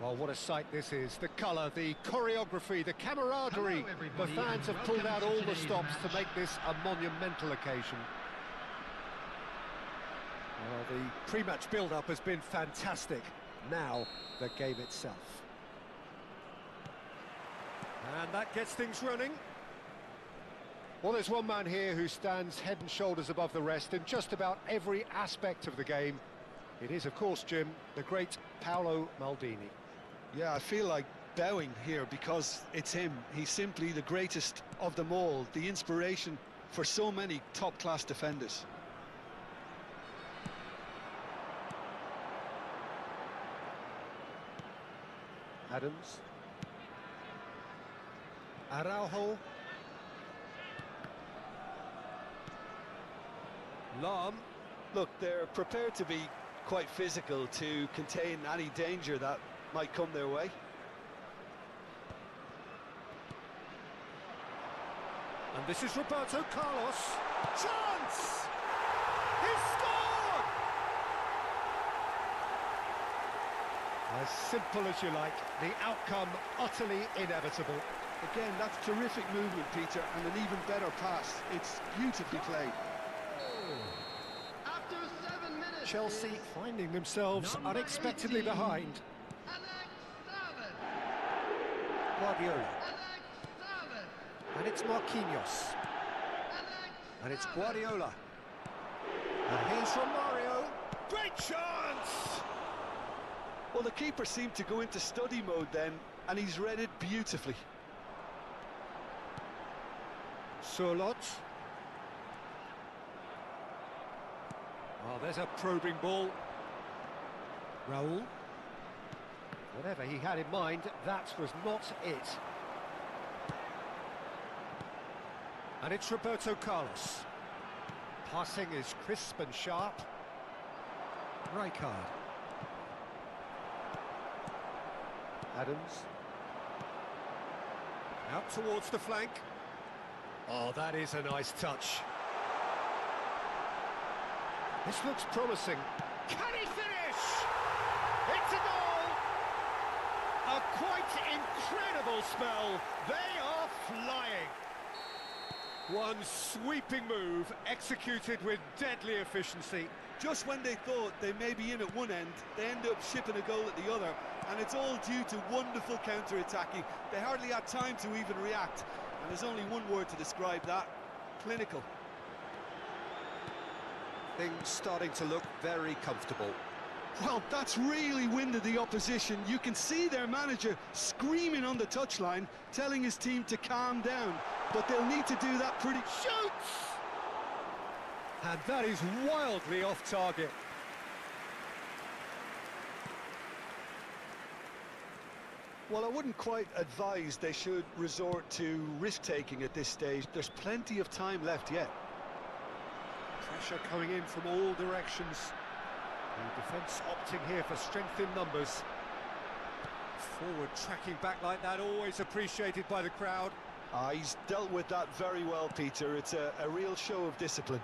Well, what a sight this is. The colour, the choreography, the camaraderie. The fans have pulled out all the stops to make this a monumental occasion. Well, the pre-match build-up has been fantastic. Now, the game itself. And that gets things running. Well, there's one man here who stands head and shoulders above the rest in just about every aspect of the game. It is, of course, Jim, the great Paolo Maldini. Yeah, I feel like bowing here because it's him. He's simply the greatest of them all, the inspiration for so many top-class defenders. Adams. Araujo. Lam. Look, they're prepared to be quite physical to contain any danger that might come their way. And this is Roberto Carlos. Chance! He scored! As simple as you like, the outcome utterly inevitable. Again, that's terrific movement, Peter, and an even better pass. It's beautifully played. After 7 minutes, Chelsea finding themselves unexpectedly behind. Guardiola. And it's Marquinhos. And it's Guardiola. And here's Romario. Great chance! Well, the keeper seemed to go into study mode then, and he's read it beautifully. Surlot. Oh, there's a probing ball. Raul. Whatever he had in mind, that was not it. And it's Roberto Carlos. Passing is crisp and sharp. Rijkaard. Adams. Out towards the flank. Oh, that is a nice touch. This looks promising. Can he finish? It's a goal! A quite incredible spell. They are flying. One sweeping move, executed with deadly efficiency. Just when they thought they may be in at one end, they end up shipping a goal at the other, and it's all due to wonderful counter-attacking. They hardly had time to even react, and there's only one word to describe that: clinical. Things starting to look very comfortable. Well, that's really winded the opposition. You can see their manager screaming on the touchline, telling his team to calm down, but they'll need to do that pretty... Shoots! And that is wildly off target. Well, I wouldn't quite advise they should resort to risk-taking at this stage. There's plenty of time left yet. Pressure coming in from all directions. The defence opting here for strength in numbers. Forward tracking back like that, always appreciated by the crowd. He's dealt with that very well, Peter. It's a real show of discipline.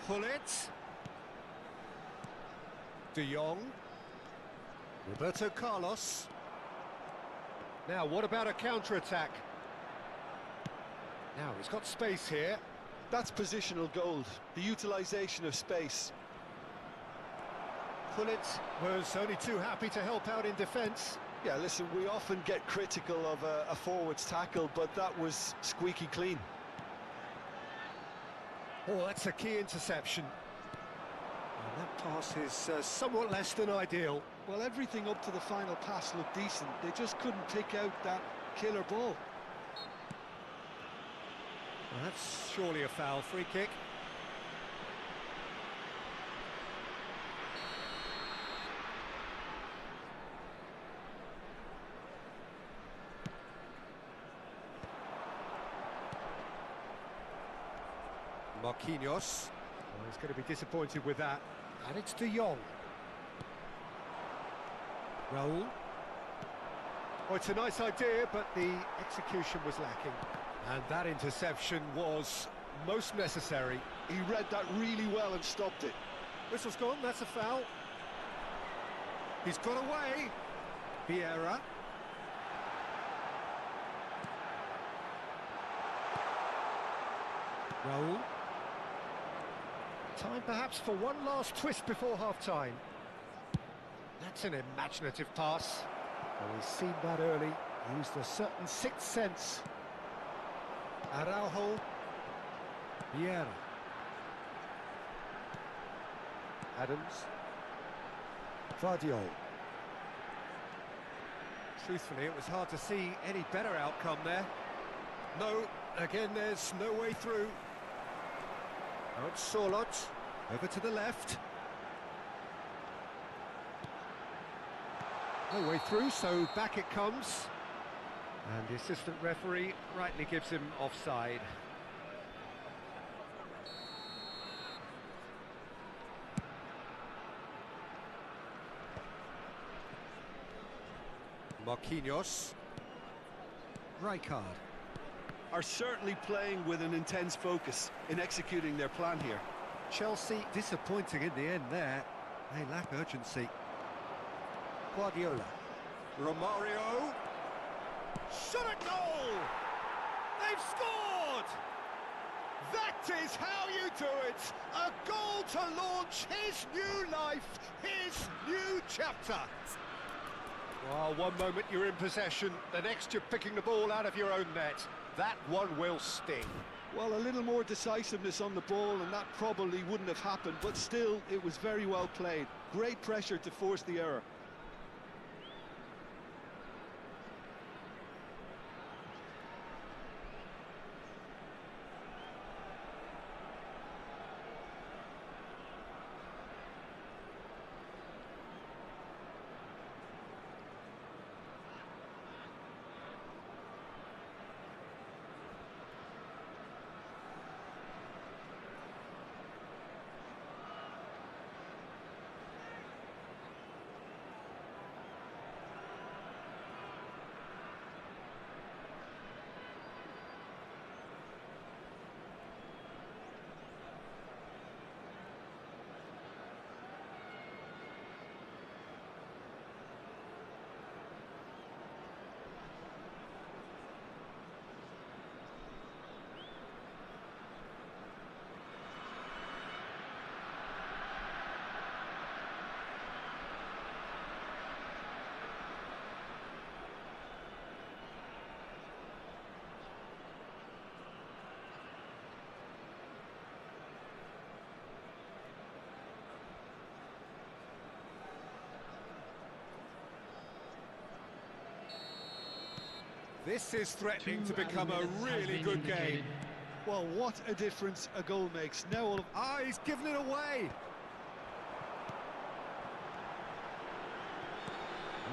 Hullet. De Jong. Roberto Carlos. Now, what about a counter-attack? Now, he's got space here. That's positional gold, the utilisation of space. Hullet was only too happy to help out in defence. Yeah, listen, we often get critical of a forward's tackle, but that was squeaky clean. Oh, that's a key interception. And that pass is somewhat less than ideal. Well, everything up to the final pass looked decent. They just couldn't pick out that killer ball. Well, that's surely a foul. Free kick. Marquinhos. Well, he's going to be disappointed with that. And it's De Jong. Raul. Oh, it's a nice idea, but the execution was lacking. And that interception was most necessary. He read that really well and stopped it. Whistle's gone, that's a foul. He's got away. Vieira. Raul. Time perhaps for one last twist before half-time. That's an imaginative pass. Well, he's seen that early, used a certain sixth sense. Araujo. Vieira. Adams. Vardiol. Truthfully, it was hard to see any better outcome there. No, again, there's no way through. Now it's Sorlot, over to the left. No way through, so back it comes. And the assistant referee rightly gives him offside. Marquinhos. Rijkaard. Are certainly playing with an intense focus in executing their plan here. Chelsea disappointing in the end there. They lack urgency. Guardiola. Romario. Shot at goal! They've scored! That is how you do it! A goal to launch his new life, his new chapter. Well, one moment you're in possession, the next you're picking the ball out of your own net. That one will sting. Well, a little more decisiveness on the ball and that probably wouldn't have happened, but still, it was very well played. Great pressure to force the error. This is threatening to become a really good game. Well, what a difference a goal makes. Now all of... Ah, he's given it away.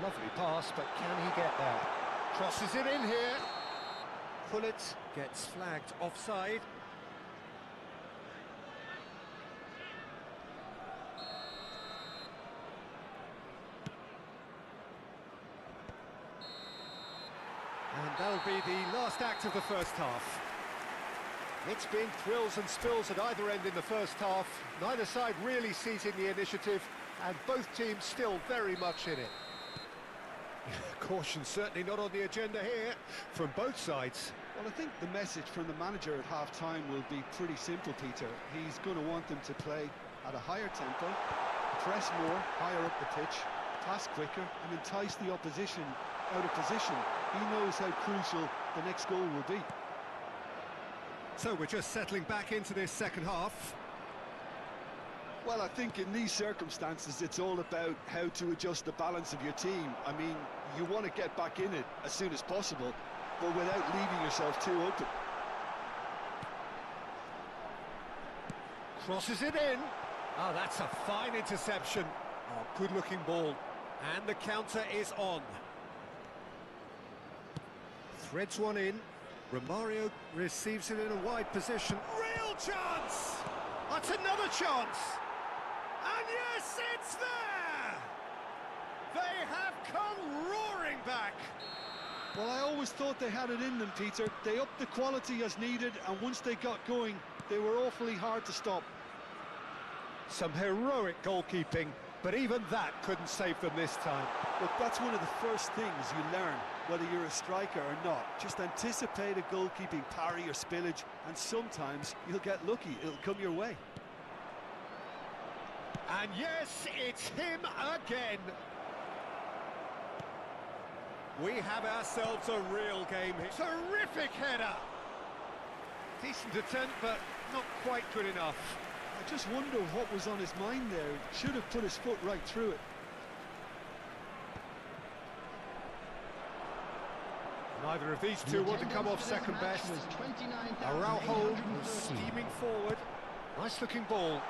Lovely pass, but can he get there? Crosses it in here. Pullet gets flagged offside. And that'll be the last act of the first half. It's been thrills and spills at either end in the first half. Neither side really seizing the initiative, and both teams still very much in it. Caution certainly not on the agenda here from both sides. Well, I think the message from the manager at half-time will be pretty simple, Peter. He's going to want them to play at a higher tempo, press more, higher up the pitch, pass quicker, and entice the opposition out of position. He knows how crucial the next goal will be. So we're just settling back into this second half. Well, I think in these circumstances, it's all about how to adjust the balance of your team. I mean, you want to get back in it as soon as possible, but without leaving yourself too open. Crosses it in. Oh, that's a fine interception. Oh, good-looking ball. And the counter is on. Threads one in. Romario receives it in a wide position. Real chance! That's another chance! And yes, it's there! They have come roaring back! Well, I always thought they had it in them, Peter. They upped the quality as needed, and once they got going, they were awfully hard to stop. Some heroic goalkeeping, but even that couldn't save them this time. Look, that's one of the first things you learn, whether you're a striker or not. Just anticipate a goalkeeping parry or spillage, and sometimes you'll get lucky. It'll come your way. And yes, it's him again. We have ourselves a real game here. Terrific header. Decent attempt, but not quite good enough. I just wonder what was on his mind there. Should have put his foot right through it. Neither of these two want to come off second best. Araujo was steaming forward. Nice looking ball.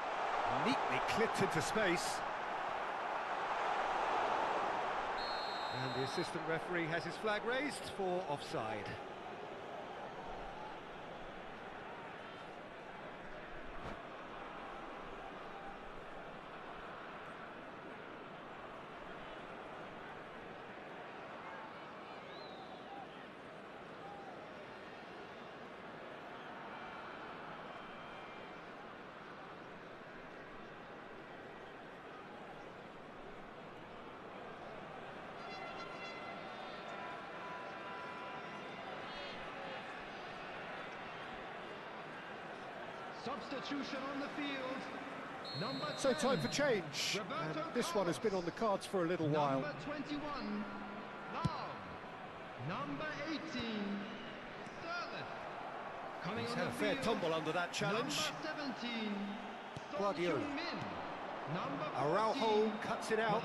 Neatly clipped into space. And the assistant referee has his flag raised for offside. Substitution on the field. Number 10, so time for change. And this one has been on the cards for a little while. Number 21, Love. Number 18, Sterling. Coming He's on had a the fair field, tumble under that challenge. Number 17, Guardiola. Number Araujo cuts it out.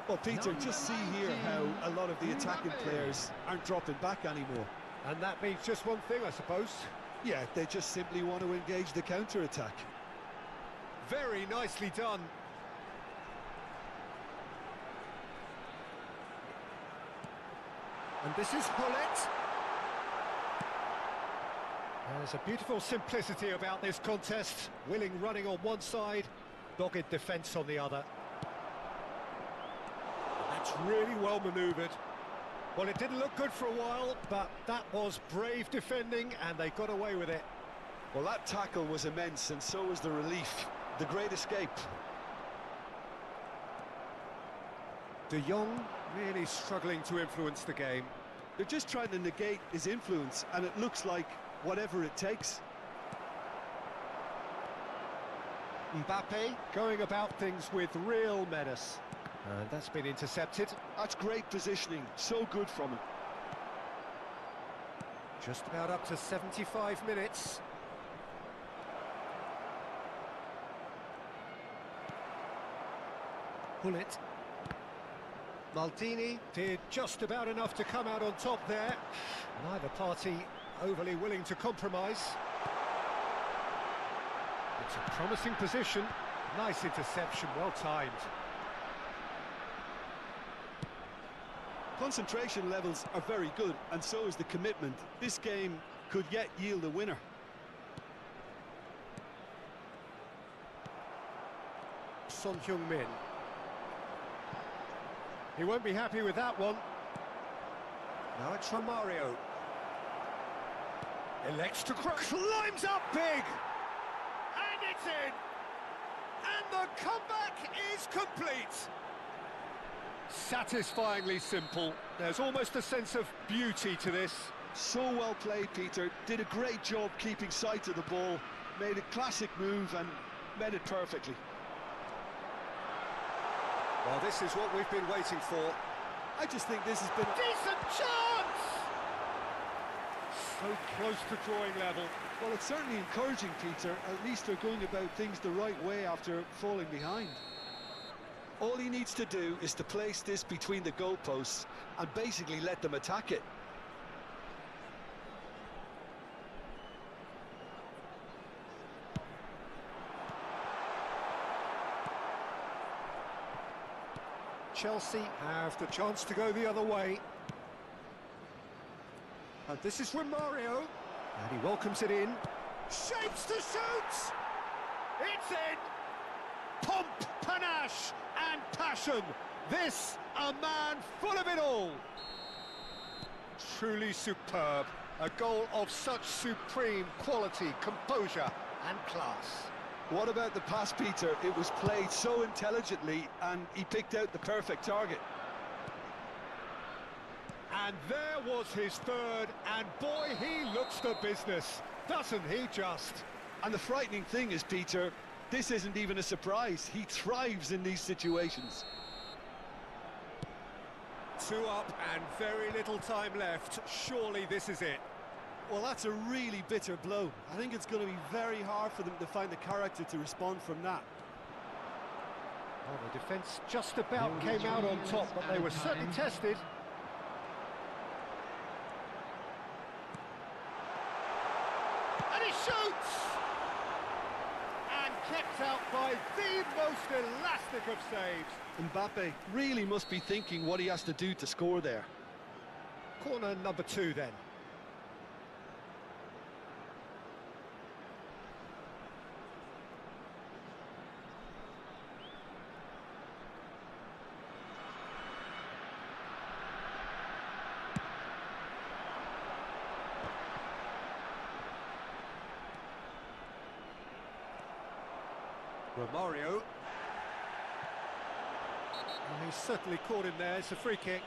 Well, Peter, just see here how a lot of the attacking players aren't dropping back anymore. And that means just one thing, I suppose. Yeah, they just simply want to engage the counter-attack. Very nicely done. And this is Pullet. There's a beautiful simplicity about this contest. Willing running on one side, dogged defence on the other. That's really well manoeuvred. Well, it didn't look good for a while, but that was brave defending, and they got away with it. Well, that tackle was immense, and so was the relief. The great escape. De Jong really struggling to influence the game. They're just trying to negate his influence, and it looks like whatever it takes. Mbappe going about things with real menace. And that's been intercepted. That's great positioning, so good from him. Just about up to 75 minutes. Pull it. Maldini did just about enough to come out on top there. Neither party overly willing to compromise. It's a promising position. Nice interception, well timed. Concentration levels are very good, and so is the commitment. This game could yet yield a winner. Son Heung-min. He won't be happy with that one. Now it's Romario. Elects to climbs up big! And it's in! And the comeback is complete! Satisfyingly simple. There's almost a sense of beauty to this. So well played, Peter. Did a great job keeping sight of the ball. Made a classic move and met it perfectly. Well, this is what we've been waiting for. I just think this has been a decent chance! So close to drawing level. Well, it's certainly encouraging, Peter. At least they're going about things the right way after falling behind. All he needs to do is to place this between the goalposts and basically let them attack it. Chelsea have the chance to go the other way. And this is Romario. And he welcomes it in. Shapes to shoot! It's in! Pomp, panache and passion. This, a man full of it all. Truly superb. A goal of such supreme quality, composure and class. What about the pass, Peter? It was played so intelligently and he picked out the perfect target. And there was his third, and boy, he looks the business, doesn't he just? And the frightening thing is, Peter, this isn't even a surprise. He thrives in these situations. 2 up and very little time left. Surely this is it. Well, that's a really bitter blow. I think it's going to be very hard for them to find the character to respond from that. Well, the defence just about came out on top, but they were certainly tested. And he shoots! And kept out by the most elastic of saves. Mbappe really must be thinking what he has to do to score there. Corner number 2 then. Romario. And he's certainly caught him there. It's a free kick.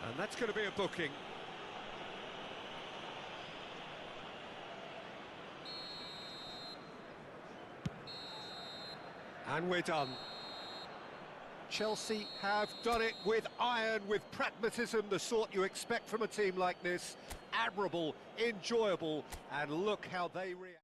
And that's going to be a booking. And we're done. Chelsea have done it with iron, with pragmatism, the sort you expect from a team like this. Admirable, enjoyable, and look how they react.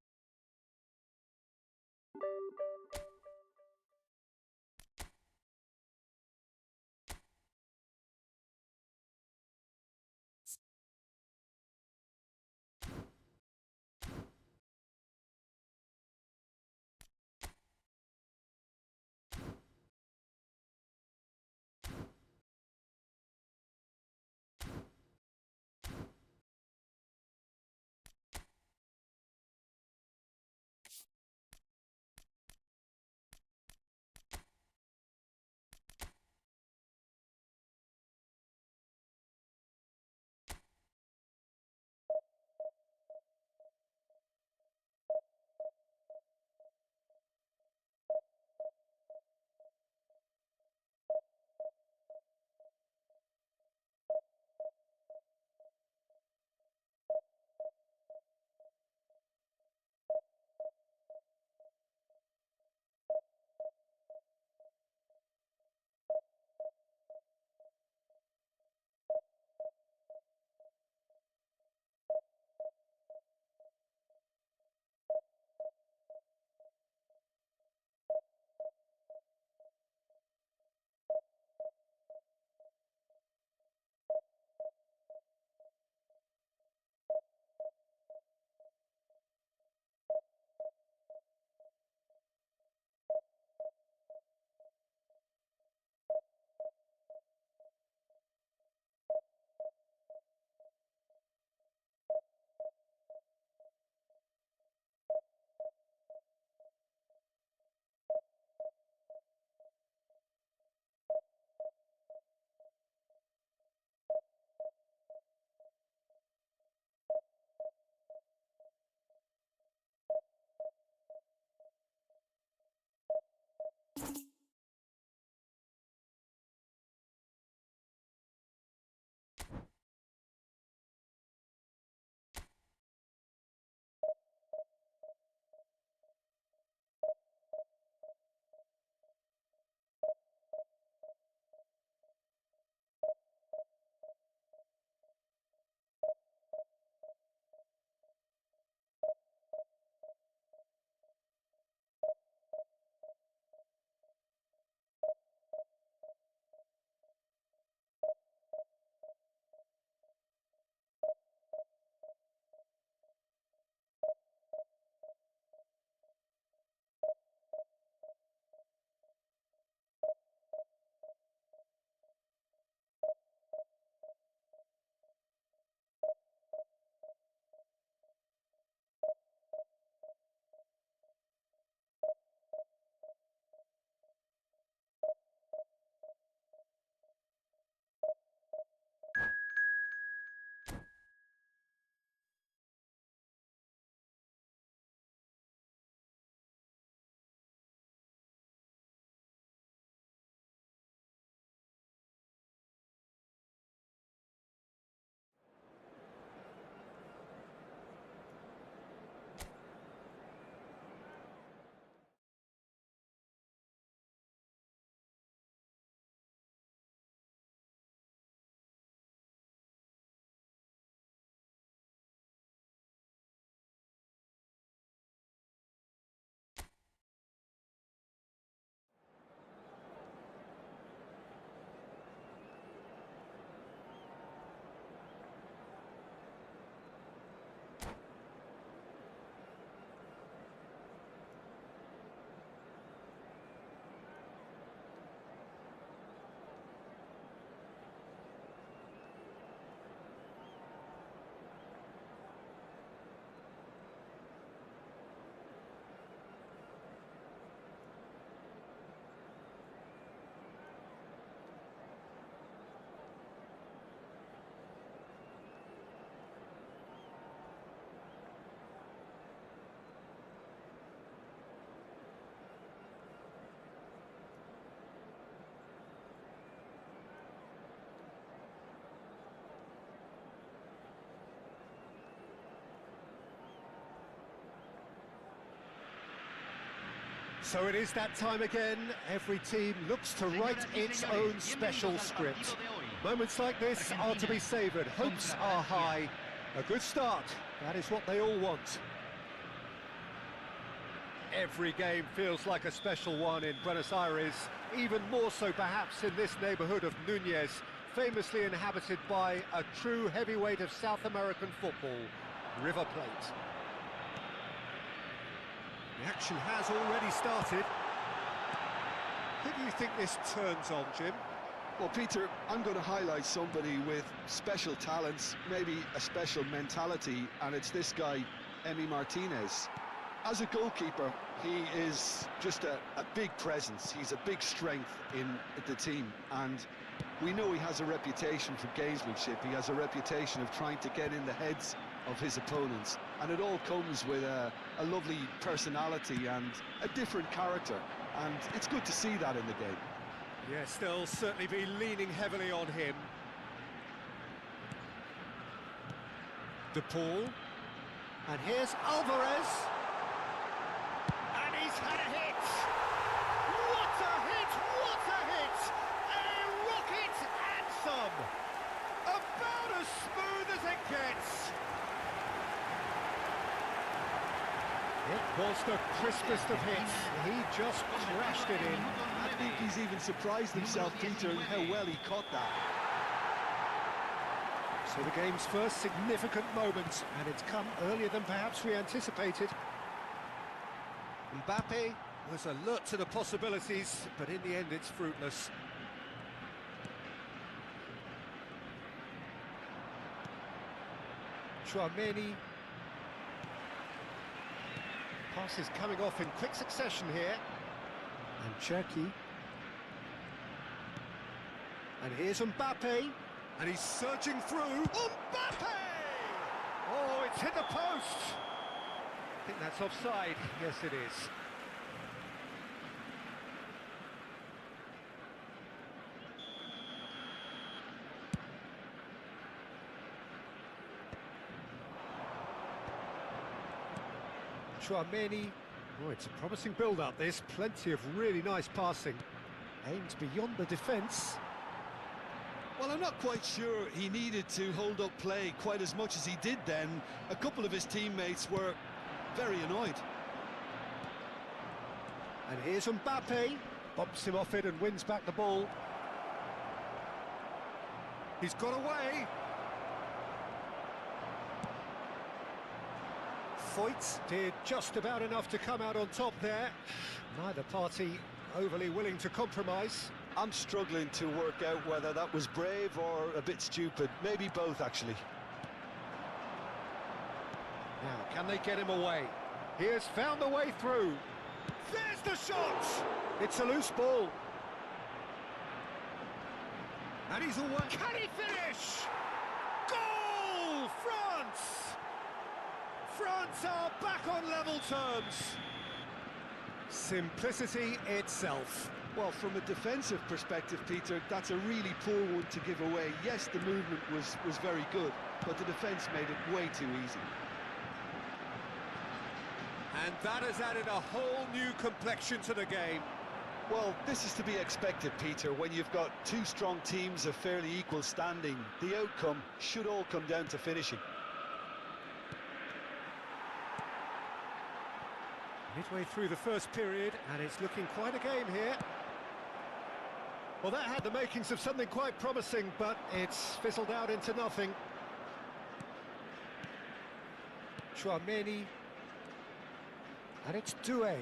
So it is that time again. Every team looks to write its own special script. Moments like this are to be savoured. Hopes are high. A good start. That is what they all want. Every game feels like a special one in Buenos Aires, even more so perhaps in this neighbourhood of Núñez, famously inhabited by a true heavyweight of South American football, River Plate. The action has already started. Who do you think this turns on, Jim? Well, Peter, I'm going to highlight somebody with special talents, maybe a special mentality, and it's this guy, Emi Martinez. As a goalkeeper, he is just a big presence. He's a big strength in the team, and we know he has a reputation for gamesmanship. He has a reputation of trying to get in the heads of his opponents, and it all comes with a lovely personality and a different character, and it's good to see that in the game. Yes, they'll certainly be leaning heavily on him. De Paul, and here's Alvarez. And he's had a hit! What a hit! What a hit! A rocket anthem! About as smooth as it gets! It was the crispest of hits. He just crashed it in. I think he's even surprised himself, Peter, in how well he caught that. So the game's first significant moment, and it's come earlier than perhaps we anticipated. Mbappe was alert to the possibilities, but in the end it's fruitless. Chouameni. Passes coming off in quick succession here. And Cherki. And here's Mbappe. And he's surging through. Mbappe! Oh, it's hit the post! I think that's offside. Yes, it is. Chouameni. Oh, it's a promising build-up, this. Plenty of really nice passing. Aimed beyond the defence. Well, I'm not quite sure he needed to hold up play quite as much as he did then. A couple of his teammates were very annoyed. And here's Mbappe. Bumps him off it and wins back the ball. He's got away. Foyt did just about enough to come out on top there. Neither party overly willing to compromise. I'm struggling to work out whether that was brave or a bit stupid. Maybe both, actually. Now, can they get him away? He has found the way through. There's the shot! It's a loose ball. And he's away. Can he finish? Goal! France! France are back on level terms. Simplicity itself. Well, from a defensive perspective, Peter, that's a really poor one to give away. Yes, the movement was very good, but the defence made it way too easy. And that has added a whole new complexion to the game. Well, this is to be expected, Peter, when you've got two strong teams of fairly equal standing. The outcome should all come down to finishing. Midway through the first period, and it's looking quite a game here. Well, that had the makings of something quite promising, but it's fizzled out into nothing. Chouameni. And it's Doué.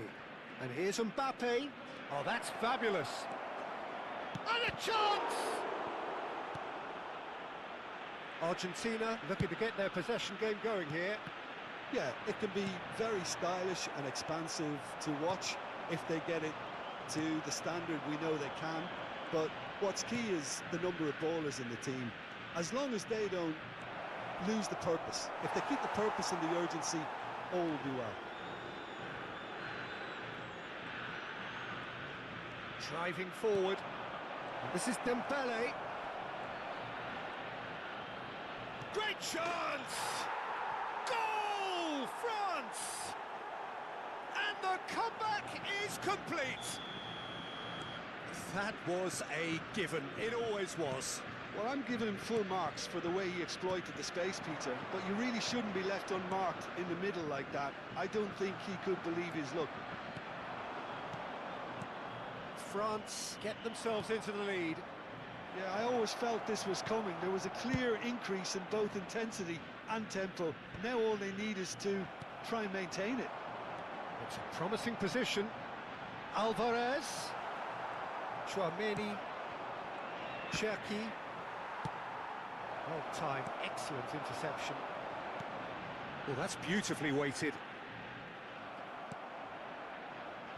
And here's Mbappe. Oh, that's fabulous. And a chance! Argentina looking to get their possession game going here. Yeah, it can be very stylish and expansive to watch if they get it to the standard we know they can. But what's key is the number of ballers in the team. As long as they don't lose the purpose, if they keep the purpose and the urgency, all will be well. Driving forward. This is Dembele. Great chance! Goal, France! And the comeback is complete. That was a given. It always was. Well, I'm giving him full marks for the way he exploited the space, Peter, but you really shouldn't be left unmarked in the middle like that. I don't think he could believe his luck. France get themselves into the lead. Yeah, I always felt this was coming. There was a clear increase in both intensity and tempo. Now all they need is to try and maintain it. It's a promising position. Alvarez. Chouameni. Cherki. Well-timed, excellent interception. Oh, that's beautifully weighted.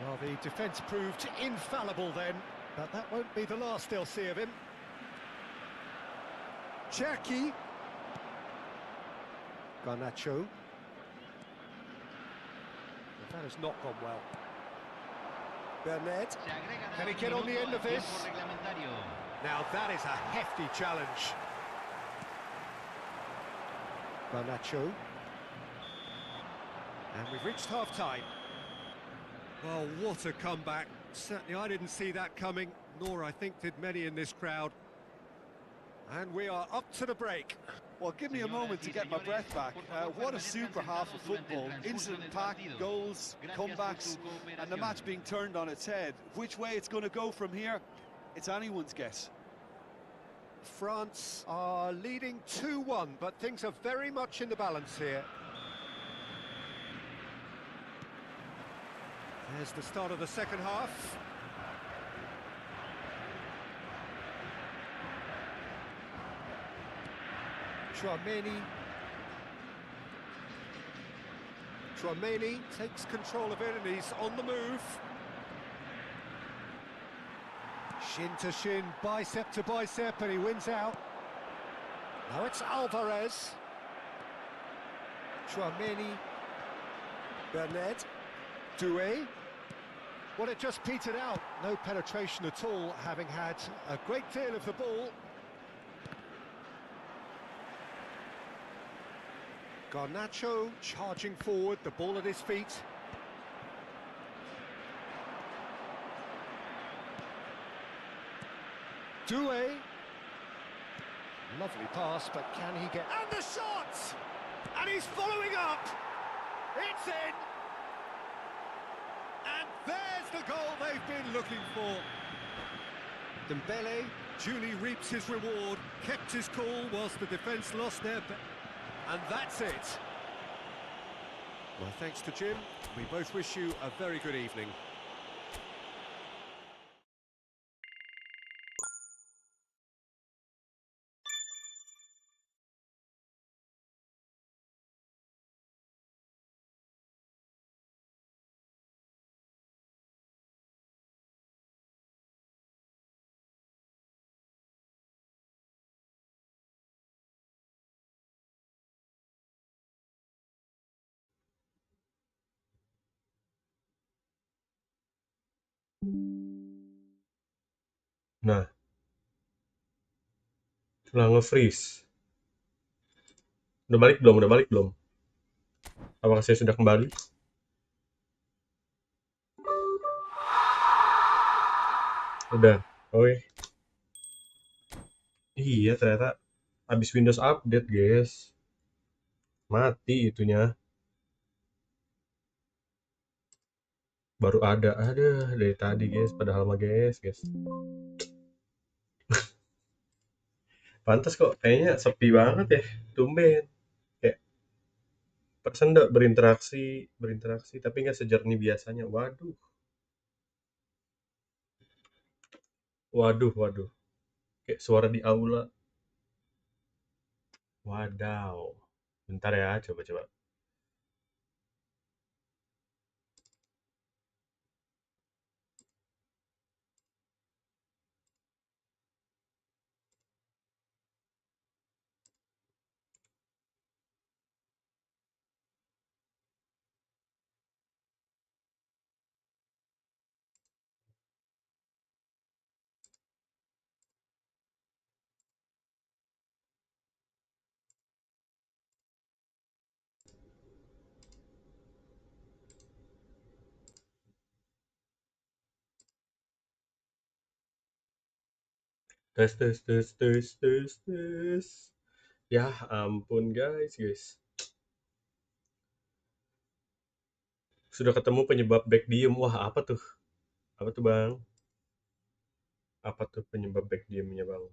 Well, the defence proved infallible then, but that won't be the last they'll see of him. Cherki. Garnacho. That has not gone well. Bernard. Can he get on the end of this? Now that is a hefty challenge. Garnacho. And we've reached half-time. Well, what a comeback. Certainly I didn't see that coming, nor I think did many in this crowd. And we are up to the break. Well, give me a moment to get my breath back. What a super half of football. Incident-packed, goals, comebacks, and the match being turned on its head. Which way it's going to go from here, it's anyone's guess. France are leading 2-1, but things are very much in the balance here. There's the start of the second half. Chouameni takes control of it and he's on the move. Shin to shin, bicep to bicep, and he wins out. Now it's Alvarez. Chouameni. Bernard. Doué. Well, it just petered out. No penetration at all, having had a great deal of the ball. Garnacho charging forward, the ball at his feet. Doué. Lovely pass, but can he get... And the shot! And he's following up! It's in! And there's the goal they've been looking for. Dembele duly reaps his reward, kept his cool whilst the defence lost their... And that's it. Well, thanks to Jim. We both wish you a very good evening. Nah, sudah nge-freeze. Udah balik belum? Udah balik belum? Apakah saya sudah kembali? Udah, oke. Iya, ternyata habis Windows update, guys. Mati itunya. Baru ada dari tadi, guys. Padahal mah, guys. Pantas kok, kayaknya sepi banget ya. Tumben. Kayak persen berinteraksi, tapi nggak sejernih biasanya. Waduh. Kayak suara di aula. Wadaw. Bentar ya, coba. Tes tes tes tes tes tes. Ya ampun guys. Sudah ketemu penyebab back diem. Wah, apa tuh? Apa tuh, Bang? Apa tuh penyebab back diemnya, Bang?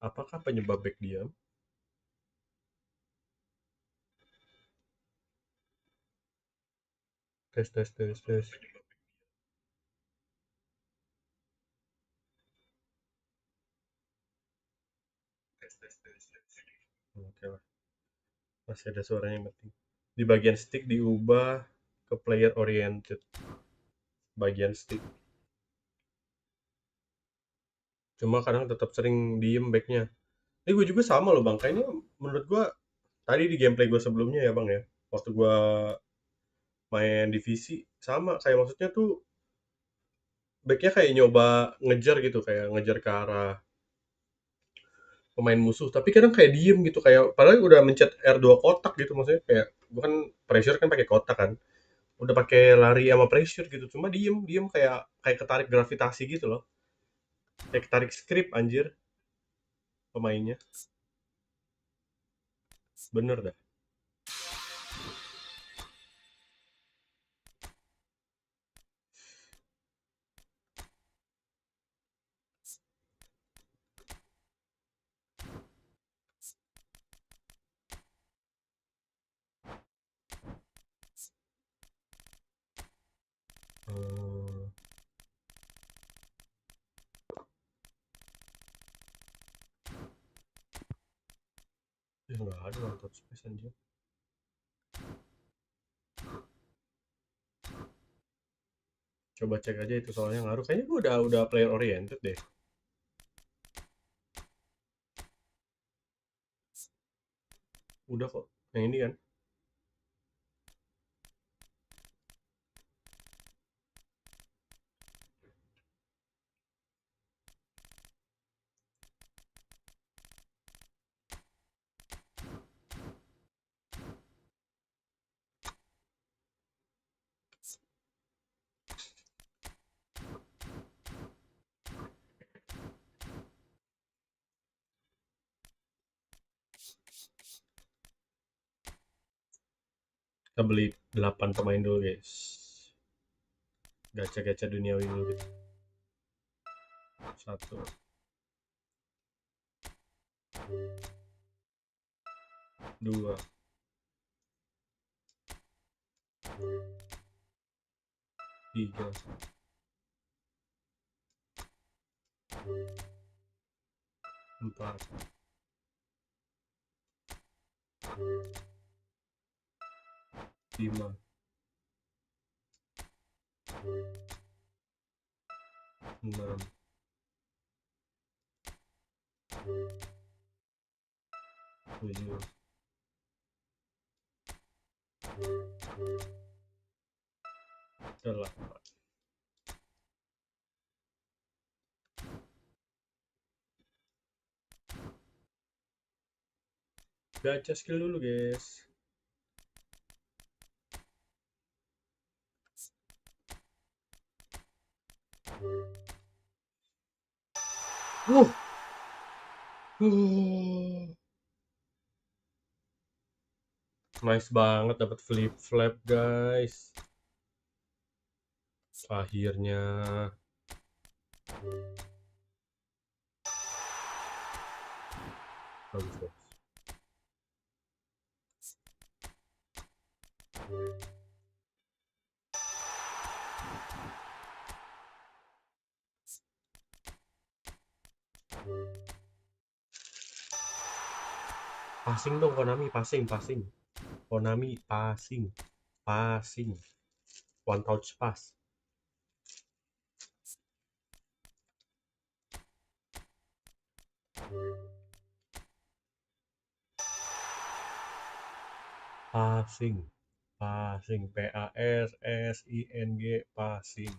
Apakah penyebab back diem? Tes tes tes tes. Oke lah. Masih ada suaranya yang penting. Di bagian stick diubah ke player oriented. Bagian stick. Cuma kadang tetap sering diem backnya. Ini gue juga sama loh bang. Kayaknya menurut gue tadi di gameplay gue sebelumnya ya bang ya. Waktu gue main divisi sama kayak maksudnya tuh backnya kayak nyoba ngejar gitu kayak ngejar ke arah pemain musuh. Tapi kadang kayak diem gitu kayak padahal udah mencet R2 kotak gitu maksudnya kayak bukan pressure kan pakai kotak kan. Udah pakai lari sama pressure gitu. Cuma diem diem kayak kayak ketarik gravitasi gitu loh. Kayak ketarik script anjir pemainnya. Bener dah. Hmm. Ya nggak ada one touch space anjir. Coba cek aja itu soalnya ngaruh. Kayaknya gue udah player oriented deh. Udah kok. Yang ini kan. Kita beli 8 pemain dulu guys. Gacha-gacha duniawi dulu gitu. 1 2 3 4 5 6 7 8. Gacha skill dulu guys. Uh. Nice banget dapat flip flap guys. Akhirnya. Bagus. Passing dong Konami, passing. Konami passing. One touch pass. Passing. PASSING passing.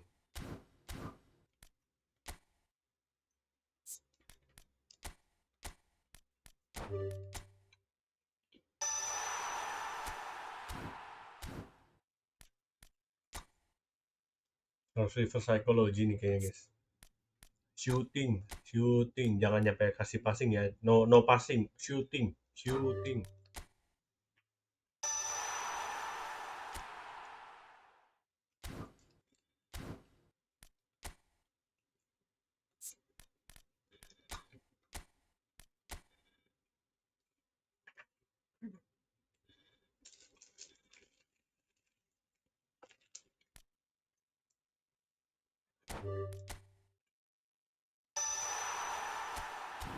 Harus reverse psychology nih kayaknya guys. Shooting, jangan nyampe kasih passing ya. No passing, shooting.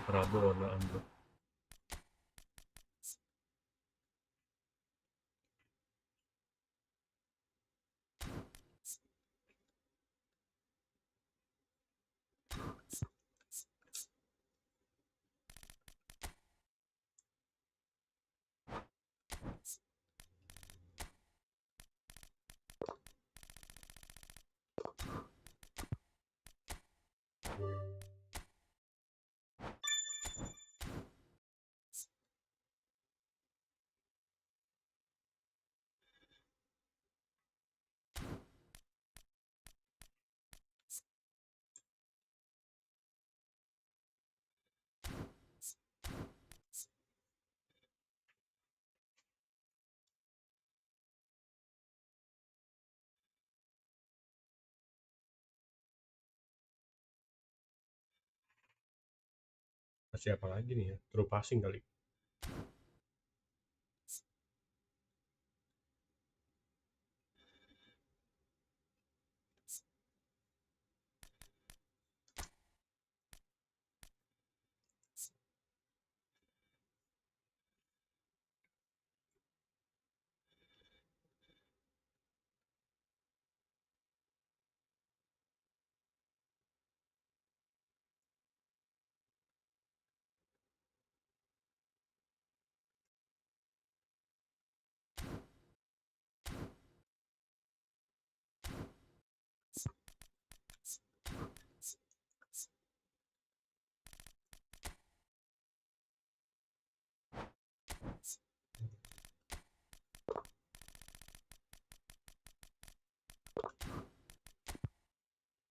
Rabonaan bro. Masih apa lagi nih ya? True passing kali.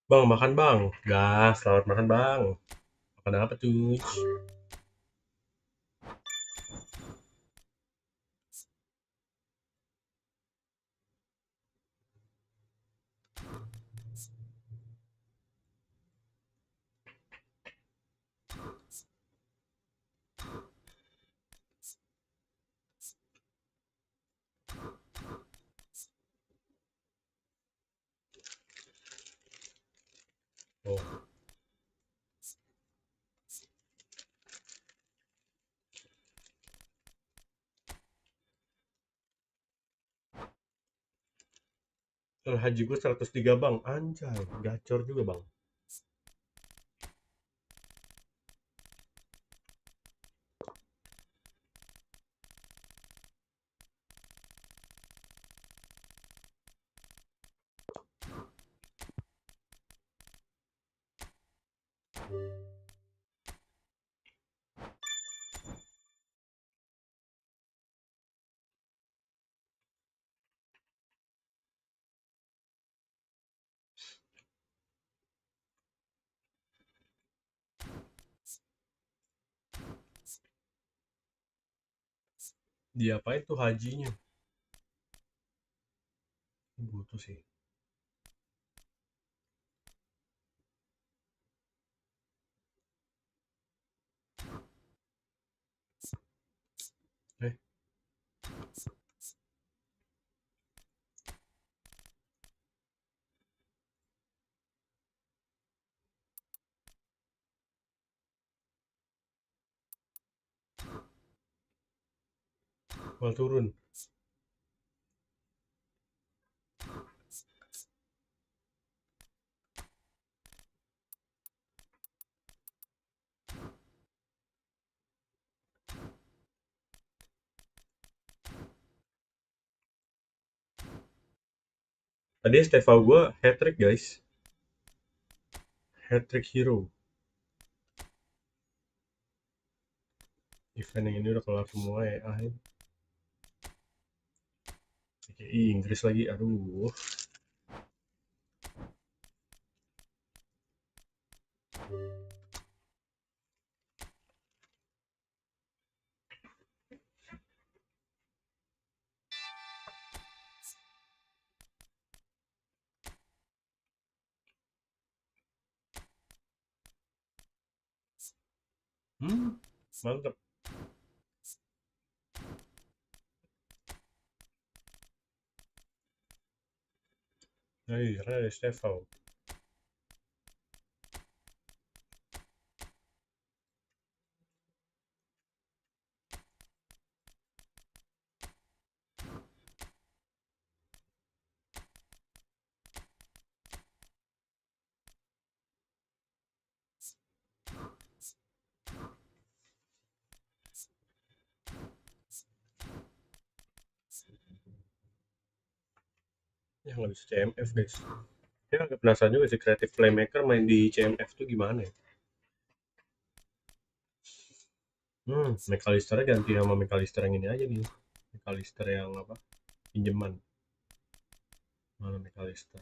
Bang, makan bang. Gas, selamat makan bang. Makan apa tuh? Oh, Hadji gue 103 bang. Anjay, gacor juga bang. Diapain tuh hajinya? Butuh sih. Eh, mal turun. Tadi Estevao gue hat-trick guys. Hat-trick hero. Event yang ini udah kelar semua ya. KI Inggris lagi. Aduh. Mantap. Nah, karena ada Estevao. Ya nggak bisa CMF guys. Ya agak penasaran juga sih creative playmaker main di CMF tuh gimana ya. McAllister ganti nama McAllister yang ini aja nih. McAllister yang apa? Pinjaman. Mana McAllister?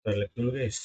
Kita lihat dulu guys.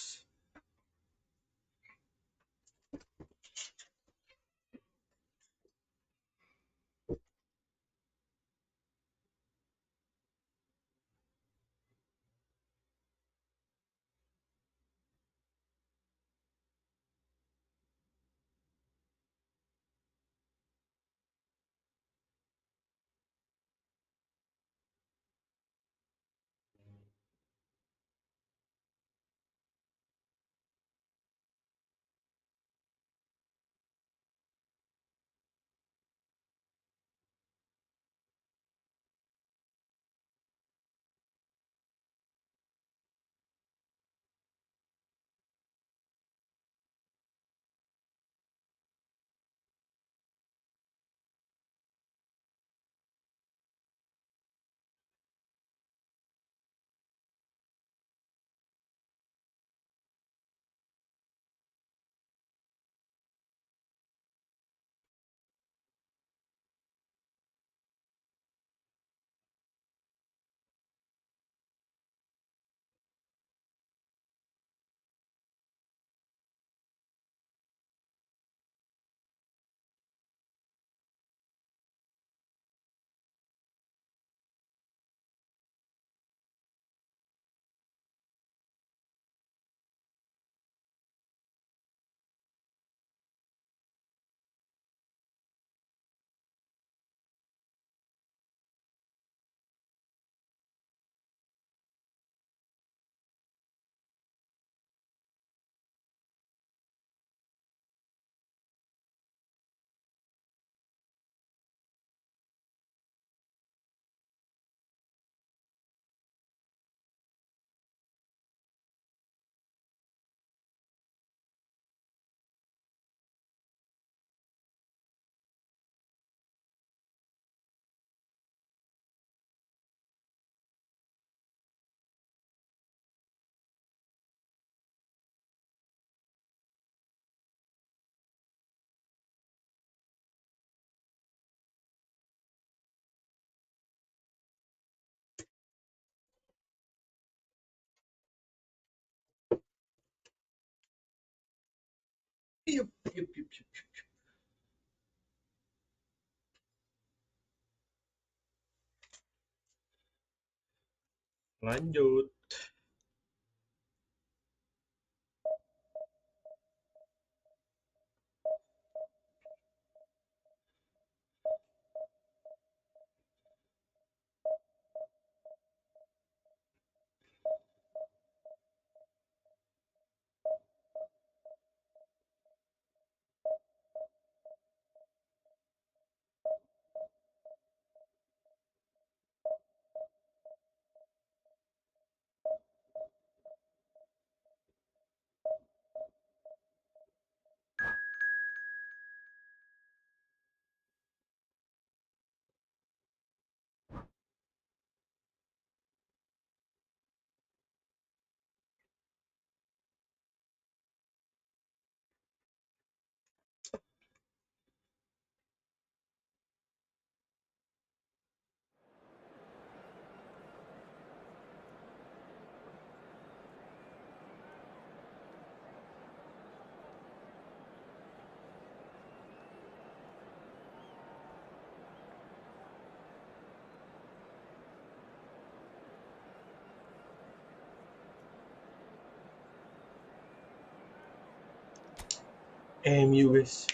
Yup. Lanjut. MU guys.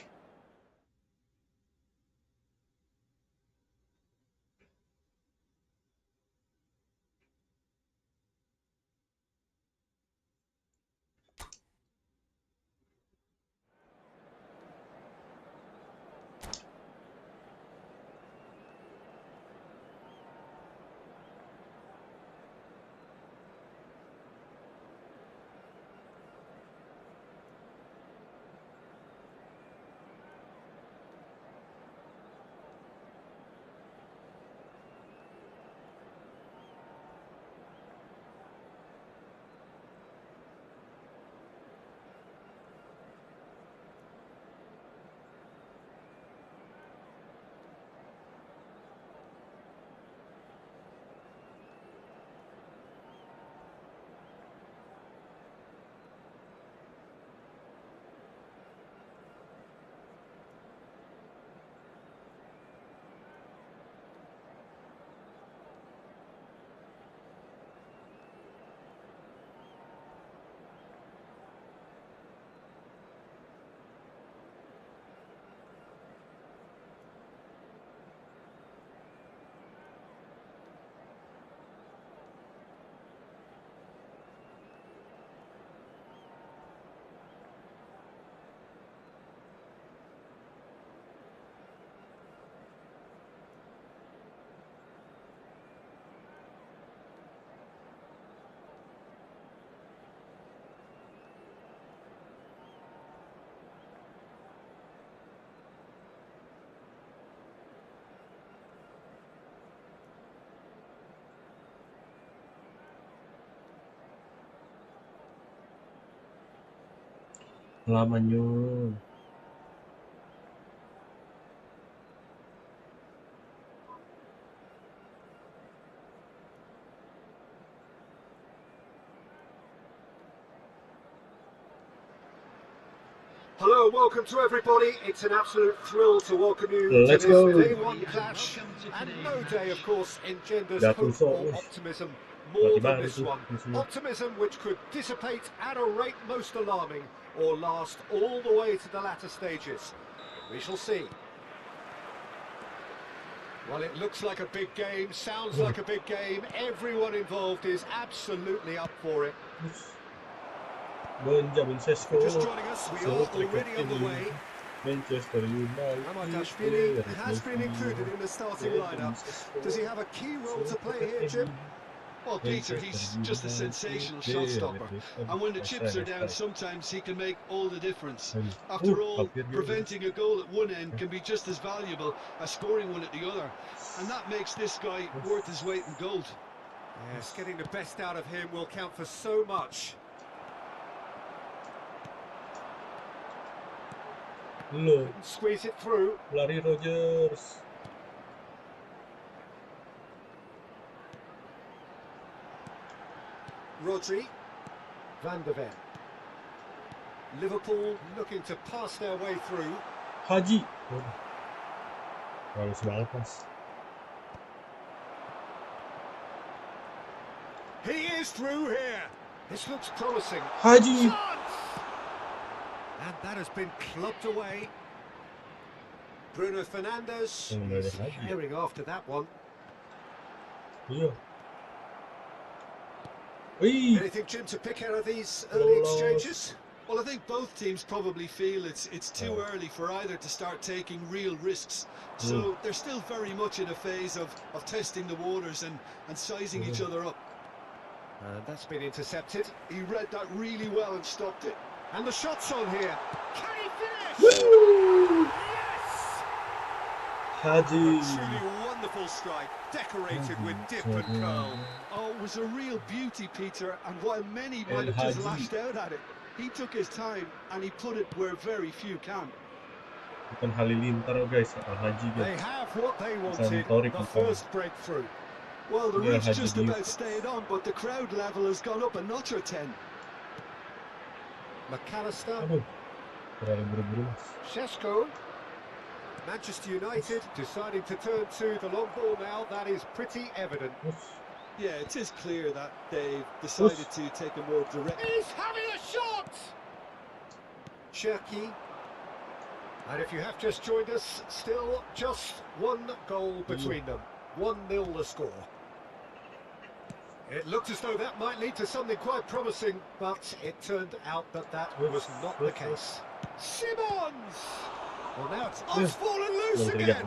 Lamanya. Hello and welcome to everybody. It's an absolute thrill to welcome you Let's to this go. day one clash. And no day, of course, engenders hope or optimism more than this one. Optimism which could dissipate at a rate most alarming or last all the way to the latter stages. We shall see. Well, it looks like a big game, sounds like a big game. Everyone involved is absolutely up for it. Benjamin Just joining us, we are already underway. Manchester United. Apakah has been included in the starting lineup. Does he have a key role to play here, Jim? Well, Peter, he's just a sensational shot stopper. And when the chips are down, sometimes he can make all the difference. After all, preventing a goal at one end can be just as valuable as scoring one at the other. And that makes this guy worth his weight in gold. Yes, getting the best out of him will count for so much. Look, squeeze it through. lari Rogers. Rodri. Van de Ven. Liverpool looking to pass their way through. Hadji. Terlalu semangat, Mas. He is through here. This looks promising. Hadji. Chance! And that has been clubbed away. Bruno Fernandes is herring after that one. Iya. Wih. Anything, Jim, to pick out of these early exchanges? Well, I think both teams probably feel it's too early for either to start taking real risks. So they're still very much in a phase of testing the waters and sizing each other up. And that's been intercepted. He read that really well and stopped it. And the shot's on here. Can he finish? Woo! Yes! Hadji. A truly wonderful strike, decorated with dip and curl. Oh, it was a real beauty, Peter, and while many might have just lashed out at it, he took his time and he put it where very few can. Bukan Halilintar, guys. Hadji, They guys. have what they wanted, Torik the bukan. first breakthrough. Well, the Yeah, roof's Hadji just dia. about stayed on, but the crowd level has gone up a notch or 10. McAllister, Aduh. Terlalu buru-buru, Mas. Šeško. Manchester United deciding to turn to the long ball now. That is pretty evident. Yeah, it is clear that they've decided to take a more direct... He's having a shot! Cherki. And if you have just joined us, still just one goal between them. 1-0 the score. It looked as though that might lead to something quite promising, but it turned out that that was not the case. Simons! Well, now it's fallen loose again.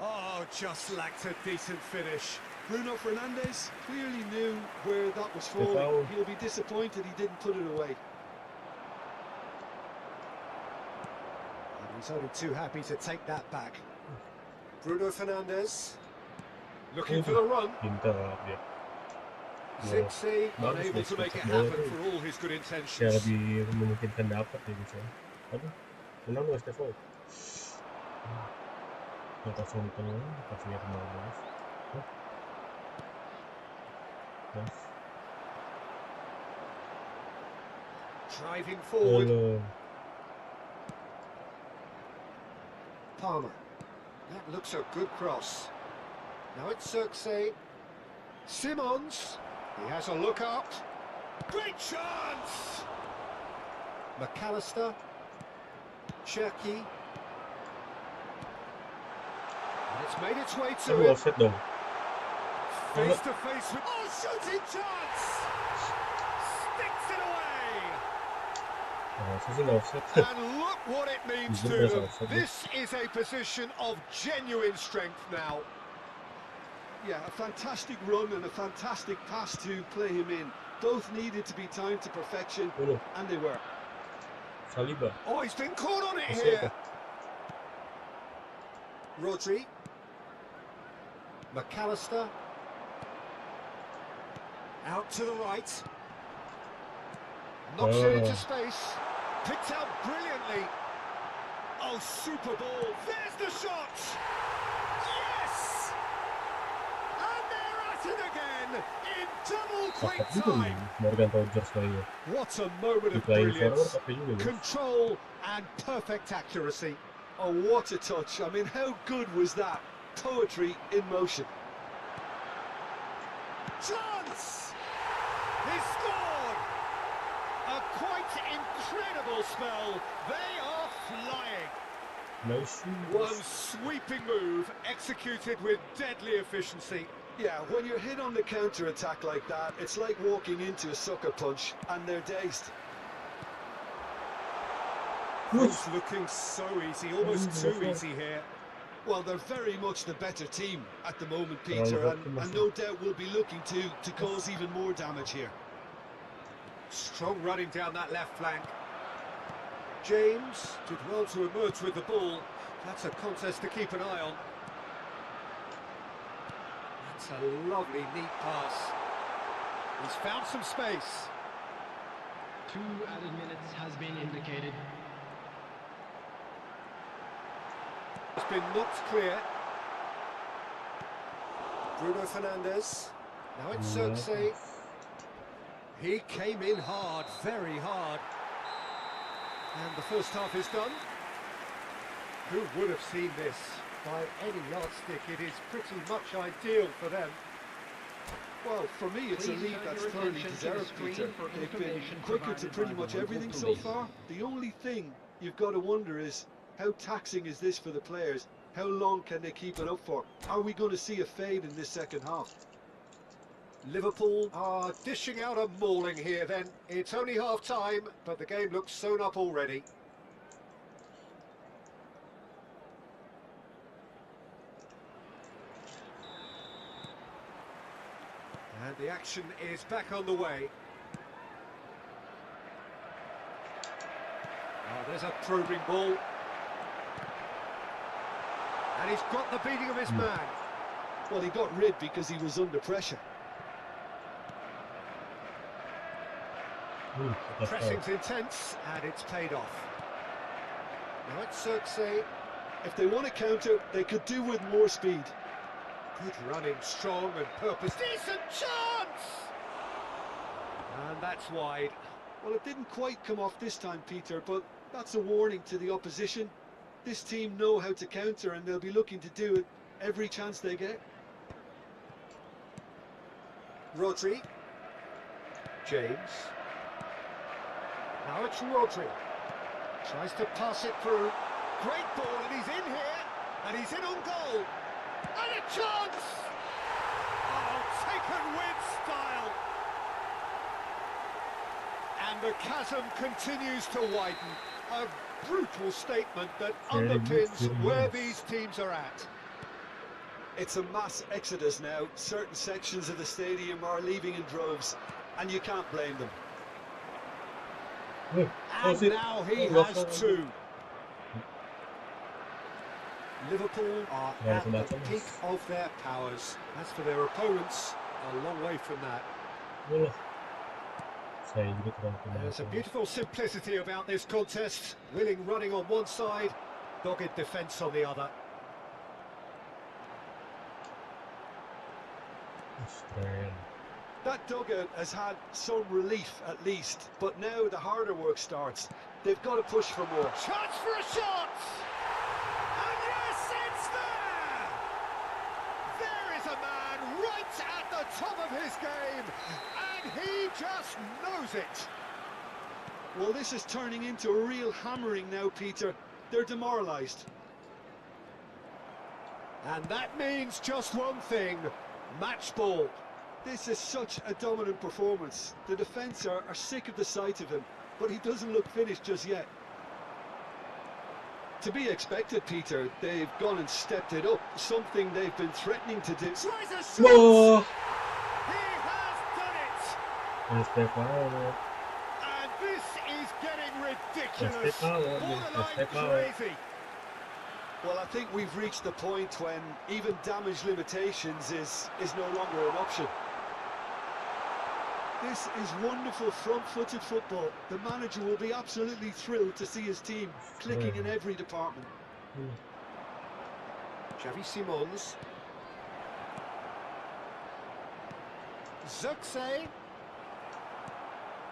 Oh, just lacked a decent finish. Bruno Fernandes clearly knew where that was falling. He'll be disappointed he didn't put it away. And he's only too happy to take that back. Bruno Fernandes looking for the run. Zixi unable to make it happen for all his good Ya intentions. lebih memungkinkan dapat ya gitu. Aduh, menang loh Estevao. Yang kosong di tengah, kasihnya kemana Bagus. Nice. Driving forward. Halo. Palmer. That looks a good cross. Now it's Xerxes. Simons. He has a look up. Great chance! McAllister. Cherki. And it's made its way to Aduh, it. offset dong. Face to face with... Oh, shooting chance! Sticks it away! Saya sih nggak offset. And look what it means to them. This is a position of genuine strength now. Yeah, a fantastic run and a fantastic pass to play him in. Both needed to be timed to perfection, and they were. Saliba. Oh, he's been caught on it here. Rodri. McAllister. Out to the right. Knocks it into space. Picked out brilliantly. Oh, super ball. There's the shot. Yes! And they're at it again in double quick time. What a moment of brilliance. Control and perfect accuracy. Oh, what a touch. I mean, how good was that? Poetry in motion. Chance! He scored! A quite incredible spell. They are flying. One sweeping move executed with deadly efficiency. Yeah, when you're hit on the counter-attack like that, it's like walking into a sucker punch and they're dazed. It's looking so easy, almost too easy here. Well, they're very much the better team at the moment, Peter, and no doubt will be looking to cause even more damage here. Strong running down that left flank. James did well to emerge with the ball. That's a contest to keep an eye on. That's a lovely, neat pass. He's found some space. 2 added minutes has been indicated. It's been knocked clear. Bruno Fernandes. Now it's Xerxes. He came in hard, very hard. And the first half is done. Who would have seen this? By any yardstick, it is pretty much ideal for them. Well, for me, it's a Please lead turn that's your thoroughly attention to the deserved, screen Peter. for They've been information quicker to provided pretty by much the everything local so police. far. The only thing you've got to wonder is, how taxing is this for the players? How long can they keep it up for? Are we going to see a fade in this second half? Liverpool are dishing out a mauling here then. It's only half-time, but the game looks sewn up already. And the action is back on the way. Oh, there's a probing ball. And he's got the beating of his man. Well, he got rid because he was under pressure. Pressing's intense, and it's paid off. Now it's Xerxes. If they want to counter, they could do with more speed. Good running, strong and purpose. Decent chance! And that's wide. Well, it didn't quite come off this time, Peter, but that's a warning to the opposition. This team know how to counter, and they'll be looking to do it every chance they get. Rodri. James. Now it's Rodri. Tries to pass it through. Great ball, and he's in here. And he's in on goal. And a chance! Oh, taken with style. And the chasm continues to widen. A brutal statement that underpins where these teams are at. It's a mass exodus now. Certain sections of the stadium are leaving in droves, and you can't blame them. And now he has two. Liverpool are at the peak of their powers. As for their opponents, a long way from that. There's a beautiful simplicity about this contest. Willing running on one side, dogged defence on the other. That dugout has had some relief at least, but now the harder work starts. They've got to push for more. Chance for a shot! And yes, it's there! There is a man right at the top of his game, and he just knows it. Well, this is turning into a real hammering now, Peter. They're demoralised. And that means just one thing, match ball. This is such a dominant performance. The defence are sick of the sight of him, but he doesn't look finished just yet. To be expected, Peter. They've gone and stepped it up, something they've been threatening to do. Tries a shot! Whoa! He has done it! Estevao. And this is getting ridiculous. Borderline crazy. Well, I think we've reached the point when even damage limitations is no longer an option. This is wonderful front-footed football. The manager will be absolutely thrilled to see his team clicking in every department. Xavi Simons. Xerxes.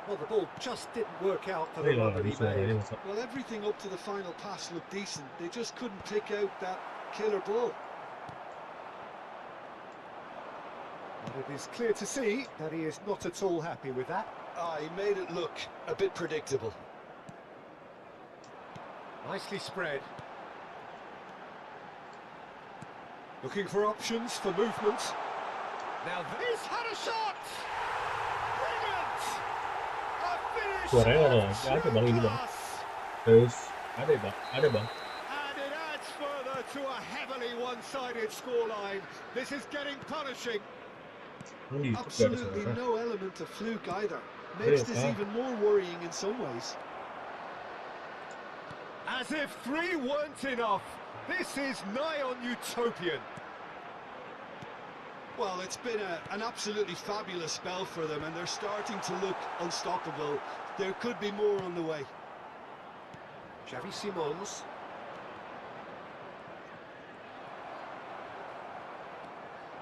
Well, the ball just didn't work out for the run that he made. Well, everything up to the final pass looked decent. They just couldn't pick out that killer ball. But it is clear to see that he is not at all happy with that. He made it look a bit predictable. Nicely spread. Looking for options for movement. Now he's had a shot! Brilliant! A finish! Ada bang ini bang. Terus ada bang. And it adds further to a heavily one-sided scoreline. This is getting punishing. Absolutely no element of fluke either. Makes this even more worrying in some ways. As if 3 weren't enough. This is nigh on utopian. Well, it's been an absolutely fabulous spell for them, and they're starting to look unstoppable. There could be more on the way. Xavi Simons.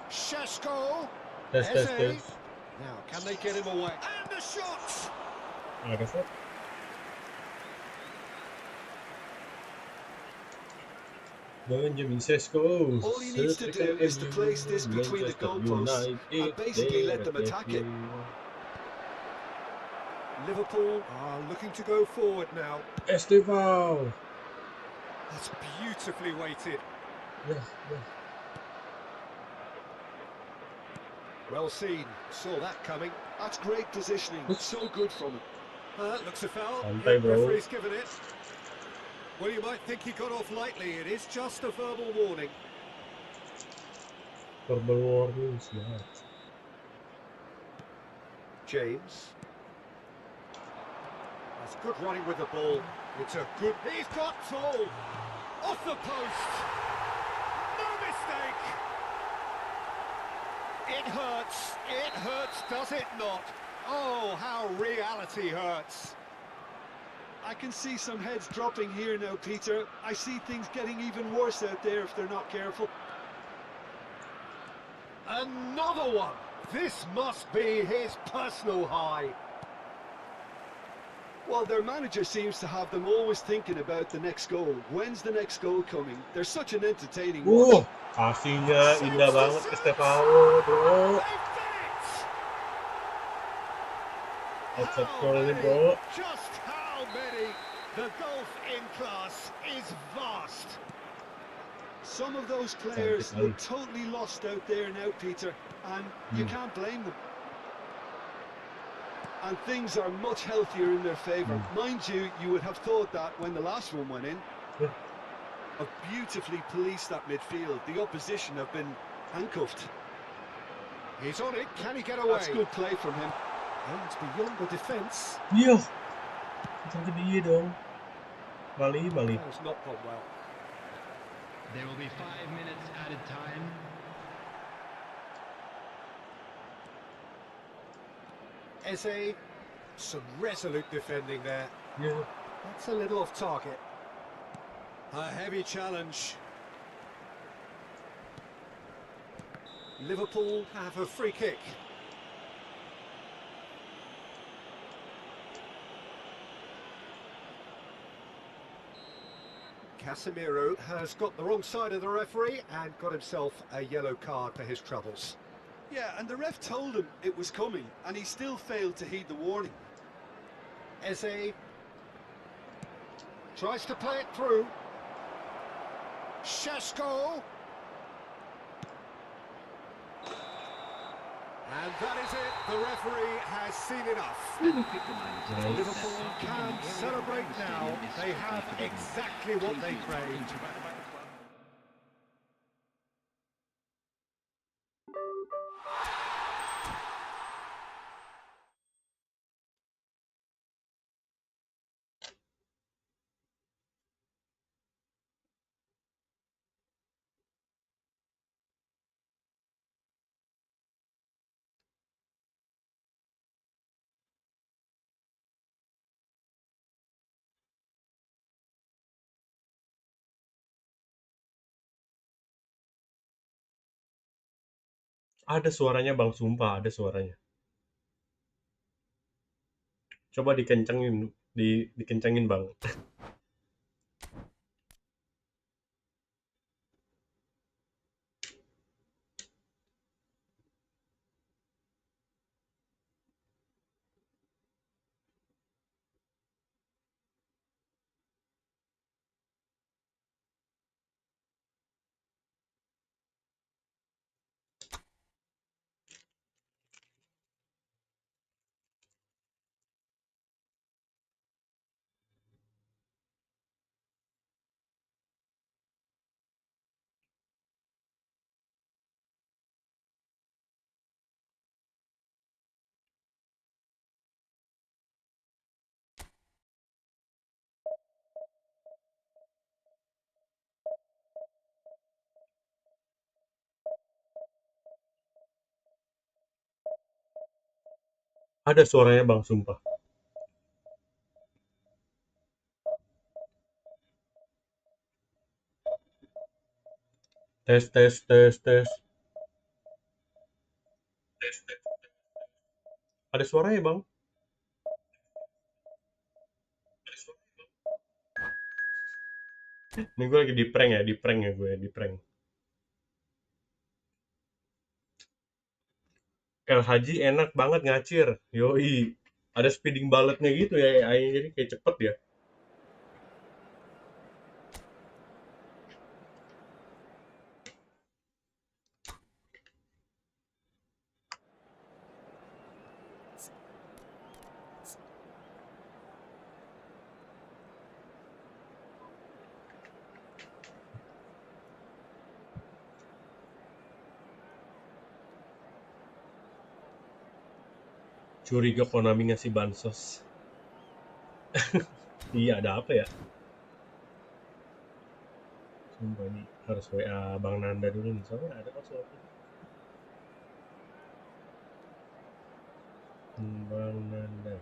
Shesko. Tes. Now, can they get him away? And the shot! Ada shot. Benjamin Sesko, All he needs to do is to place this between the goalposts and basically let them attack it. Liverpool are looking to go forward now. Estevao. That's beautifully weighted. Yeah. Well seen. Saw that coming. That's great positioning. So good from him. Looks a foul. Santai, bro. Referee's given it. Well, you might think he got off lightly. It is just a verbal warning. Verbal warnings, yeah. James. That's good running with the ball. It's a good... He's got tall! Off the post! No mistake! It hurts. It hurts, does it not? Oh, how reality hurts. I can see some heads dropping here now, Peter. I see things getting even worse out there if they're not careful. Another one! This must be his personal high. Well, their manager seems to have them always thinking about the next goal. When's the next goal coming? They're such an entertaining watch. Passingnya indah banget Estevao, bro. Outside goal ini, bro. Just how many? The gulf in class is vast. Some of those players look totally lost out there now, Peter, and you can't blame them. And things are much healthier in their favour. Mind you, you would have thought that when the last one went in. Have beautifully policed that midfield. The opposition have been handcuffed. He's on it. Can he get away? That's good play from him. And it's beyond the defence. Iya. Macam ke dia dong. Bali. That has not gone well. There will be 5 minutes added time. Eze, some resolute defending there. Yeah. That's a little off target. A heavy challenge. Liverpool have a free kick. Casemiro has got the wrong side of the referee and got himself a yellow card for his troubles. Yeah, and the ref told him it was coming, and he still failed to heed the warning. Eze tries to play it through. Sesko. And that is it. The referee has seen enough. Liverpool can celebrate now. They have exactly what they craved. Ada suaranya bang, sumpah ada suaranya. Coba dikencengin, dikencengin bang. Ada suaranya bang, sumpah. Tes. Ada suaranya bang. Ini gue lagi di prank ya gue di prank. Hadji enak banget ngacir, yoi. Ada speeding bulletnya gitu ya, jadi kayak cepet ya. Curiga Konami ngasih bansos. Iya, ada apa ya? Sumpah ini harus WA Bang Nanda dulu nih, soalnya ada sesuatu. Bang Nanda.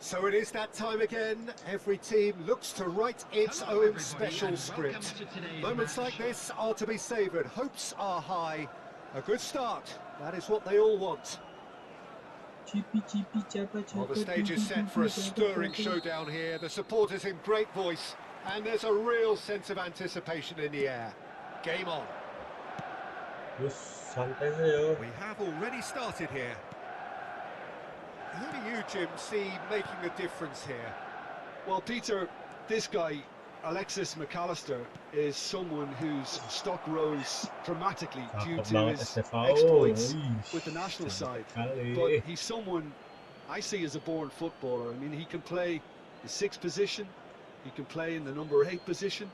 So it is that time again. Every team looks to write its own special script. Moments like this are to be savoured. Hopes are high. A good start. That is what they all want. Well, the stage is set for a stirring showdown here. The supporters in great voice, and there's a real sense of anticipation in the air. Game on. We have already started here. Who do you, Jim, see making a difference here? Well, Peter, this guy, Alexis McAllister, is someone whose stock rose dramatically due to his exploits with the national side. But he's someone I see as a born footballer. I mean, he can play the 6th position, he can play in the number 8 position,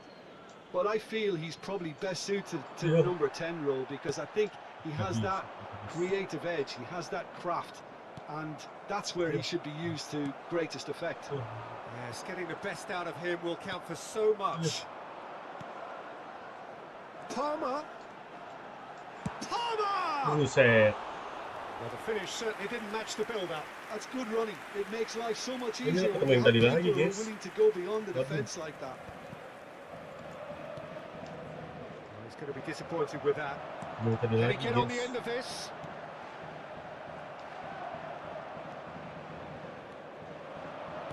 but I feel he's probably best suited to the number 10 role because I think he has that creative edge, he has that craft, and that's where he should be used to greatest effect. Yes, getting the best out of him will count for so much. Palmer! Well, the finish certainly didn't match the build-up. That's good running. It makes life so much easier when you have people who are willing to go beyond the defence like that. He's going to be disappointed with that. Can he get on the end of this?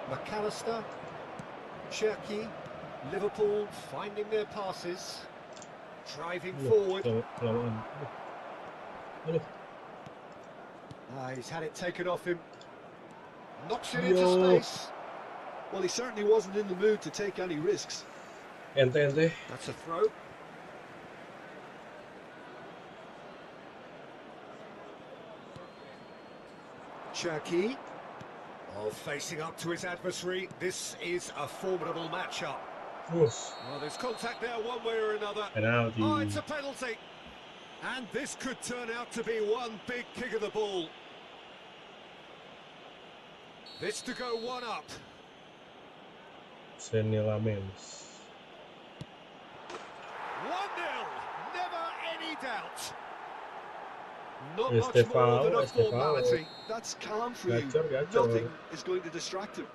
McAllister, Cherki, Liverpool finding their passes, driving forward. He's had it taken off him, knocks it into space. Well, he certainly wasn't in the mood to take any risks. That's a throw. Cherki. Oh, facing up to his adversary, this is a formidable matchup. Well, there's contact there one way or another. Penalty. Oh, it's a penalty. And this could turn out to be one big kick of the ball. This to go one up. Senilamen's. 1-0, never any doubt. Not much more Estevao, than a formality. That's calm for you. Gacor. Nothing is going to distract him.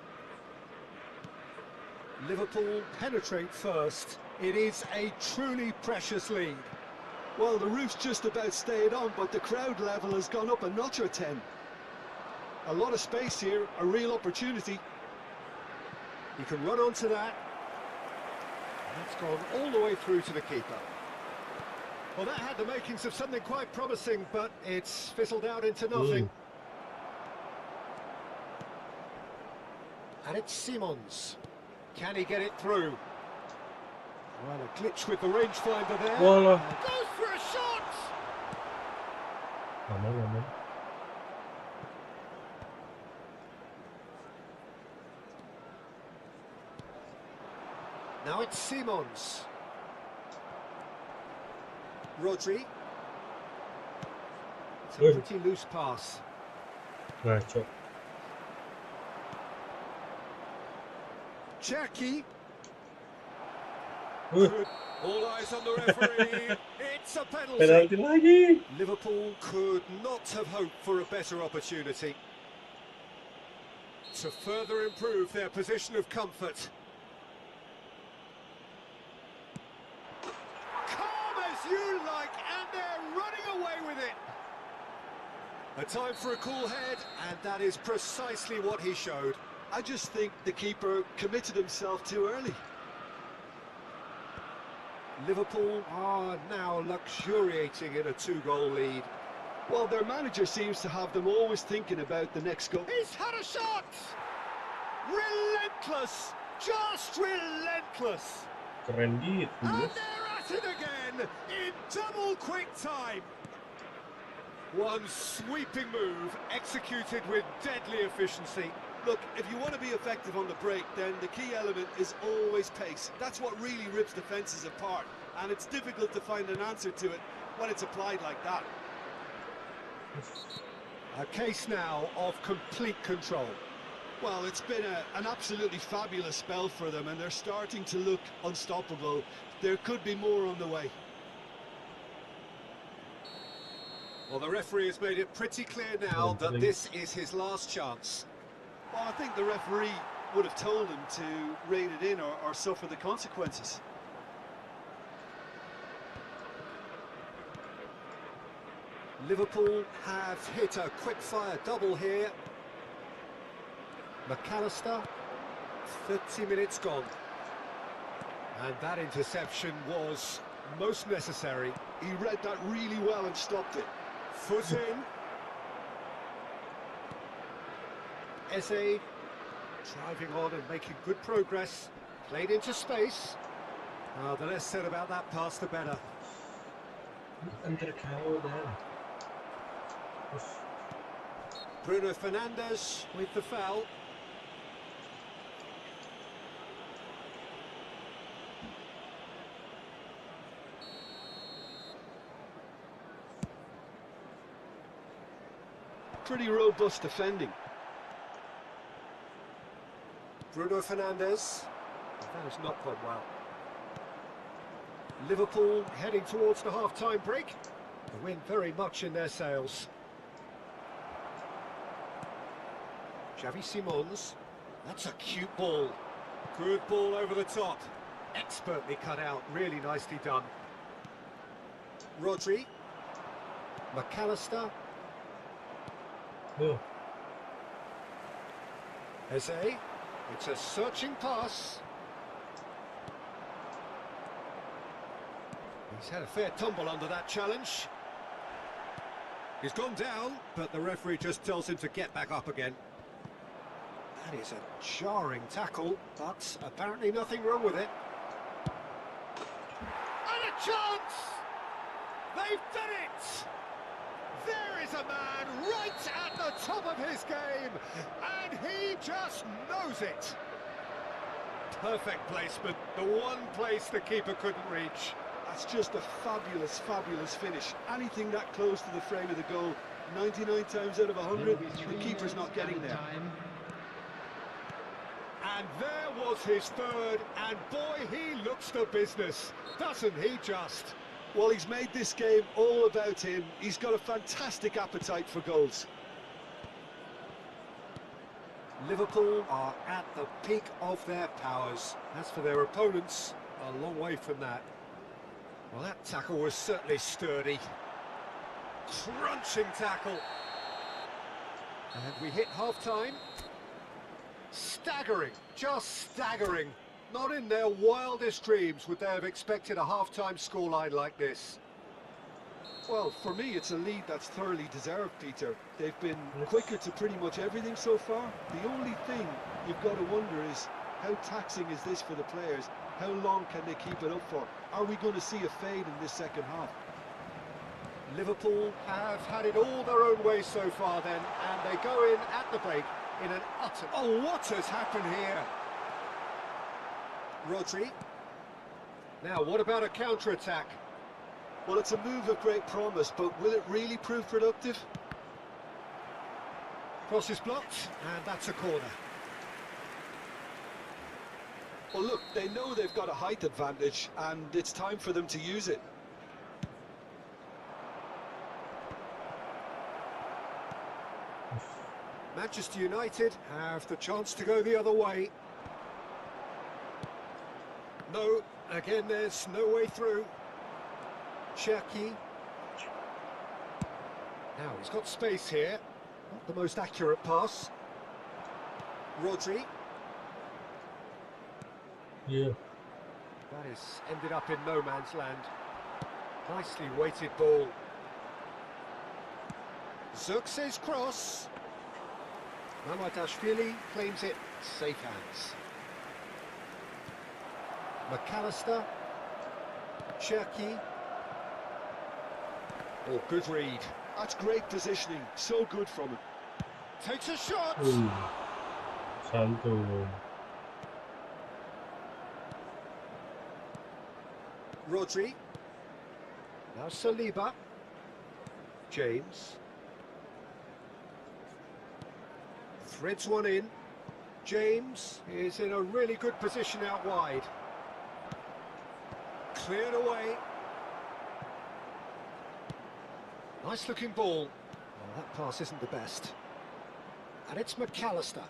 Liverpool penetrate first. It is a truly precious lead. Well, the roof's just about stayed on, but the crowd level has gone up a notch or 10. A lot of space here, a real opportunity. He can run onto that. That's gone all the way through to the keeper. Well, that had the makings of something quite promising, but it's fizzled out into nothing. And it's Simons. Can he get it through? Well, a glitch with the rangefinder there. Goes for a shot! Now it's Simons. Rodri. It's a pretty loose pass. Cherki. All eyes on the referee. It's a penalty. Penalti lagi. Liverpool could not have hoped for a better opportunity to further improve their position of comfort. Calm as you like, and they're running away with it. A time for a cool head, and that is precisely what he showed. I just think the keeper committed himself too early. Liverpool are now luxuriating in a 2-goal lead. Well, their manager seems to have them always thinking about the next goal. He's had a shot! Relentless! Just relentless! Keren gitu. And they're at it again in double quick time. One sweeping move executed with deadly efficiency. Look, if you want to be effective on the break, then the key element is always pace. That's what really rips defences apart, and it's difficult to find an answer to it when it's applied like that. A case now of complete control. Well, it's been an absolutely fabulous spell for them, and they're starting to look unstoppable. There could be more on the way. Well, the referee has made it pretty clear now that this is his last chance. Well, I think the referee would have told him to rein it in or suffer the consequences. Liverpool have hit a quick-fire double here. McAllister, 30 minutes gone. And that interception was most necessary. He read that really well and stopped it. Foot in. Eze driving on and making good progress. Played into space. The less said about that pass, the better. Bruno Fernandes with the foul. Pretty robust defending. Bruno Fernandes. That has not gone well. Liverpool heading towards the half-time break. The wind very much in their sails. Xavi Simons. That's a cute ball. Good ball over the top. Expertly cut out. Really nicely done. Rodri. McAllister. Oh. Eze. It's a searching pass. He's had a fair tumble under that challenge. He's gone down, but the referee just tells him to get back up again. That is a jarring tackle, but apparently nothing wrong with it. And a chance! They've done it! There is a man right at the top of his game, and he just knows it. Perfect placement, the one place the keeper couldn't reach. That's just a fabulous, fabulous finish. Anything that close to the frame of the goal, 99 times out of 100, the keeper's not getting there. And there was his third, and boy, he looks the business, doesn't he just? Well, he's made this game all about him. He's got a fantastic appetite for goals. Liverpool are at the peak of their powers. As for their opponents, a long way from that. Well, that tackle was certainly sturdy. Crunching tackle. And we hit half-time. Staggering, just staggering. Not in their wildest dreams would they have expected a half-time scoreline like this. Well, for me, it's a lead that's thoroughly deserved, Peter. They've been quicker to pretty much everything so far. The only thing you've got to wonder is, how taxing is this for the players? How long can they keep it up for? Are we going to see a fade in this second half? Liverpool have had it all their own way so far then, and they go in at the break in an utter... Oh, what has happened here? Rodri. Now, what about a counter-attack? Well, it's a move of great promise, but will it really prove productive? Cross is blocked, and that's a corner. Well, look, they know they've got a height advantage, and it's time for them to use it. Manchester United have the chance to go the other way. No, again there's no way through. Cherki. Now he's got space here. Not the most accurate pass. Rodri. Yeah. That has ended up in no man's land. Nicely weighted ball. Xerxes cross. Mamadashvili claims it. Safe hands. McAllister. Cherki. Oh, good read. That's great positioning. So good from him. Takes a shot. Santo. Rodri. Now Saliba. James. Threads one in. James is in a really good position out wide. Cleared away. Nice looking ball. Well, that pass isn't the best. And it's McAllister.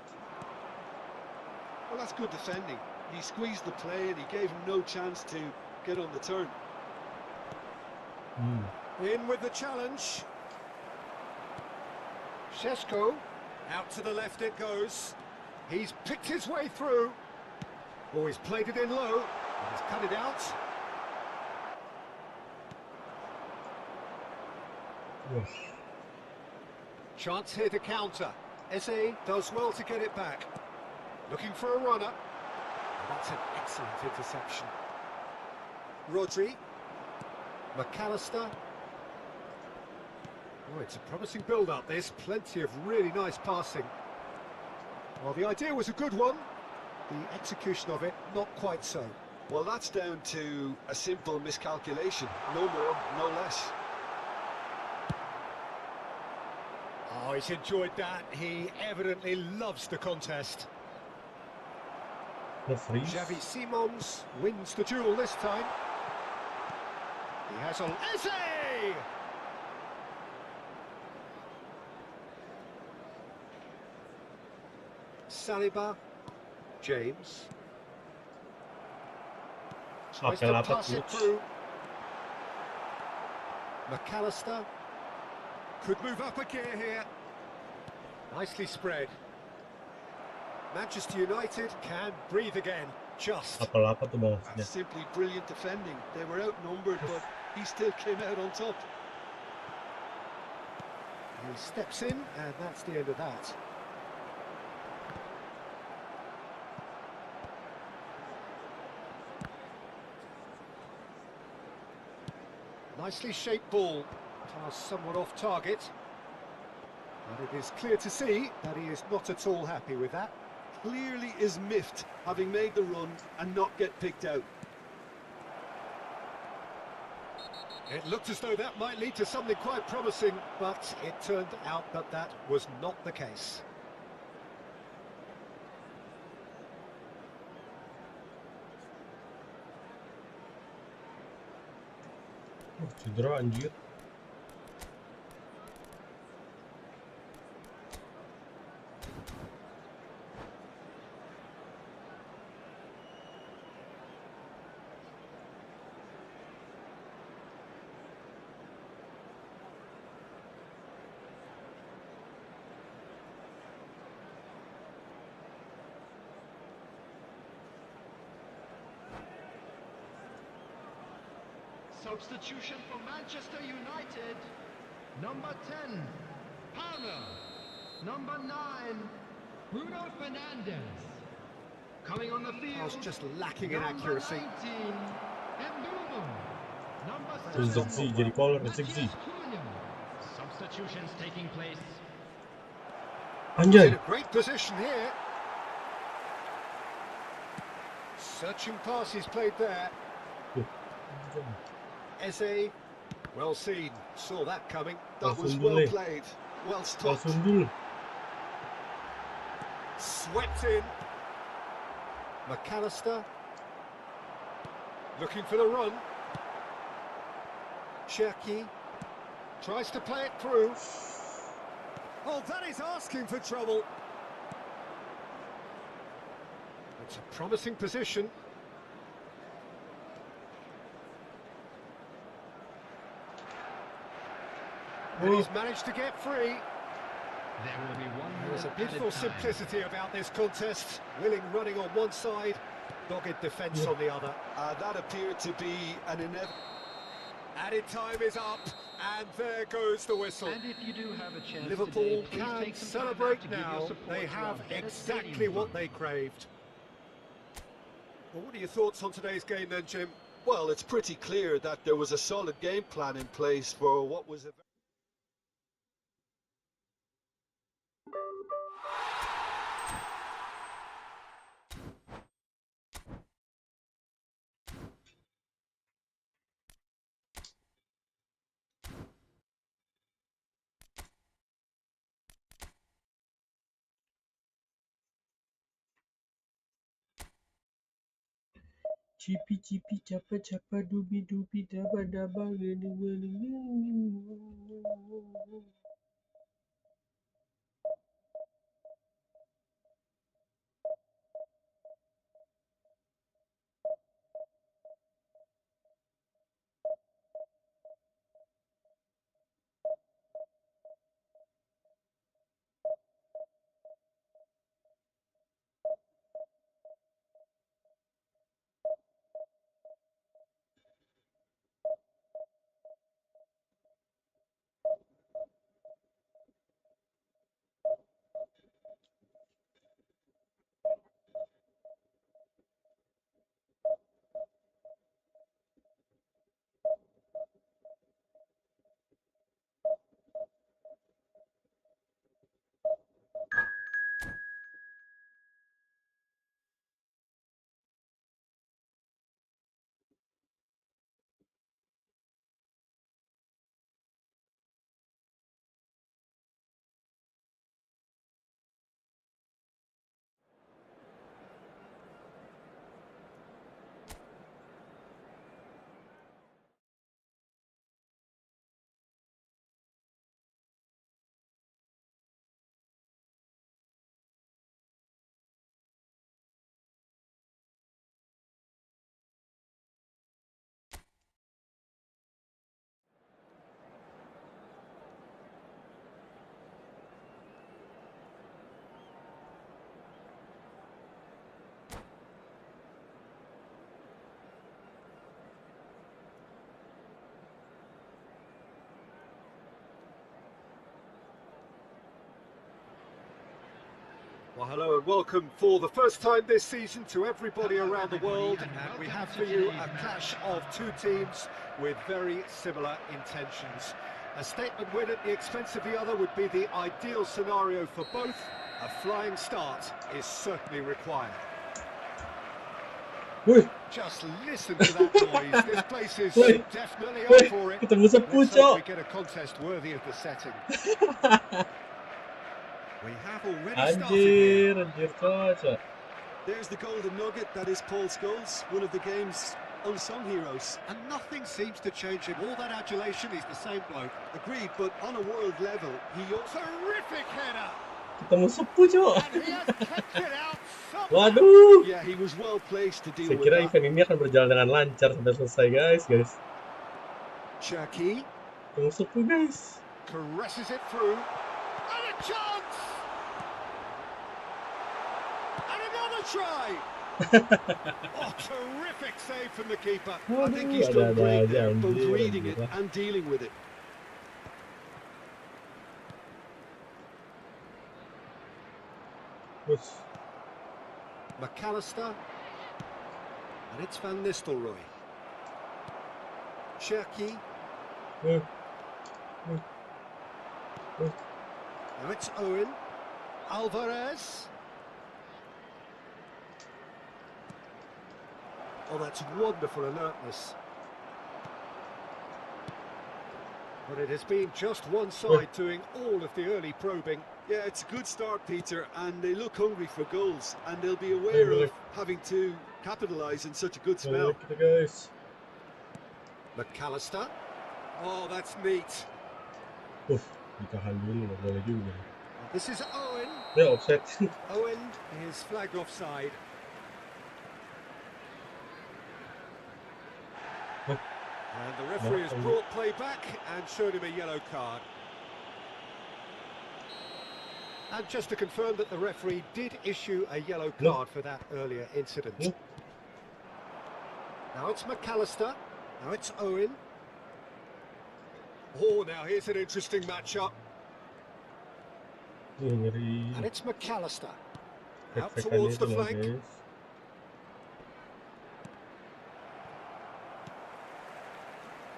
Well, that's good defending. He squeezed the play and he gave him no chance to get on the turn. In with the challenge. Šeško. Out to the left it goes. He's picked his way through. Oh, he's played it in low. And he's cut it out. Yes. Chance here to counter. Eze does well to get it back. Looking for a runner. And that's an excellent interception. Rodri. McAllister. Oh, it's a promising build-up, this. Plenty of really nice passing. Well, the idea was a good one. The execution of it, not quite so. Well, that's down to a simple miscalculation. No more, no less. Oh, he's enjoyed that. He evidently loves the contest. The freeze. Xavi Simons wins the duel this time. He has on Eze! Saliba. James. Tries to pass it through. McAllister. Could move up a gear here. Nicely spread. Manchester United can breathe again. Just. Apa-apa tuh bang. That's simply brilliant defending. They were outnumbered, but he still came out on top. He steps in, and that's the end of that. Nicely shaped ball. Pass somewhat off target. But it is clear to see that he is not at all happy with that. Clearly is miffed, having made the run and not get picked out. It looked as though that might lead to something quite promising, but it turned out that that was not the case. Cedera anjir. Substitution for Manchester United. Number 10, Palmer. Number 9, Bruno Fernandes. Coming on the field. I was just lacking in accuracy. Number 19, Mbeumo. Number Zigzi jadi caller Zigzi. Substitutions taking place. In Anjay. a great position here. Searching pass he's played there. Eze, well seen, saw that coming. That was well played, well stopped. Swept in. McAllister. Looking for the run. Cherki. Tries to play it through. Oh, that is asking for trouble. It's a promising position. And he's managed to get free. There will be 1 minute. There's a beautiful simplicity about this contest. Willing running on one side, dogged defence on the other. That appeared to be an inevitable. Added time is up, and there goes the whistle. And if you do have a chance Liverpool today, please can take some time out celebrate to give your now. support They to have our better exactly stadium what fund. they craved. Well, what are your thoughts on today's game then, Jim? Well, it's pretty clear that there was a solid game plan in place for what was a... Cipi cipi capa capa dubi dubi daba daba gini gini. Well, hello and welcome for the first time this season to everybody around the world, and we have for you a clash of two teams with very similar intentions. A statement win at the expense of the other would be the ideal scenario for both. A flying start is certainly required. Wih, Just listen to that noise. This place is Wait. definitely Wait. up for it. Ketemu sepu, Let's hope we Cok. get a contest worthy of the setting. We have already started here. Anjir cocok. There's the golden nugget, that is Paul Scholes, one of the game's unsung heroes. And nothing seems to change him. All that adulation, he's the same bloke. Agreed, but on a world level, he also... Terrific header! Ketemu sepu, Cok. And he has kept it out somehow. Waduh. Yeah, he was well placed to deal Saya with kira that. event ini akan berjalan dengan lancar sampai selesai, guys. Cherki Ketemu sepu, guys. caresses it through. And a chance! And another try! Oh, terrific save from the keeper. I think he's done great there, both reading it and dealing with it. McAllister. And it's Van Nistelrooy. Cherki. Now it's Owen. Alvarez. Oh, that's wonderful alertness. But it has been just one side doing all of the early probing. Yeah, it's a good start, Peter, and they look hungry for goals, and they'll be aware of having to capitalise in such a good spell. Guys. McAllister. Oh, that's neat. Ditahan dulu, nggak boleh juga. This is Owen. Dia offset. Owen is flagged offside. And the referee has brought play back and showed him a yellow card. And just to confirm that the referee did issue a yellow card for that earlier incident. Now it's McAllister. Now it's Owen. Oh, now here's an interesting matchup. And it's McAllister. Out towards the flank.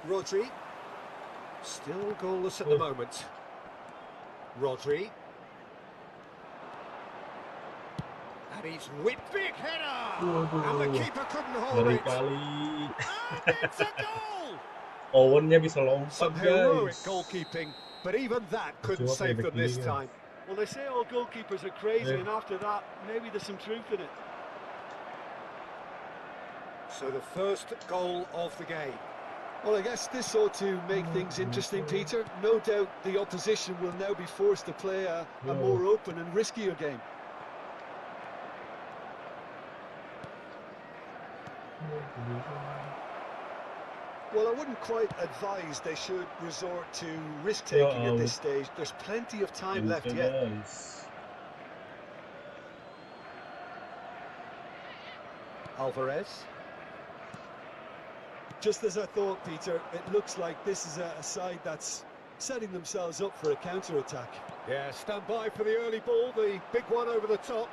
Rodri. Still goalless at the moment. Rodri. And he's whipped, big header! And the keeper couldn't hold it. And it's a goal! Owennya bisa lompat, Some heroic goalkeeping, but even that couldn't save them this time. Well, they say all goalkeepers are crazy, and after that, maybe there's some truth in it. So the first goal of the game. Well, I guess this ought to make things interesting, Peter. No doubt the opposition will now be forced to play a more open and riskier game. Well, I wouldn't quite advise they should resort to risk-taking at this stage. There's plenty of time left yet. Alvarez. Just as I thought, Peter, it looks like this is a side that's setting themselves up for a counter-attack. Yeah, stand by for the early ball, the big one over the top.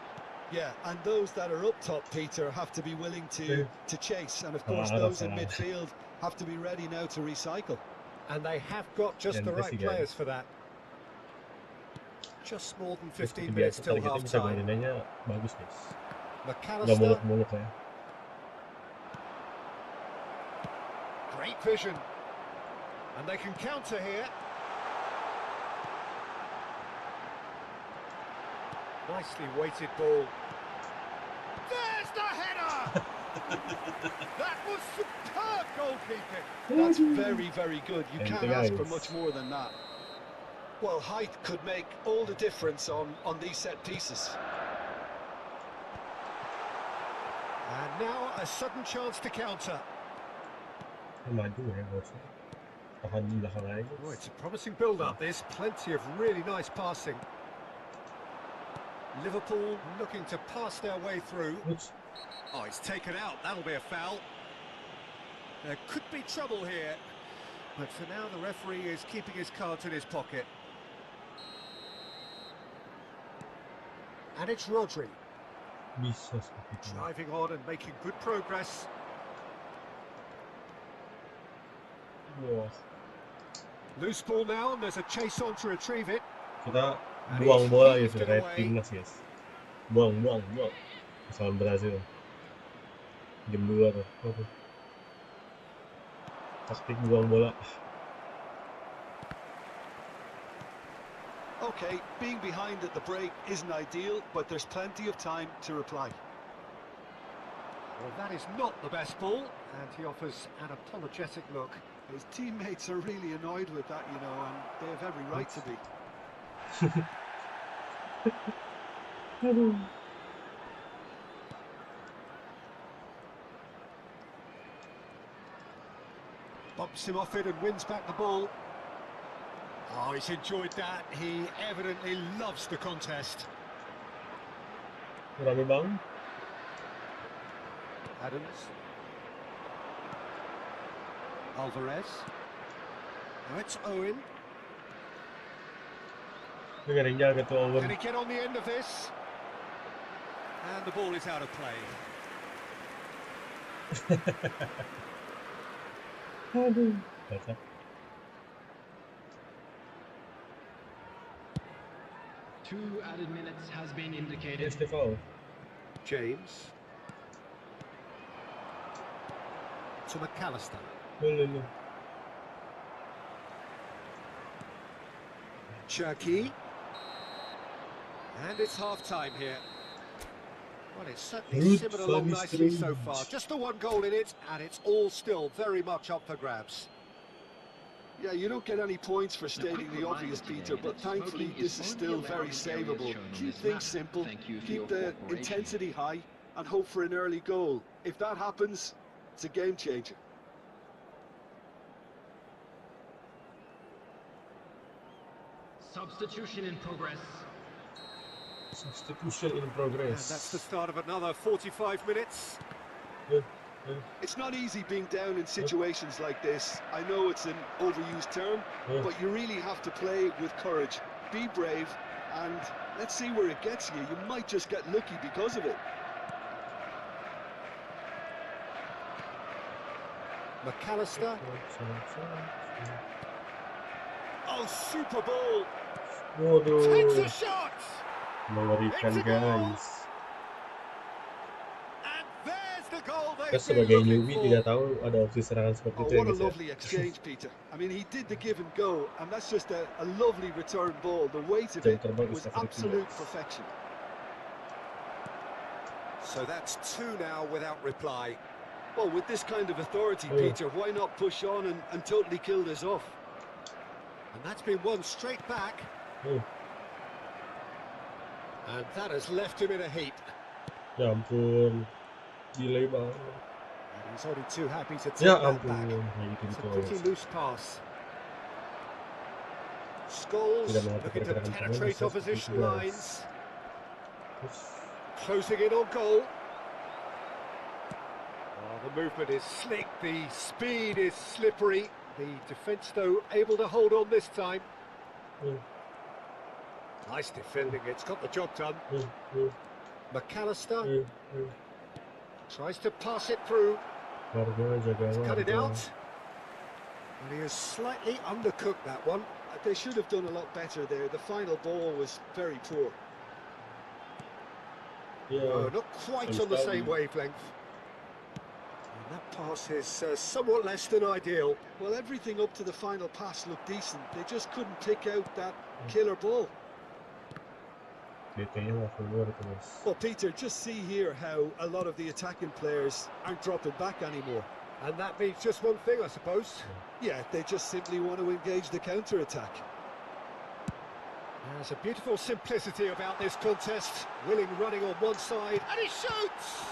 Yeah, and those that are up top, Peter, have to be willing to chase. And, of course, those in midfield have to be ready now to recycle. And they have got just the right players for that. Just more than 15 minutes till half-time. Bagus, McAllister. Great vision. And they can counter here. Nicely weighted ball. There's the header! That was superb goalkeeping. That's very, very good. You can't ask for much more than that. Well, height could make all the difference on these set pieces. And now a sudden chance to counter. Oh, it's a promising build-up. There's plenty of really nice passing. Liverpool looking to pass their way through. Oh, it's taken out. That'll be a foul. There could be trouble here. But for now, the referee is keeping his cards in his pocket. And it's Rodri. Driving on and making good progress. Loose ball now, and there's a chase on to retrieve it. Kita buang bola gitu, red timnas guys. Buang. Kesalahan Brazil. Jam 2 tuh. Taktik buang bola. Okay, being behind at the break isn't ideal, but there's plenty of time to reply. Well, that is not the best ball, and he offers an apologetic look. His teammates are really annoyed with that, you know, and they have every right to be. Bumps him off it and wins back the ball. Oh, he's enjoyed that. He evidently loves the contest. Rame bang. Adams. Alvarez. Now it's Owen. Can he get on the end of this? And the ball is out of play. Two added minutes has been indicated. Estevao. James. To McAllister. Cherky. And it's half-time here. Well, it's certainly simmered along nicely so far. Just the one goal in it, and it's all still very much up for grabs. Yeah, you don't get any points for stating the obvious, Peter, but thankfully this is still very savable. Keep things simple, keep the intensity high, and hope for an early goal. If that happens, it's a game changer. Substitution in progress. Substitution in progress. And that's the start of another 45 minutes. It's not easy being down in situations like this. I know it's an overused term, but you really have to play with courage. Be brave, and let's see where it gets you. You might just get lucky because of it. McAllister. Oh, super ball. Takes a shot. Mengerikan, guys. And there's the goal they've Kita been sebagai looking newbie for. tidak tahu ada opsi serangan seperti Oh, itu ya, what a guys. lovely exchange, Peter. I mean, he did the give and go, and that's just a lovely return ball. The weight of it was absolute perfection. So that's two now without reply. Well, with this kind of authority, Peter, why not push on and totally kill this off? And that's been won straight back. And that has left him in a heap. Ya ampun, delay banget. And he's only too happy to take Ya that ampun, back. kayak It's a gitu. pretty loose pass. Scholes looking to penetrate opposition lines. Closing in on goal. Oh, the movement is slick, the speed is slippery. The defence, though, able to hold on this time. Nice defending, it's got the job done. McAllister tries to pass it through. Cut it out. And he has slightly undercooked that one. They should have done a lot better there. The final ball was very poor. No, not quite on the same wavelength. And that pass is somewhat less than ideal. Well, everything up to the final pass looked decent. They just couldn't pick out that killer ball. Well, Peter, just see here how a lot of the attacking players aren't dropping back anymore. And that means just one thing, I suppose. Yeah, they just simply want to engage the counter-attack. There's a beautiful simplicity about this contest. Willing running on one side, and he shoots!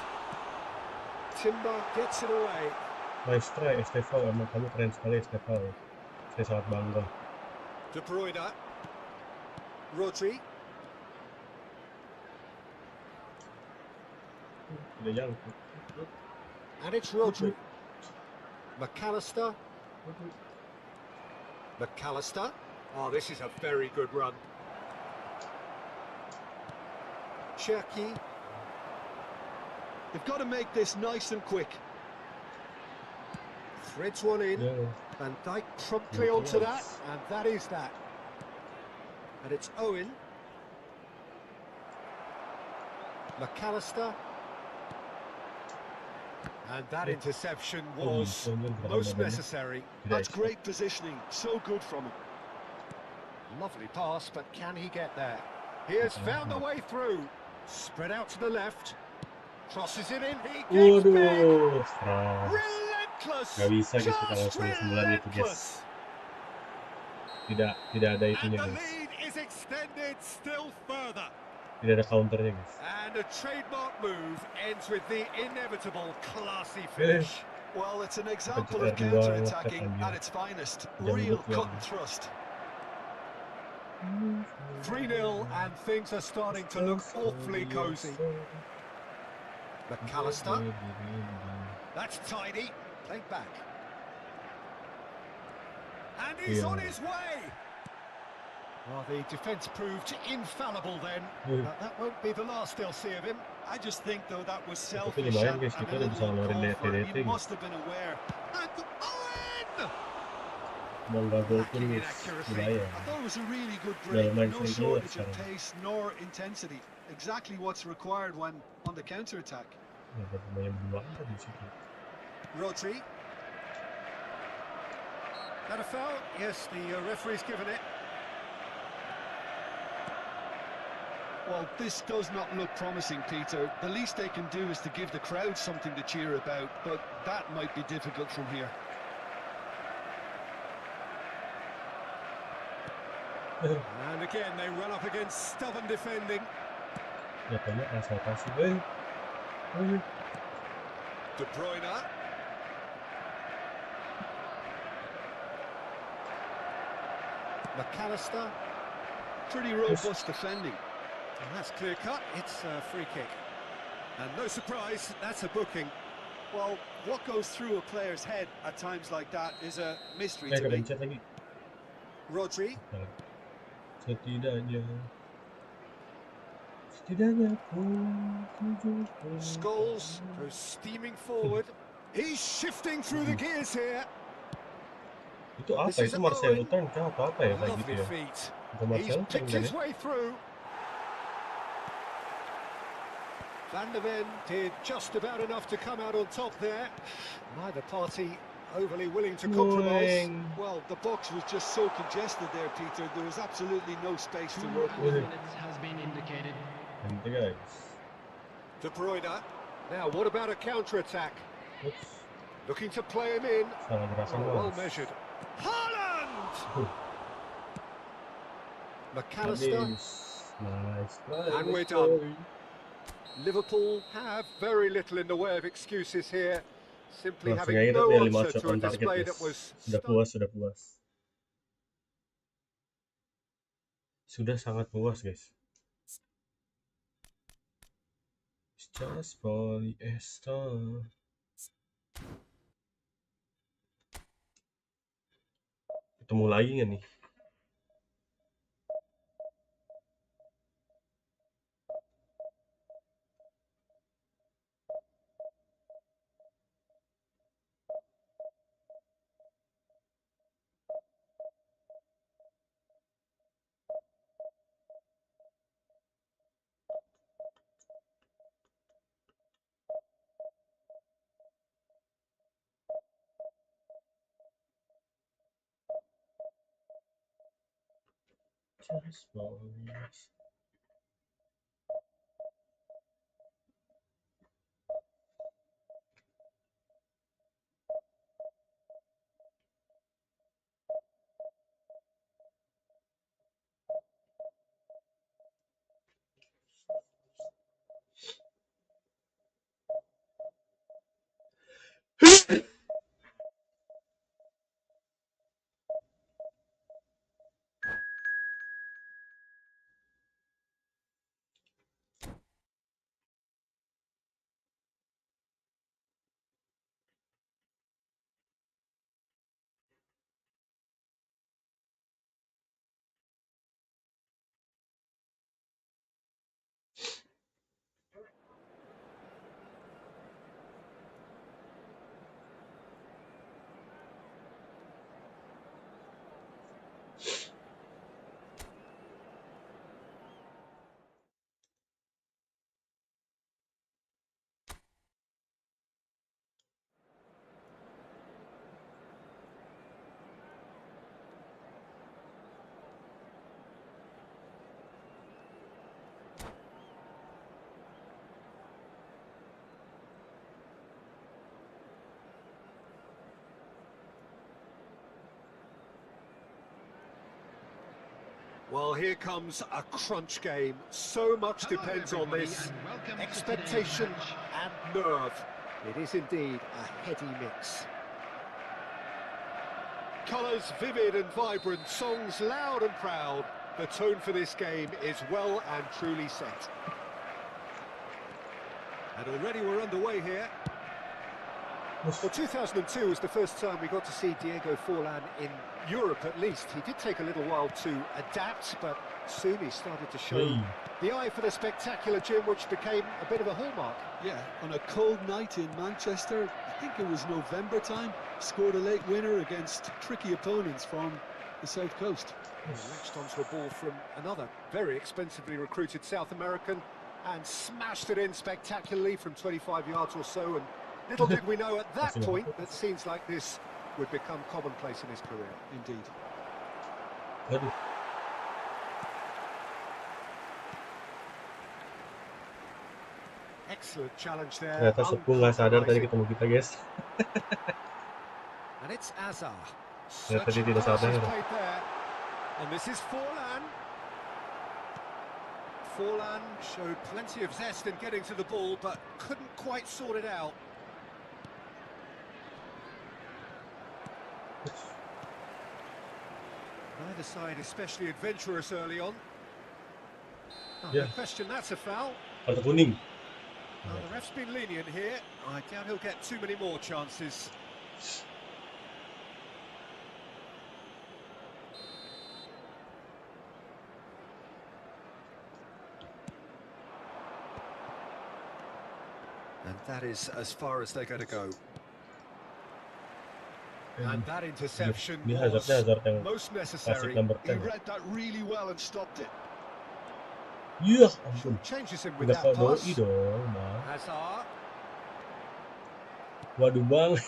Timber gets it away. Nice try, Estevao. Emang kamu keren sekali, Estevao. Saya sangat bangga. De Bruyne. Rodri. Tidak jangkut. And it's Rodri. McAllister. McAllister. Oh, this is a very good run. Cherki. They've got to make this nice and quick. Threads one in. Van Dijk promptly onto that, and that is that. And it's Owen. McAllister. And that interception was most necessary. That's great positioning, so good from him. Lovely pass, but can he get there? He has found the way through. Spread out to the left. Crosses it in. He gets big. Relentless. Gak bisa guys kita langsung 9 itu guys. Tidak ada itunya And the guys. lead is extended still further. Tidak ada counternya guys. And a trademark move ends with the inevitable classy finish. Well, it's an example of counter-attacking at its finest. Real cut and thrust. 3-0 and things are starting to look awfully cosy. McAllister. That's tidy. Played back. And he's on his way. Well, the defence proved infallible then. But that won't be the last they'll see of him. I just think, though, that was selfish lumayan and guys, a kita udah bisa little ngeluarin uncalled for. DDT He gitu. must have been aware. And Owen! Mau nggak gol pun Lacking in guys, accuracy. bahaya. I thought it was a really good Udah break. lumayan No sering keluar shortage of sekarang. pace nor intensity. Exactly what's required when on the counter-attack. Ya, ada pemain dua di situ. Rodri. That a foul? Yes, the referee's given it. Well, this does not look promising, Peter. The least they can do is to give the crowd something to cheer about, but that might be difficult from here. And again, they run up against stubborn defending. Jatuhnya ekspektasi. De Bruyne. McAllister. Pretty robust defending. And that's clear cut. It's a free kick. And no surprise, that's a booking. Well, what goes through a player's head at times like that is a mystery to me. Kepencet lagi. Rodri. Setidaknya Scholes goes steaming forward. He's shifting through the gears here. Itu apa? Itu Marcelo turn kah atau apa ya kayak gitu Lovely ya? feet. Bukan He's Marcelo turn picked kan his ya? way through. Van der Ven did just about enough to come out on top there. Neither party overly willing to compromise. Well, the box was just so congested there, Peter. There was absolutely no space to work with. Minutes has been indicated. Nanti guys. De Bruyne. Now, what about a counter-attack? Oops. Looking to play him in. Salah gerakan Well mas. measured. Haaland! McAllister. Nice. And we're done. Liverpool have very little in the way of excuses here. Simply Langsung having aja no dia 5 answer shot to a on target display guys. that was Sudah puas. Sudah sangat puas guys. It's just polyester. Ketemu lagi nggak nih? Just polyester. Well, here comes a crunch game. So much depends on this. Expectation and nerve. It is indeed a heady mix. Colours vivid and vibrant, songs loud and proud. The tone for this game is well and truly set. And already we're underway here. Well, 2002 was the first time we got to see Diego Forlan in Europe, at least. He did take a little while to adapt, but soon he started to show the eye for the spectacular, Jim, which became a bit of a hallmark. Yeah, on a cold night in Manchester, I think it was November time, scored a late winner against tricky opponents from the South Coast. He latched onto a ball from another very expensively recruited South American and smashed it in spectacularly from 25 yards or so. And little did we know at that point that scenes like this would become commonplace in his career. Indeed. Aduh. Excellent challenge there. Ternyata Sepu nggak sadar tadi ketemu kita guys. And it's Azar. Ternyata dia tidak sadar. And this is Forlan. Forlan showed plenty of zest in getting to the ball, but couldn't quite sort it out. Neither side especially adventurous early on. Oh, Yeah. no question, that's a foul. Kartu kuning. Well, the ref's been lenient here. I doubt he'll get too many more chances. And that is as far as they're going to go. And that interception Ini was Hazard yang most klasik necessary. number He 10. read that really well and stopped it. Iya, ampun. Changes him with Udah that kok doi pass. dong, Bang. Hazard. Waduh, Bang.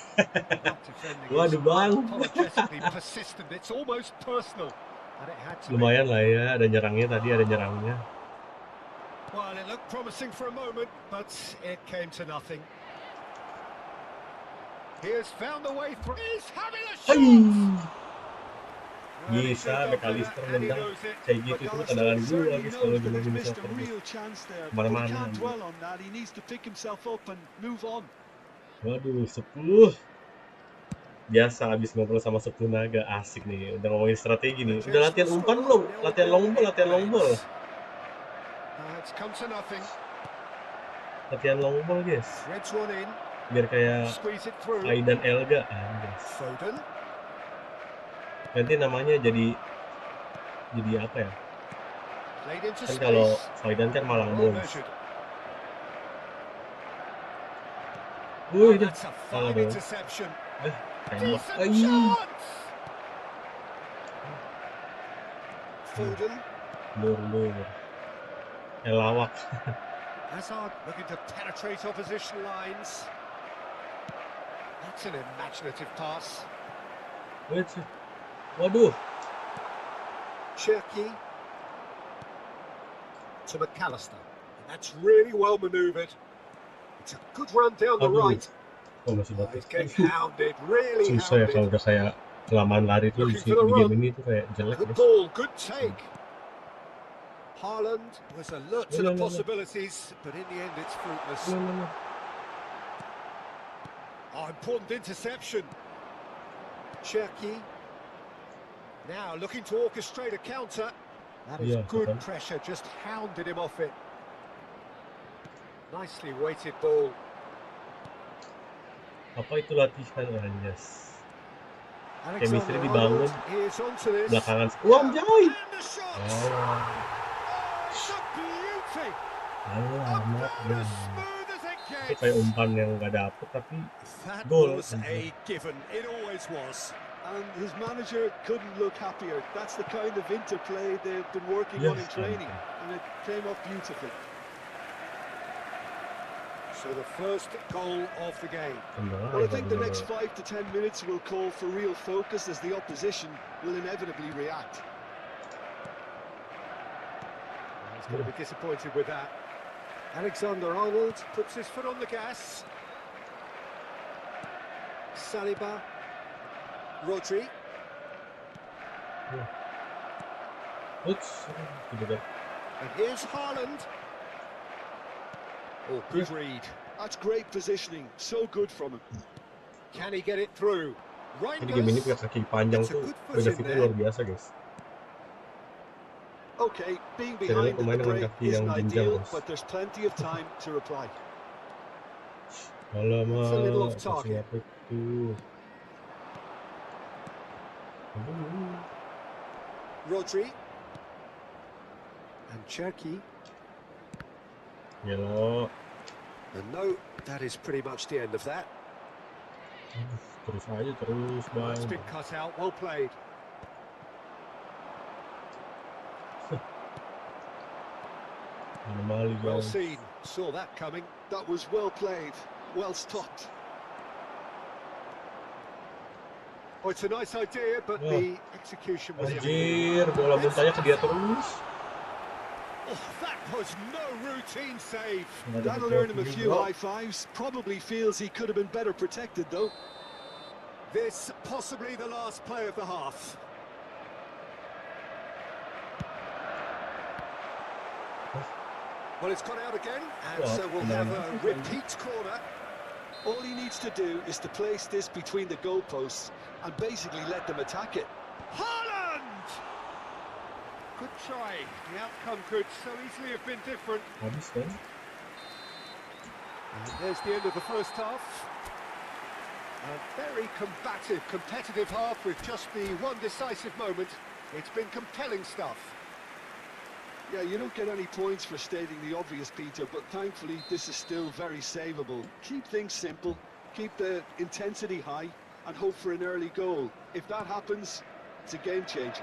Not defending Waduh, his Bang. unapologetically persistent. It's almost personal. And it had to be. Lumayan lah ya, ada nyerangnya tadi, ada nyerangnya. Well, it looked promising for a moment, but it came to nothing. He has found a way through. He's having a shot! Well, he should Bisa, go McAllister for that, and he nendang. knows it. Kayak gitu itu cadangan gue Certainly lagi knows kalau that gini he's gini missed a soccer. real chance there. But he Kemana-mana. can't dwell on that. He needs to pick himself up and move on. Waduh, 10. Biasa abis ngobrol sama 10 naga, asik nih. Udah ngomongin strategi nih. Udah latihan umpan belum? Latihan long ball, latihan long ball. It's come to nothing. Latihan long ball, guys. Threads one in. Biar kayak Squeeze it through. Ai dan Elga, guys. Foden. Nanti namanya jadi apa ya? Played into Kan space. kalau Faidan kan Malang Well Boys. measured. Wih, dah. That's a Salah fine dong. interception. Tembak. Decent Ai. chance. Foden. Lur. Elawak. Hazard looking to penetrate opposition lines. That's an imaginative pass. Wait. Waduh. Cherky to McAllister. And that's really well manoeuvred. It's a good run down the Aduh. right. Oh, masih Oh, bagus. he's getting hounded, really Susah ya kalau hounded. udah kayak kelamaan lari tuh Looking di for the game run. ini tuh kayak jelek, Good guys. ball, good take. Haaland was alert to No, the no, no. possibilities, but in the end it's fruitless. No. Oh, important interception. Cherky. Now looking to orchestrate a counter. That is Yeah, good okay. pressure, just hounded him off it. Nicely weighted ball. Apa itu latihan, Anjas? Alexander Chemistry dibangun. Arnold is onto this. Belakangan. Wah, jauh. And the shot. Oh, It's a beauty. alamak. About as smooth as it Itu gets. kayak umpan yang nggak dapet tapi That goal. was a given. It always was. And his manager couldn't look happier. That's the kind of interplay they've been working on in Yes, training. And it came off beautifully. So the first goal of the game. Well, I think the next 5 to 10 minutes will call for real focus as the opposition will inevitably react. He's going to be disappointed with that. Alexander Arnold puts his foot on the gas. Saliba. Rodri. Oops. Tidak. And here's Haaland. Oh, good read. That's great positioning. So good from him. Can he get it through? Jadi game ini punya Reinders. kaki panjang It's a tuh good foot beda in fitur there. luar biasa, guys. Okay, being Saya behind pemain at the dengan break kaki isn't yang jenjang, ideal, bos. but there's plenty of time to reply. Alamak, It's a little off kasih target. apa itu? Aduh. Rodri. And Cherky. Yellow. And no, that is pretty much the end of that. Terus aja terus, Well, it's Bang. been cut out, well played. Anomali, Well guys. seen, saw that coming. That was well played, well stopped. Oh, it's a nice idea, but Wah. the execution was Anjir, bola muntahnya ke dia terus. Oh, that was no routine save. Nggak ada That'll earn him a juga. few high fives. Probably feels he could have been better protected, though. This possibly the last play of the half. Well, it's gone out again, and Wah, so we'll have a repeat corner. All he needs to do is to place this between the goalposts and basically let them attack it. Haaland! Good try. The outcome could so easily have been different. Habis kan? And there's the end of the first half. A very combative, competitive half with just the one decisive moment. It's been compelling stuff. Yeah, you don't get any points for stating the obvious, Peter, but thankfully this is still very savable. Keep things simple, keep the intensity high, and hope for an early goal. If that happens, it's a game changer.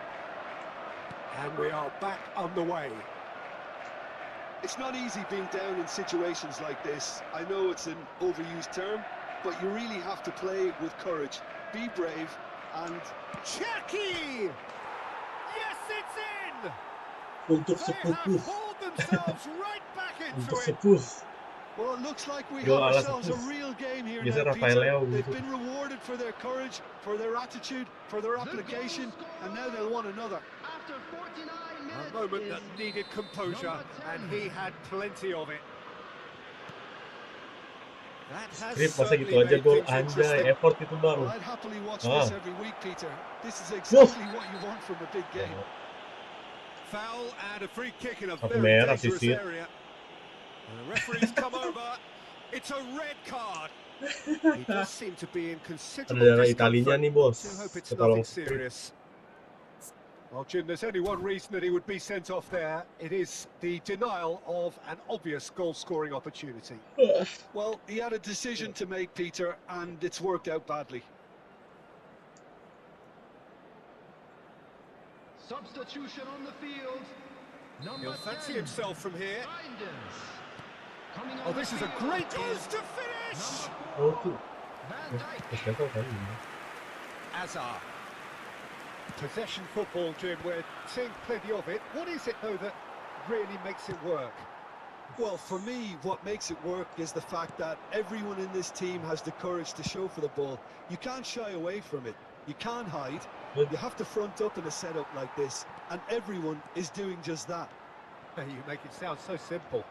And we are back on the way. It's not easy being down in situations like this. I know it's an overused term, but you really have to play with courage. Be brave and... Chucky! Yes, it's in! Untuk They have hauled themselves right back into it. sepus. Well, it looks like we Yo, have alas ourselves a sepus. real game here Biasa now, Rafael Peter. Leao They've gitu. been rewarded for their courage, for their attitude, for their application, and now they'll want another. After 49 minutes A moment that is needed composure, and he had plenty of it. That has Skrip masa gitu certainly aja made gol, things anjay, interesting. effort itu baru. Well, I'd happily watch Ah. this every week, Peter. This is exactly what you want from a big game. Foul and a free kick in a Kartu very merah sih, dangerous Sid. area. The referee's come over. It's a red card. He does seem to be in Ada considerable darah Italinya discomfort. nih, bos. I hope it's Ketolong nothing Skrip. serious. Well, Jim, there's only one reason that he would be sent off there. It is the denial of an obvious goal-scoring opportunity. Well, he had a decision to make, Peter, and it's worked out badly. substitution on the field. He'll fancy himself from here. Reinders. Coming Oh, on this the is a field great is goes to finish! Oh tuh, Van Dijk. Estevao kan ini. Azar. Possession football, Jim, we're seeing plenty of it. What is it, though, that really makes it work? Well, for me, what makes it work is the fact that everyone in this team has the courage to show for the ball. You can't shy away from it. You can't hide. Good. You have to front up in a setup like this, and everyone is doing just that. You make it sound so simple.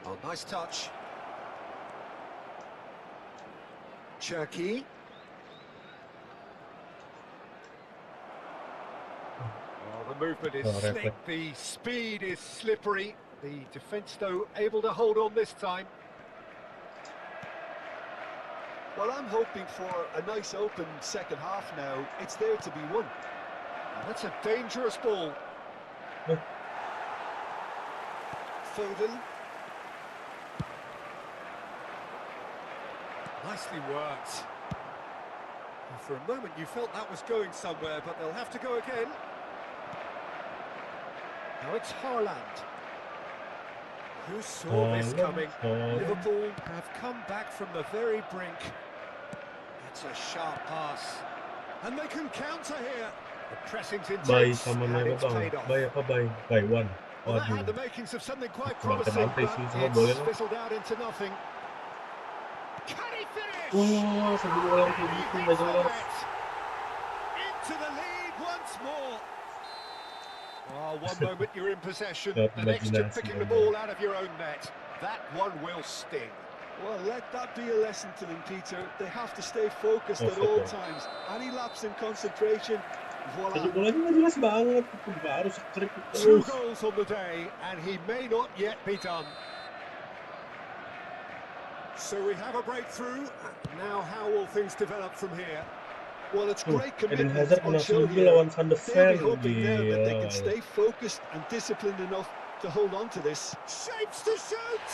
Oh, nice touch. Cherky. Oh, the movement is Oh, slick, reflex. the speed is slippery. The defence, though, able to hold on this time. Well, I'm hoping for a nice open second half now. It's there to be won. And that's a dangerous ball. Foden. Nicely worked. And for a moment you felt that was going somewhere, but they'll have to go again. Now it's Haaland. Who saw this coming? Liverpool have come back from the very brink. That's a sharp pass. And they can counter here. The pressing's Bay intense sama and merah it's bang. paid off. Bay apa bay? Bay one. Well, that had the Waduh. makings of something quite Mantai-mantai promising, sih, but semua boleh it's lah. fizzled out into nothing. Can he finish? Wah, sebelum orang kayak gitu nggak jelas. Into the lead once more. Oh, one moment you're in possession, Dapat the next you're imajinasi picking the memang. ball out of your own net. That one will sting. Well, let that be a lesson to them, Peter. They have to stay focused at all times. Any lapse in concentration, voila. Satu bolanya nggak jelas banget. Itu baru skrip Two terus. goals on the day, and he may not yet be done. So we have a breakthrough. Now how will things develop from here? Well, it's great Eden commitment Hazard on kena show juga here. lawan Van de They'll Ven. be hoping now that they can Gila. stay focused and disciplined enough to hold on to this. Shapes to shoot!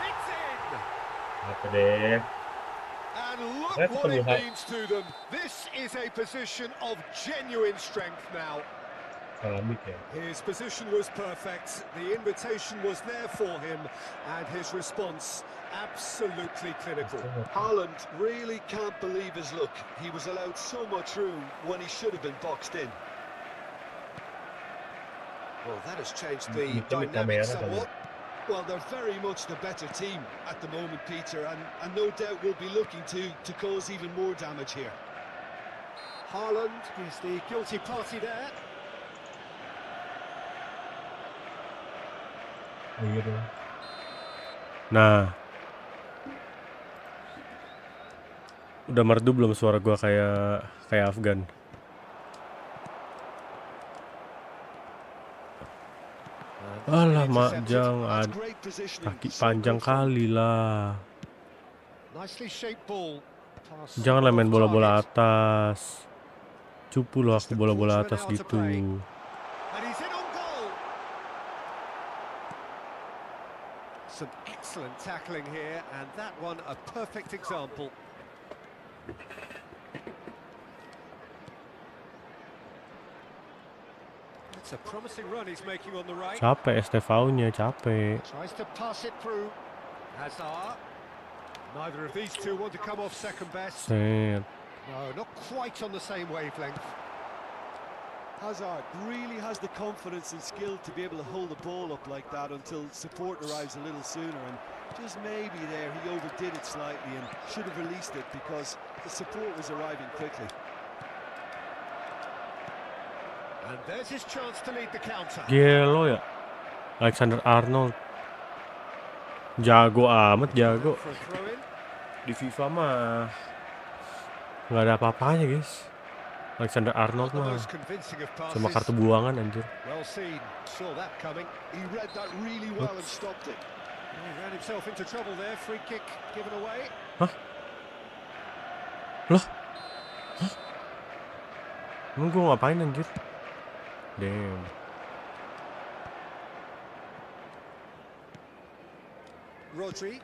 It's in! Apa deh? And look That's what it pretty hot. means to them. This is a position of genuine strength now. Salamik ya. His position was perfect, the invitation was there for him, and his response absolutely clinical. Haaland really can't believe his luck. He was allowed so much room when he should have been boxed in. Well, that has changed the Mungkin di dynamic kamera kali. somewhat. Well, they're very much the better team at the moment, Peter, and no doubt will be looking to cause even more damage here. Haaland is the guilty party there. Oh, iya dong. Nah, udah merdu belum suara gua kayak Afgan? Alah, Majang, kaki panjang kali lah. Janganlah main bola-bola atas. Cupu loh aku bola-bola atas gitu. Some excellent tackling here, and that one a perfect example. It's a promising run he's making on the right. Capek Estevao-nya, capek. Tries to pass it through. Hazard. Neither of these two want to come off second best. Set. No, not quite on the same wavelength. Hazard really has the confidence and skill to be able to hold the ball up like that until support arrives a little sooner, and just maybe there he overdid it slightly and should have released it because the support was arriving quickly. And there's his chance to lead the counter. Gelo ya, Alexander Arnold. Jago amat, jago. Di FIFA mah nggak ada apa-apanya, guys. Alexander Arnold mah cuma kartu buangan anjir. Well seen, saw that coming. He read that really well and stopped it. He ran himself into trouble there. Free kick given away. Hah? Loh? Hah? Emang gue ngapain anjir? Damn. Rodri.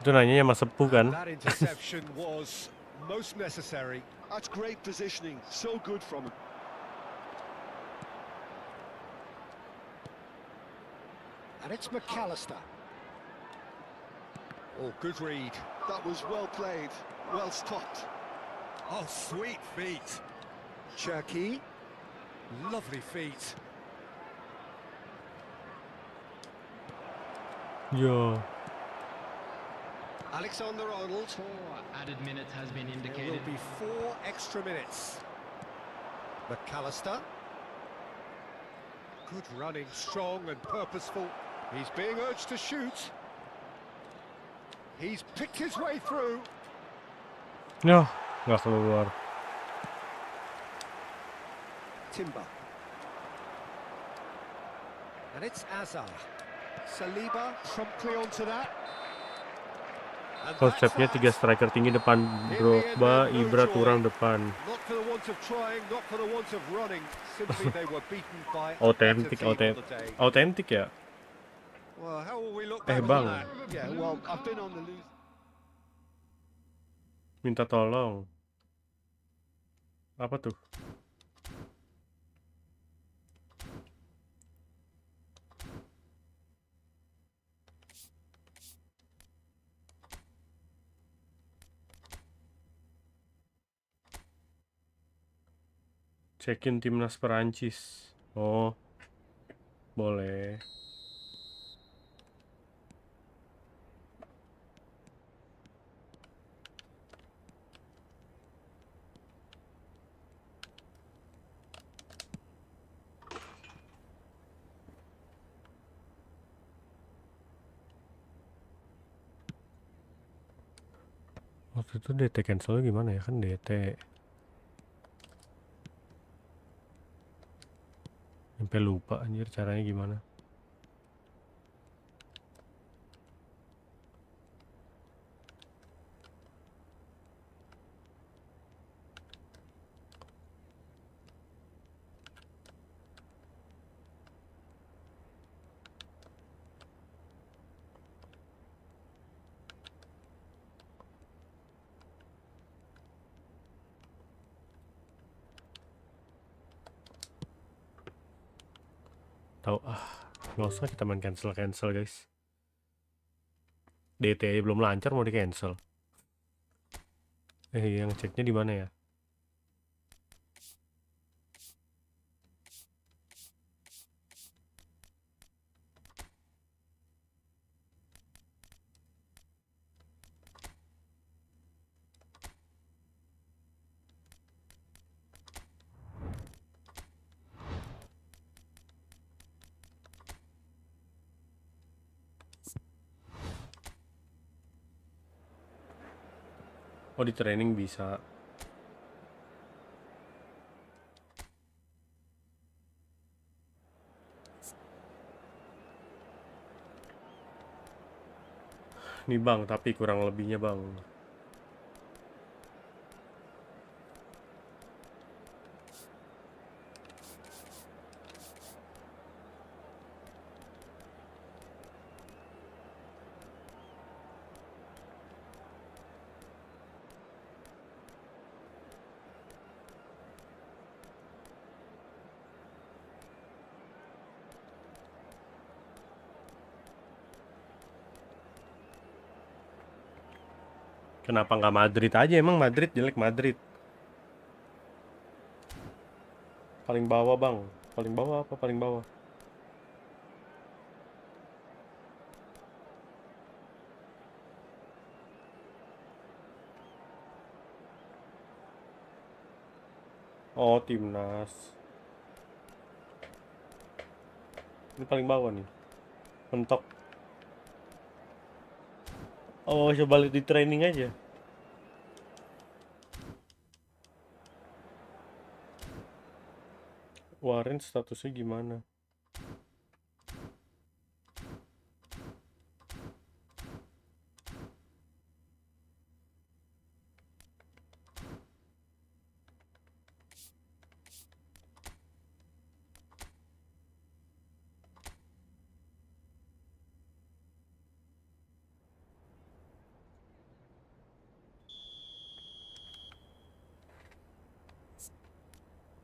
Itu nanyanya sama sepuh kan? That interception was most necessary. That's great positioning, so good from him. And it's McAllister. Oh, good read. That was well played, well stopped. Oh, sweet feet. Cherky. Lovely feet. Yo. Alexander-Arnold. 4 added minutes has been There indicated. will be 4 extra minutes. McAllister. Good running, strong and purposeful. He's being urged to shoot. He's picked his way through. Yo, nggak keluar. Timber. And it's Azar. Saliba promptly onto that. Konsepnya 3 striker tinggi depan, Drogba, Ibra kurang depan. Not for the want of trying, not for the want of running. Simply they were beaten by a Otentik, better team on the day. autentik ya. Well, how will we look back Bang, on that? Yeah, well, I've been on the lose. minta tolong. Apa tuh? Check-in timnas Perancis. Oh, boleh. Waktu itu DT cancel gimana ya, kan DT sampai lupa anjir caranya gimana. Tahu nggak usah kita main cancel guys. DT aja belum lancar mau di cancel. Yang ceknya di mana ya? Oh, di training bisa. Nih bang, tapi kurang lebihnya bang. Kenapa nggak Madrid aja? Emang Madrid jelek Madrid. Paling bawah bang. Paling bawah apa paling bawah? Oh, timnas. Ini paling bawah nih. Mentok. Oh, coba lihat di training aja. Warren statusnya gimana?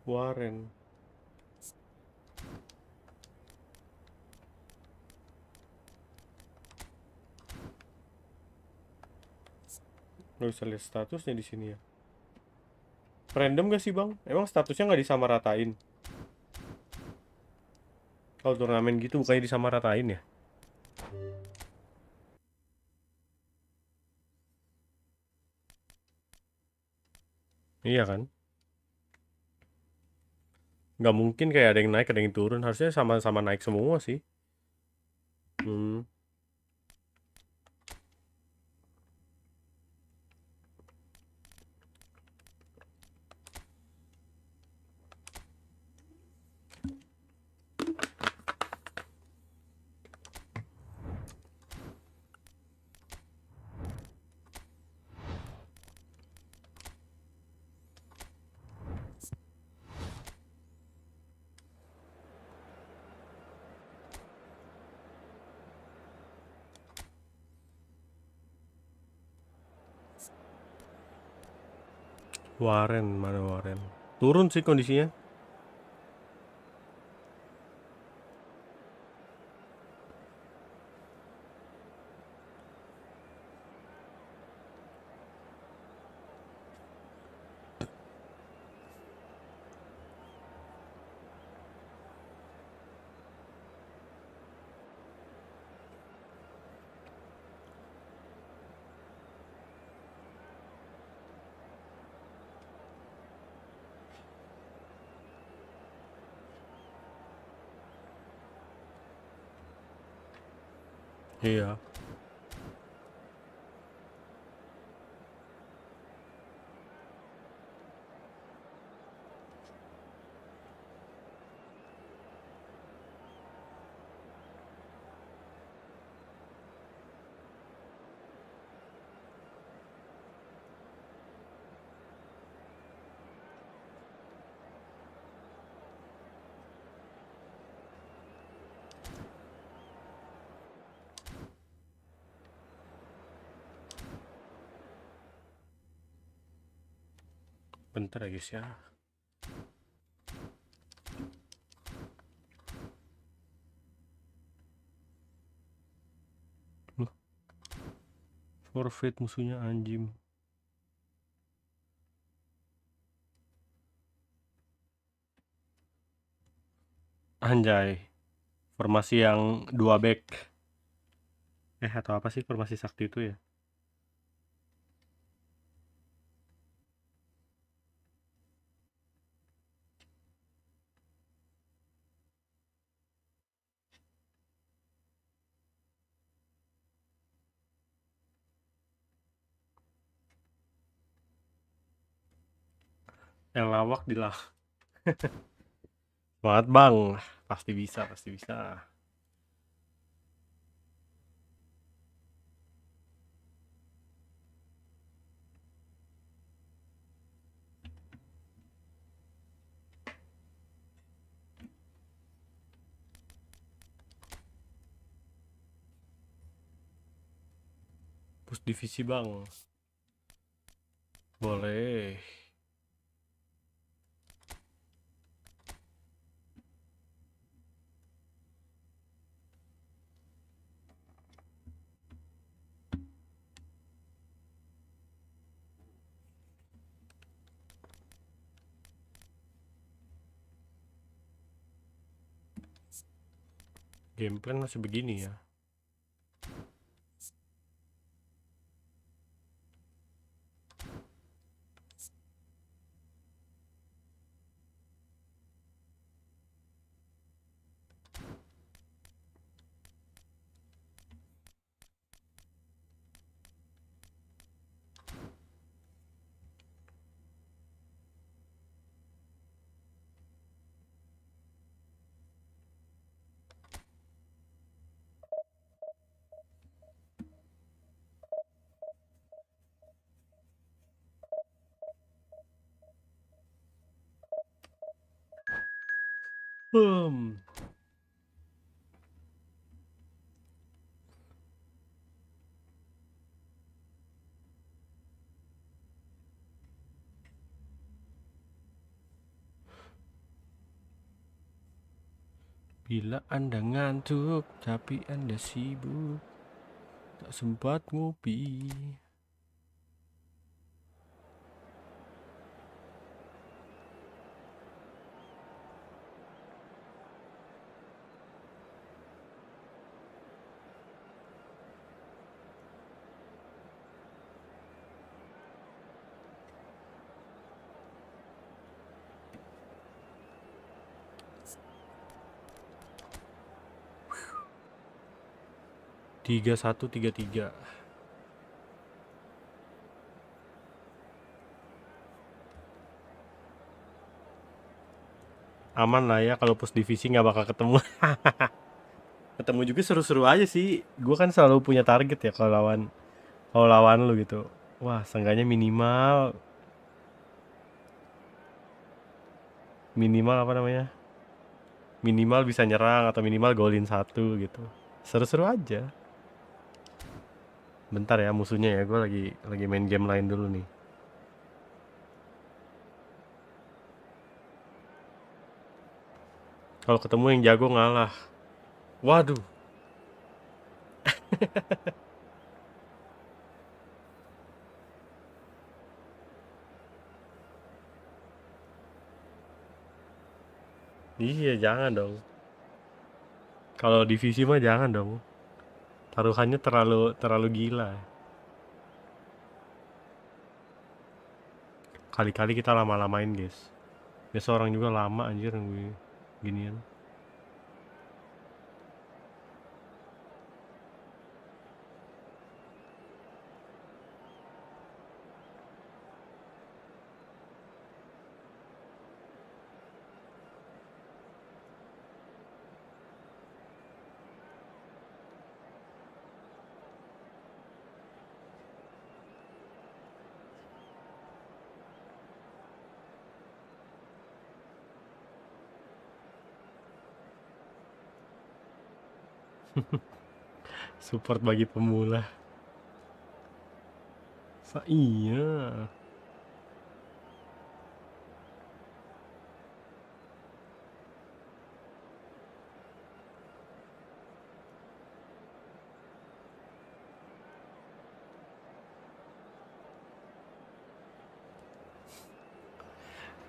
Warren. Lo bisa lihat statusnya di sini ya. Random gak sih bang? Emang statusnya nggak disamaratain? Kalau turnamen gitu bukannya disamaratain ya? Iya kan? Nggak mungkin kayak ada yang naik ada yang turun. Harusnya sama-sama naik semua sih. Hmm. Warren, mana Warren? Turun sih kondisinya. Iya. Bentar ya guys ya. Loh, forfeit musuhnya anjing. Anjay. Formasi yang 2 back. Atau apa sih formasi sakti itu ya? Yang lawak dilah. Semangat bang, pasti bisa, pasti bisa. Push divisi bang, boleh. Game plan masih begini ya. Bila Anda ngantuk, tapi Anda sibuk, tak sempat ngopi. 3133. Aman lah ya, kalau push divisi nggak bakal ketemu. Ketemu juga seru-seru aja sih. Gue kan selalu punya target ya kalau lawan lu gitu. Wah, seenggaknya minimal apa namanya? Minimal bisa nyerang atau minimal golin 1 gitu. Seru-seru aja. Bentar ya musuhnya ya, gue lagi main game lain dulu nih. Kalau ketemu yang jago ngalah. Waduh. Iya, jangan dong. Kalau divisi mah jangan dong. Taruhannya terlalu gila. Kali-kali kita lama-lamain, guys. Biasa orang juga lama anjir ginian. Support bagi pemula. Iya.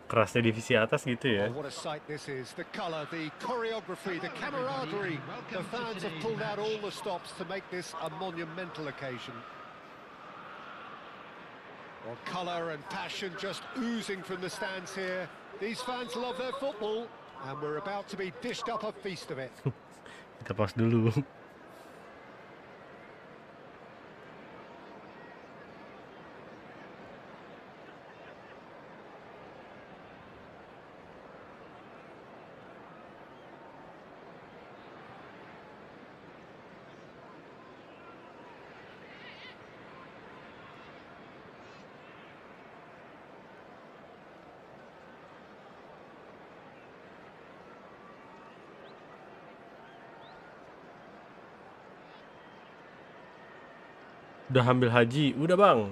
Kerasnya divisi atas gitu ya. Oh, what a sight this is. The colour, the choreography, the camaraderie. The fans have pulled out all the stops to make this a monumental occasion. Well, colour and passion just oozing from the stands here. These fans love their football, and we're about to be dished up a feast of it. Kita pause dulu. Udah ambil Hadji, udah bang.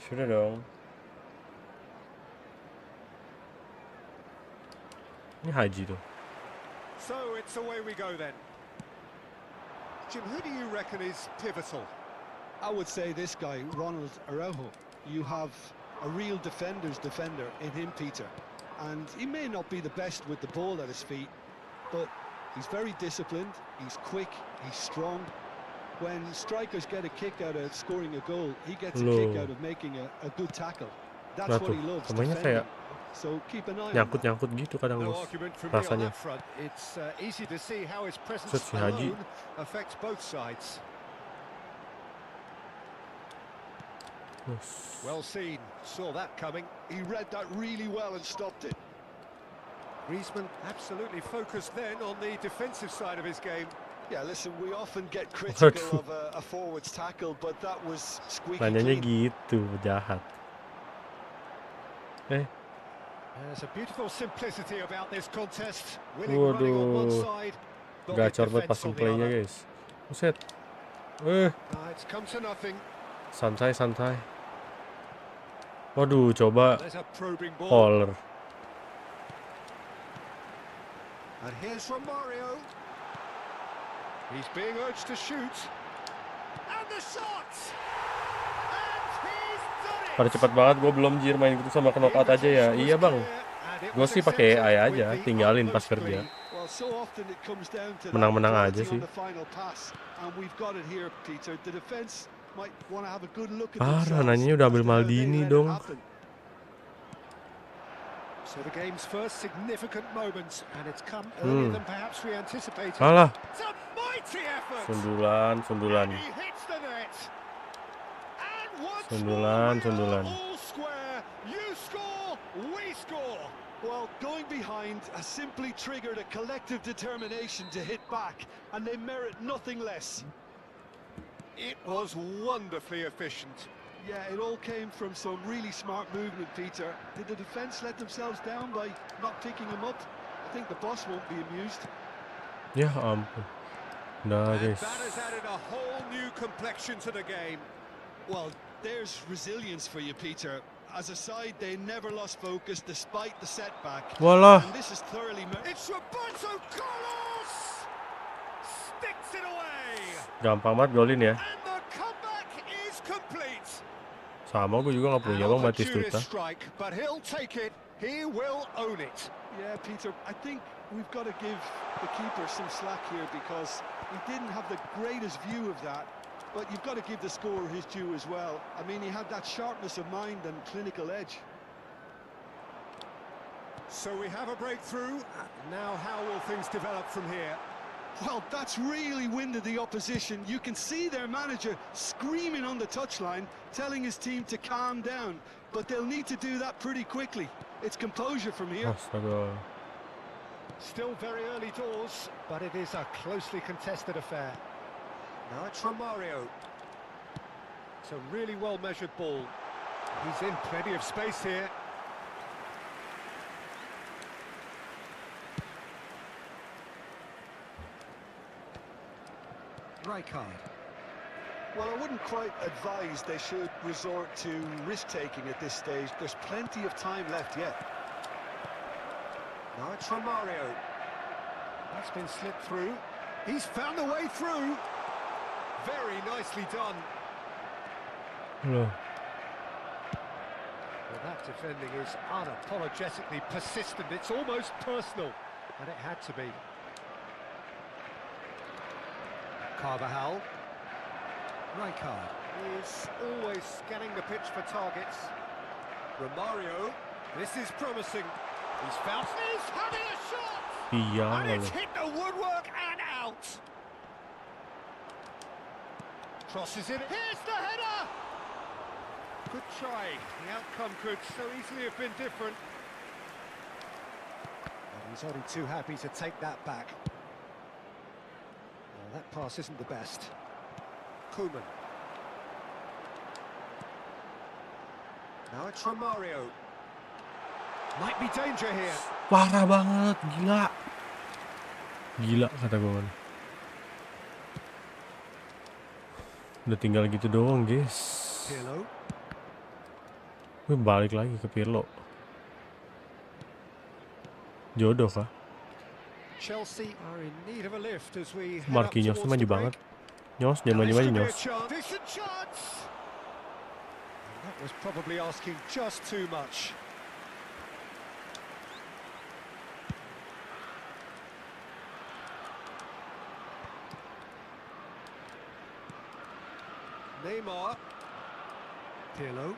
Sudah dong. Ini Hadji tuh. So it's away we go then. Jim, who do you reckon is pivotal? I would say this guy, Ronald Araujo. You have a real defender's defender in him, Peter. And he may not be the best with the ball at his feet, but he's very disciplined, he's quick, he's strong. When strikers get a kick out of scoring a goal, he gets a kick out of making a good tackle. That's what he loves, defending. So keep an eye on that. Nyangkut-nyangkut gitu kadang No argument from me on that front. It's easy to see how his presence alone affects both sides. Well seen, saw that coming. He read that really well and stopped it. Griezmann absolutely focused then on the defensive side of his game. Yeah, listen, we often get critical of a forward's tackle, but that was squeaky Nanyanya clean. gitu, jahat. There's a beautiful simplicity about this contest. Winning running on one side, gacor buat passing play-nya, guys. Buset. It's come to nothing. Santai. Waduh, coba There's a probing ball. Poller. And here's Romario. He's being urged to shoot. And the shot! And he's done it! Pada cepat banget, gue belum jir main gitu sama knockout aja ya. Iya bang, gue sih pakai AI aja, tinggalin pas kerja. Menang-menang aja sih. Parah, nanya udah ambil Maldini dong. So the game's first significant moments, and it's come earlier than perhaps we anticipated. Alah. It's a mighty effort. Sundulan. He hits the net. And once Sundulan. all square. You score, we score. Well, going behind has simply triggered a collective determination to hit back, and they merit nothing less. It was wonderfully efficient. Yeah, it all came from some really smart movement, Peter. Did the defence let themselves down by not picking him up? I think the boss won't be amused. Ya ampun. Nah, guys. That has added a whole new complexion to the game. Well, there's resilience for you, Peter. As a side, they never lost focus despite the setback. Walah. And this is thoroughly... It's Roberto Carlos! Sticks it away! Gampang banget golin ya. And the comeback is complete. Sama gue juga gak punya bang Batistuta. Strike, but he'll take it. He will own it. Yeah, Peter, I think we've got to give the keeper some slack here because he didn't have the greatest view of that. But you've got to give the scorer his due as well. I mean, he had that sharpness of mind and clinical edge. So we have a breakthrough. Now how will things develop from here? Well, that's really winded the opposition. You can see their manager screaming on the touchline, telling his team to calm down. But they'll need to do that pretty quickly. It's composure from here. Astaga. Still very early doors, but it is a closely contested affair. Now it's Romario. It's a really well-measured ball. He's in plenty of space here. Rijkaard. Well, I wouldn't quite advise they should resort to risk-taking at this stage. There's plenty of time left yet. Now it's Romario. That's been slipped through. He's found a way through. Very nicely done. Loh. Well, that defending is unapologetically persistent. It's almost personal, and it had to be. Carvajal. Rijkaard is always scanning the pitch for targets. Romario, this is promising. He's found. He's having a shot! Iya, And it's hit the woodwork and out. Crosses it. Here's the header! Good try. The outcome could so easily have been different. And he's only too happy to take that back. That pass isn't the best. KOMEN. Now it's Romario. Might be danger here. Parah banget, gila. Gila kata gue. Udah tinggal gitu doang, guys. Pirlo. Wih, balik lagi ke Pirlo. Jodoh kah? Chelsea are in need of a lift as we head up Marquinhos towards maju the break. banget. Nyos, jangan Now, this maju-maju, could be a Nyos. chance. Decent chance. And that was probably asking just too much. Neymar. Pirlo.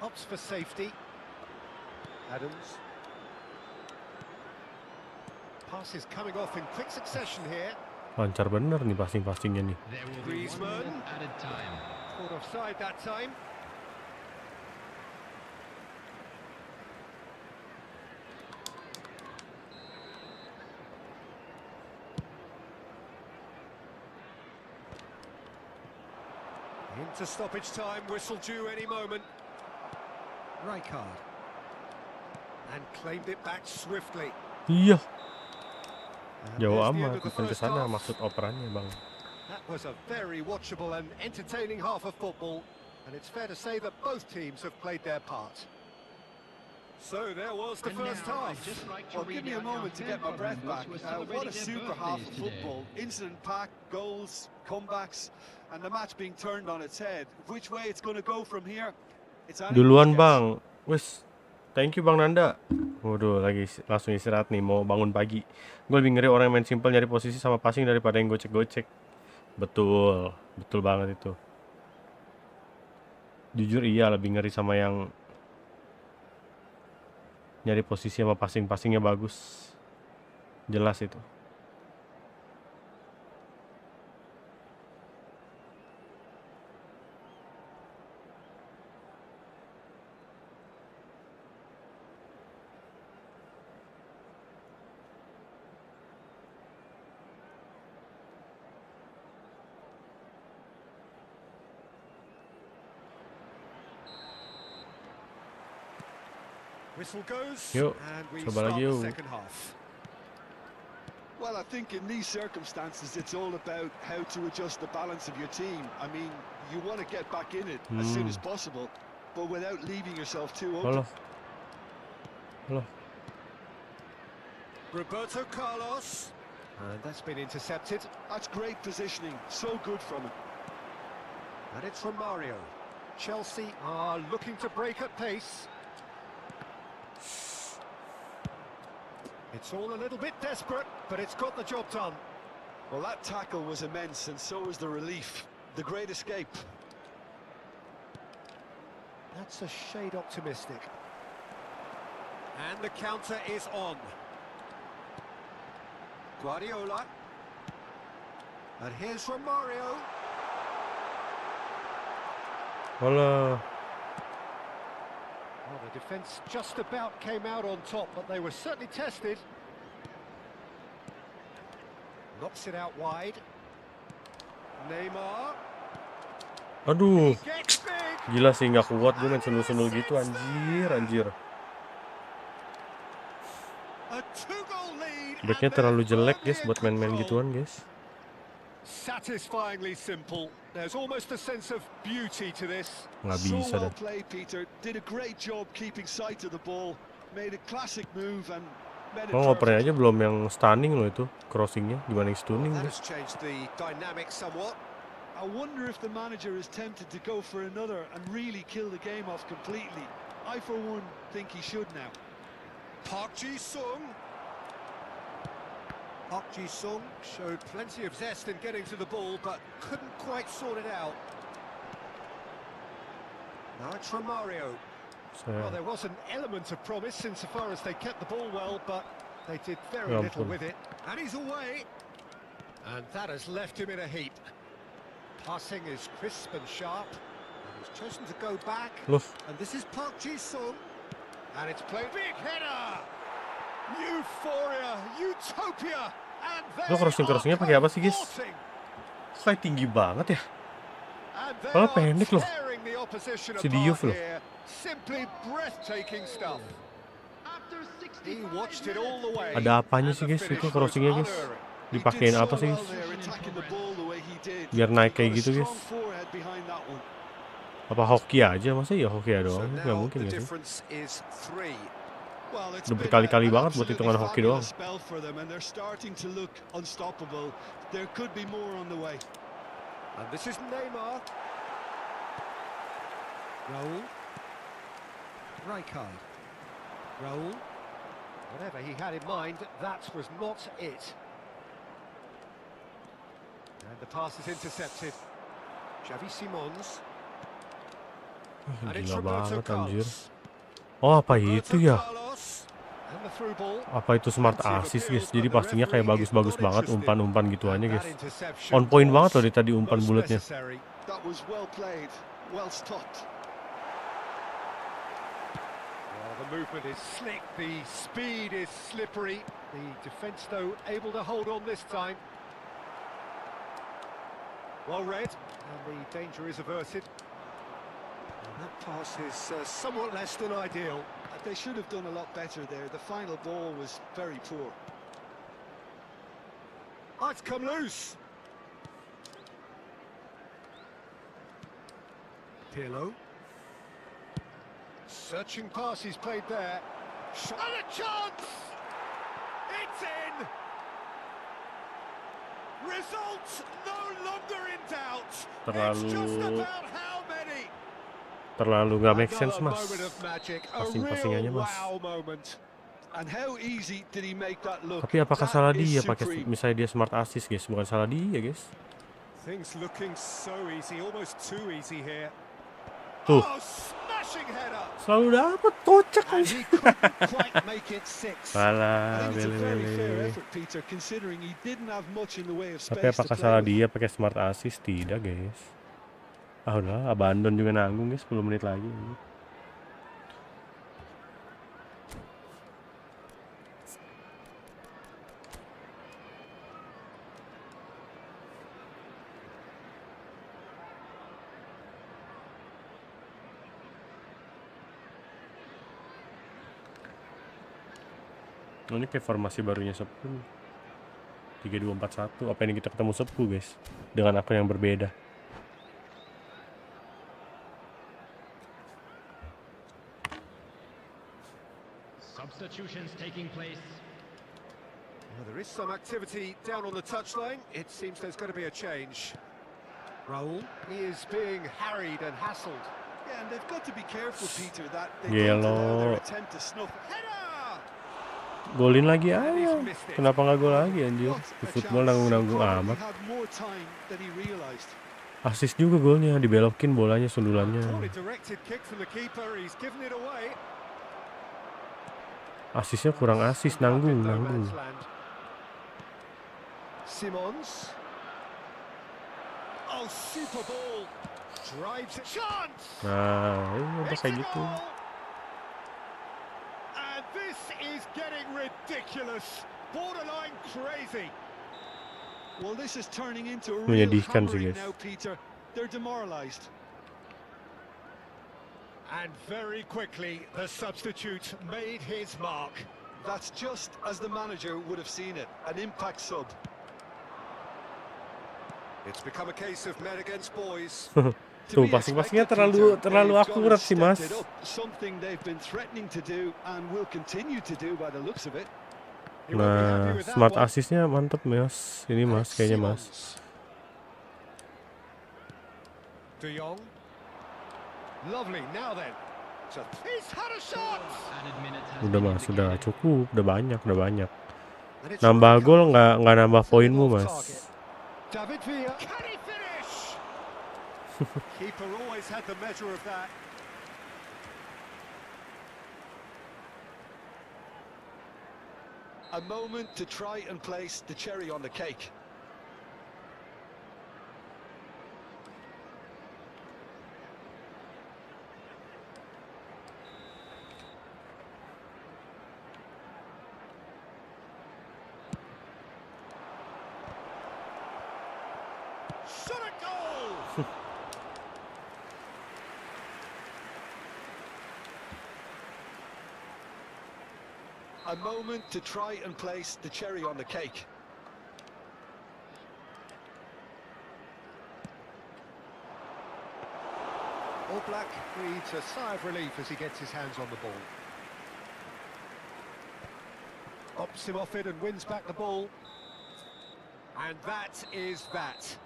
Opts for safety. Adams. Pass is coming off in quick succession here. Lancar bener nih passing-passingnya nih. There will be 1 Griezmann. minute added time. Caught offside that time. Into stoppage time, whistle due any moment. Rijkaard. And claimed it back swiftly. Iya, And jauh there's the end amat. of the Bukan ke first sana half. maksud operannya, Bang. That was a very watchable and entertaining half of football, and it's fair to say that both teams have played their part. So there was the And first now, half. I'd just like to Well, give read me a out our moment to fan get my breath back. comments who are What a celebrating their super half of birthdays today. football. Incident-packed, goals, comebacks, and the match being turned on its head. Which way it's going to go from here, it's anyone's Duluan, guess. Bang. Wes. Thank you, Bang Nanda. Waduh, lagi langsung istirahat nih, mau bangun pagi. Gue lebih ngeri orang yang main simple nyari posisi sama passing daripada yang gocek-gocek. Betul, betul banget itu. Jujur iya, lebih ngeri sama yang nyari posisi sama passing-passingnya bagus. Jelas itu. Whistle goes, Yuk, and we coba start lagi the yuk. second half. Well, I think in these circumstances, it's all about how to adjust the balance of your team. I mean, you want to get back in it as soon as possible, but without leaving yourself too open. Halo. Halo. Roberto Carlos, and that's been intercepted, That's great positioning, so good from him. and it's from Mario. Chelsea are looking to break at pace. It's all a little bit desperate, but it's got the job done. Well, that tackle was immense, and so was the relief. The great escape. That's a shade optimistic. And the counter is on. Guardiola. And here's from Mario. Halo. Well, the defence just about came out on top, but they were certainly tested. Knocks it out wide. Neymar. Aduh, Gets big. gila sih, nggak kuat gue main senul-senul gitu, anjir. A two-goal lead. Backnya and terlalu they're jelek, firmly guys, in buat main-main control. gituan, guys. Satisfyingly simple. There's almost a sense of beauty to this. Nggak So bisa well dah. played, Peter. Did a great job keeping sight of the ball. Made a classic move and made it Oh, ngopernya perfect. aja belum yang stunning loh itu, crossingnya dibanding stunning, That guys. has changed the dynamic somewhat. I wonder if the manager is tempted to go for another and really kill the game off completely. I, for one, think he should now. Park Ji-sung. Park Ji-sung showed plenty of zest in getting to the ball, but couldn't quite sort it out. Now it's from Mario. Well, Saya there was an element of promise insofar as they kept the ball well, but they did very Ya little ampun. with it. And he's away. And that has left him in a heap. Passing is crisp and sharp. And he's chosen to go back. loh, And this is Park Ji-sung. And it's played big header. Euphoria, utopia. And they Lo crossing-crossingnya pakai apa sih, guys? cavorting. kayak tinggi banget ya. And they Padahal are pendek loh. tearing the opposition Si apart Diouf loh. here. Simply breathtaking stuff. After 65 He watched it all the way. Ada apanya and sih, the guys, finish itu was crossingnya, guys? unerring. Dipakein apa sih, guys? Biar naik kayak gitu, guys. Apa hoki aja? Masa ya hoki doang? Nggak mungkin gak sih? Udah berkali-kali banget buat hitungan hoki doang. And this is Neymar. Raul. Rijkaard. Raul. Whatever he had in mind, that was not it. And the pass is intercepted. Xavi Simons. Gila banget anjir. Oh, apa itu ya? Apa itu smart assist, guys? Jadi pastinya kayak bagus-bagus banget umpan-umpan gituannya, guys. On point banget loh tadi umpan bulatnya. The movement is slick, the speed is slippery. The defence, though, able to hold on this time. Well read, and the danger is averted. And that pass is somewhat less than ideal. They should have done a lot better there. The final ball was very poor. Oh, it's come loose. Pirlo. Searching pass he's played there. And a chance! It's in! Result no longer in doubt. It's just about how many. Terlalu nggak make sense, Mas. Passing-passingannya, Mas. Tapi apakah salah dia pakai misalnya dia smart assist, guys? Bukan salah dia, guys. Things looking so easy, almost too easy here. Tuh. Selalu dapat kocak aja. Salah, bele-bele. Tapi apakah salah dia pakai smart assist? Tidak, guys. Ah udah, abandon juga nanggung, guys. 10 menit lagi. Ini kayak formasi barunya Sepku. 3-2-4-1. Apa ini kita ketemu Sepku, guys? Dengan akun yang berbeda. Substitutions taking place. Well, there is some activity down on the touchline. It seems there's going to be a change. Raul, he is being harried and hassled. Yeah, and they've got to be careful, Peter, that they don't allow their attempt to snuff. Golin lagi aja. Kenapa nggak gol lagi, anjir? Di football nanggung-nanggung amat. Asis juga golnya, dibelokin bolanya, sundulannya. Asisnya kurang asis, nanggung. Simons. Oh, super ball. Drives a chance. Nah, udah kayak gitu. And this is getting ridiculous. Borderline crazy. Well, this is turning into a real hammering now, Peter. They're demoralized. And very quickly, the substitute made his mark. That's just as the manager would have seen it, an impact sub. It's become a case of men against boys. Tuh, passing-passingnya terlalu akurat sih, Mas. Something they've been threatening to do and will continue to do by the looks of it. Nah, smart assist-nya mantep, Mas. Ini, Mas, kayaknya, Mas. De Jong. Lovely. Now then. He's had a shot. Udah, Mas, udah cukup, udah banyak. Nambah gol nggak nambah poinmu, Mas. David Villa. Can he finish? Keeper always had the measure of that. A moment to try and place the cherry on the cake. Shot a goal! A moment to try and place the cherry on the cake. Oblak breathes a sigh of relief as he gets his hands on the ball. Ops him off it and wins back the ball. And that is that.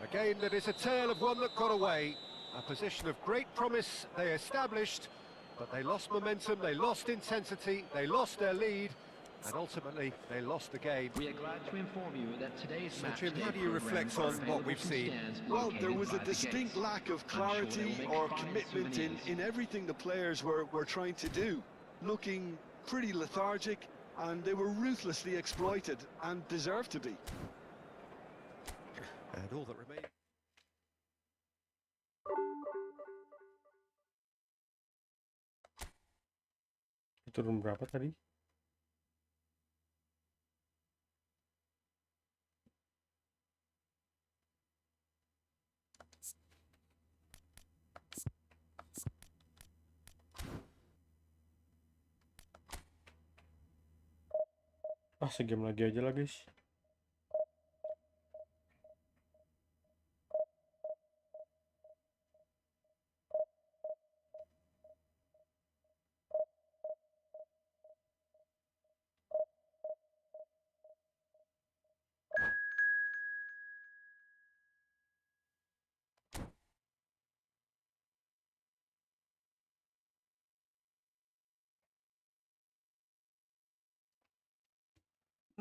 A game that is a tale of one that got away. A position of great promise they established, but they lost momentum, they lost intensity, they lost their lead, and ultimately they lost the game. We are glad to inform you that today's match. Jim, how do you reflect on what we've seen? Well, there was a distinct lack of clarity or commitment in everything the players were trying to do. Looking pretty lethargic, and they were ruthlessly exploited and deserved to be. And all that remains. Turun berapa tadi? Segame lagi aja lah guys.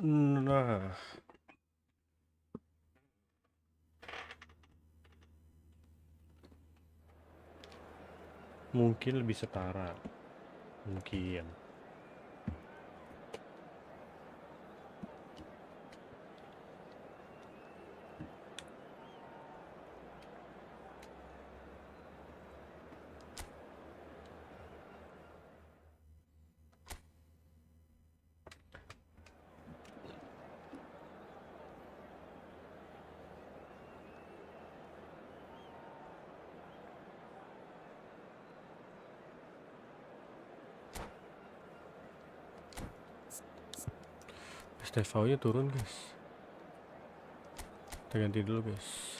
Nah, mungkin lebih setara, mungkin. Estevao-nya turun guys. Kita ganti dulu guys.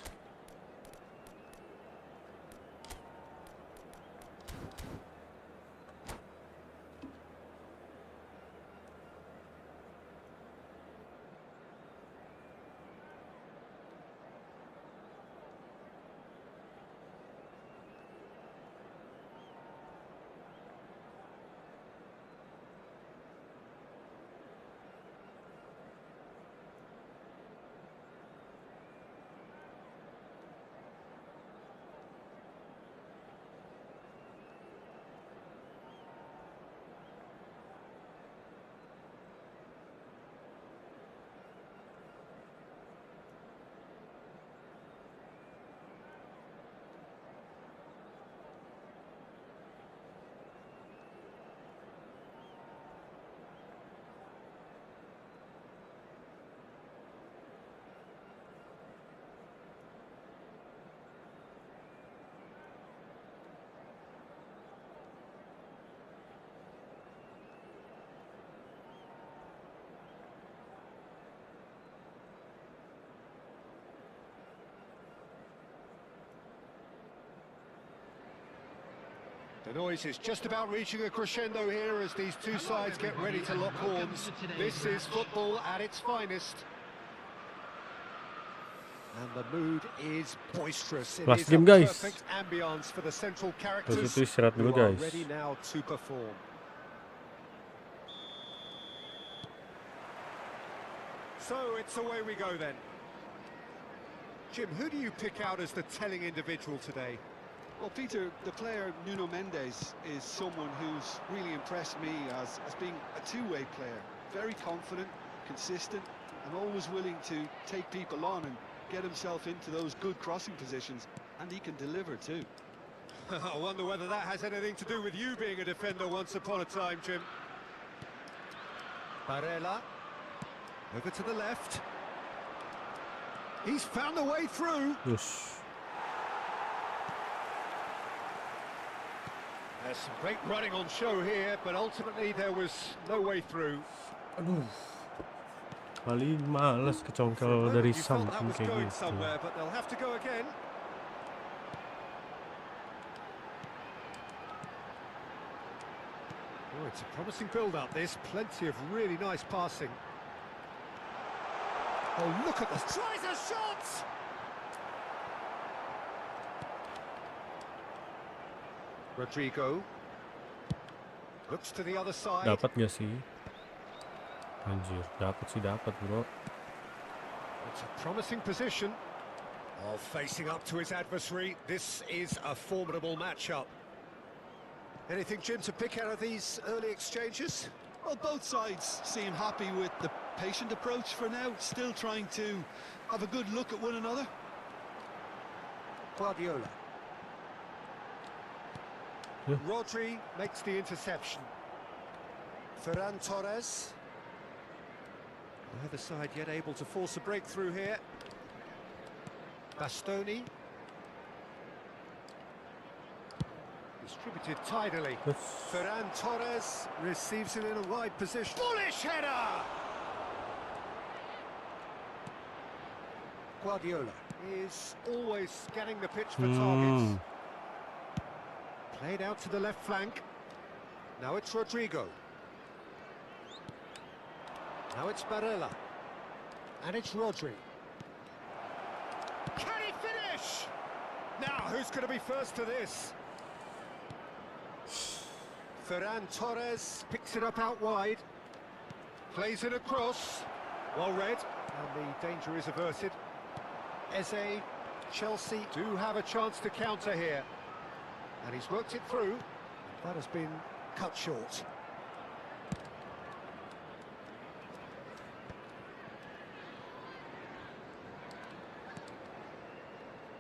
The noise is just about reaching a crescendo here as these two sides get ready to lock horns. This is football at its finest. And the mood is boisterous. It is a perfect ambience for the central characters who are ready now to perform. So it's away we go then. Jim, who do you pick out as the telling individual today? Well, Peter, the player Nuno Mendes is someone who's really impressed me as being a two-way player. Very confident, consistent, and always willing to take people on and get himself into those good crossing positions, and he can deliver too. I wonder whether that has anything to do with you being a defender once upon a time, Jim. Barella, over to the left. He's found a way through. Yes. There's some great running on show here, but ultimately there was no way through. Aduh. Paling males kecongkel dari samping kayak gitu. But they'll have to go again. It's a promising build-up, this. Plenty of really nice passing. Oh, look at this. Tries a shot! Rodrigo. Looks to the other side. Dapat gak sih? Anjir, dapat bro. It's a promising position. Oh, facing up to his adversary. This is a formidable matchup. Anything, Jim, to pick out of these early exchanges? Well, both sides seem happy with the patient approach for now, still trying to have a good look at one another. Guardiola. Yeah. Rodri makes the interception. Ferran Torres. Neither side yet able to force a breakthrough here. Bastoni. Distributed tidily. Ferran Torres receives it in a wide position. Bullish header! Guardiola is always scanning the pitch for targets. Played out to the left flank. Now it's Rodrigo. Now it's Barella. And it's Rodri. Can he finish? Now, who's going to be first to this? Ferran Torres picks it up out wide. Plays it across. Well read. And the danger is averted. Eze, Chelsea do have a chance to counter here. And he's worked it through. That has been cut short.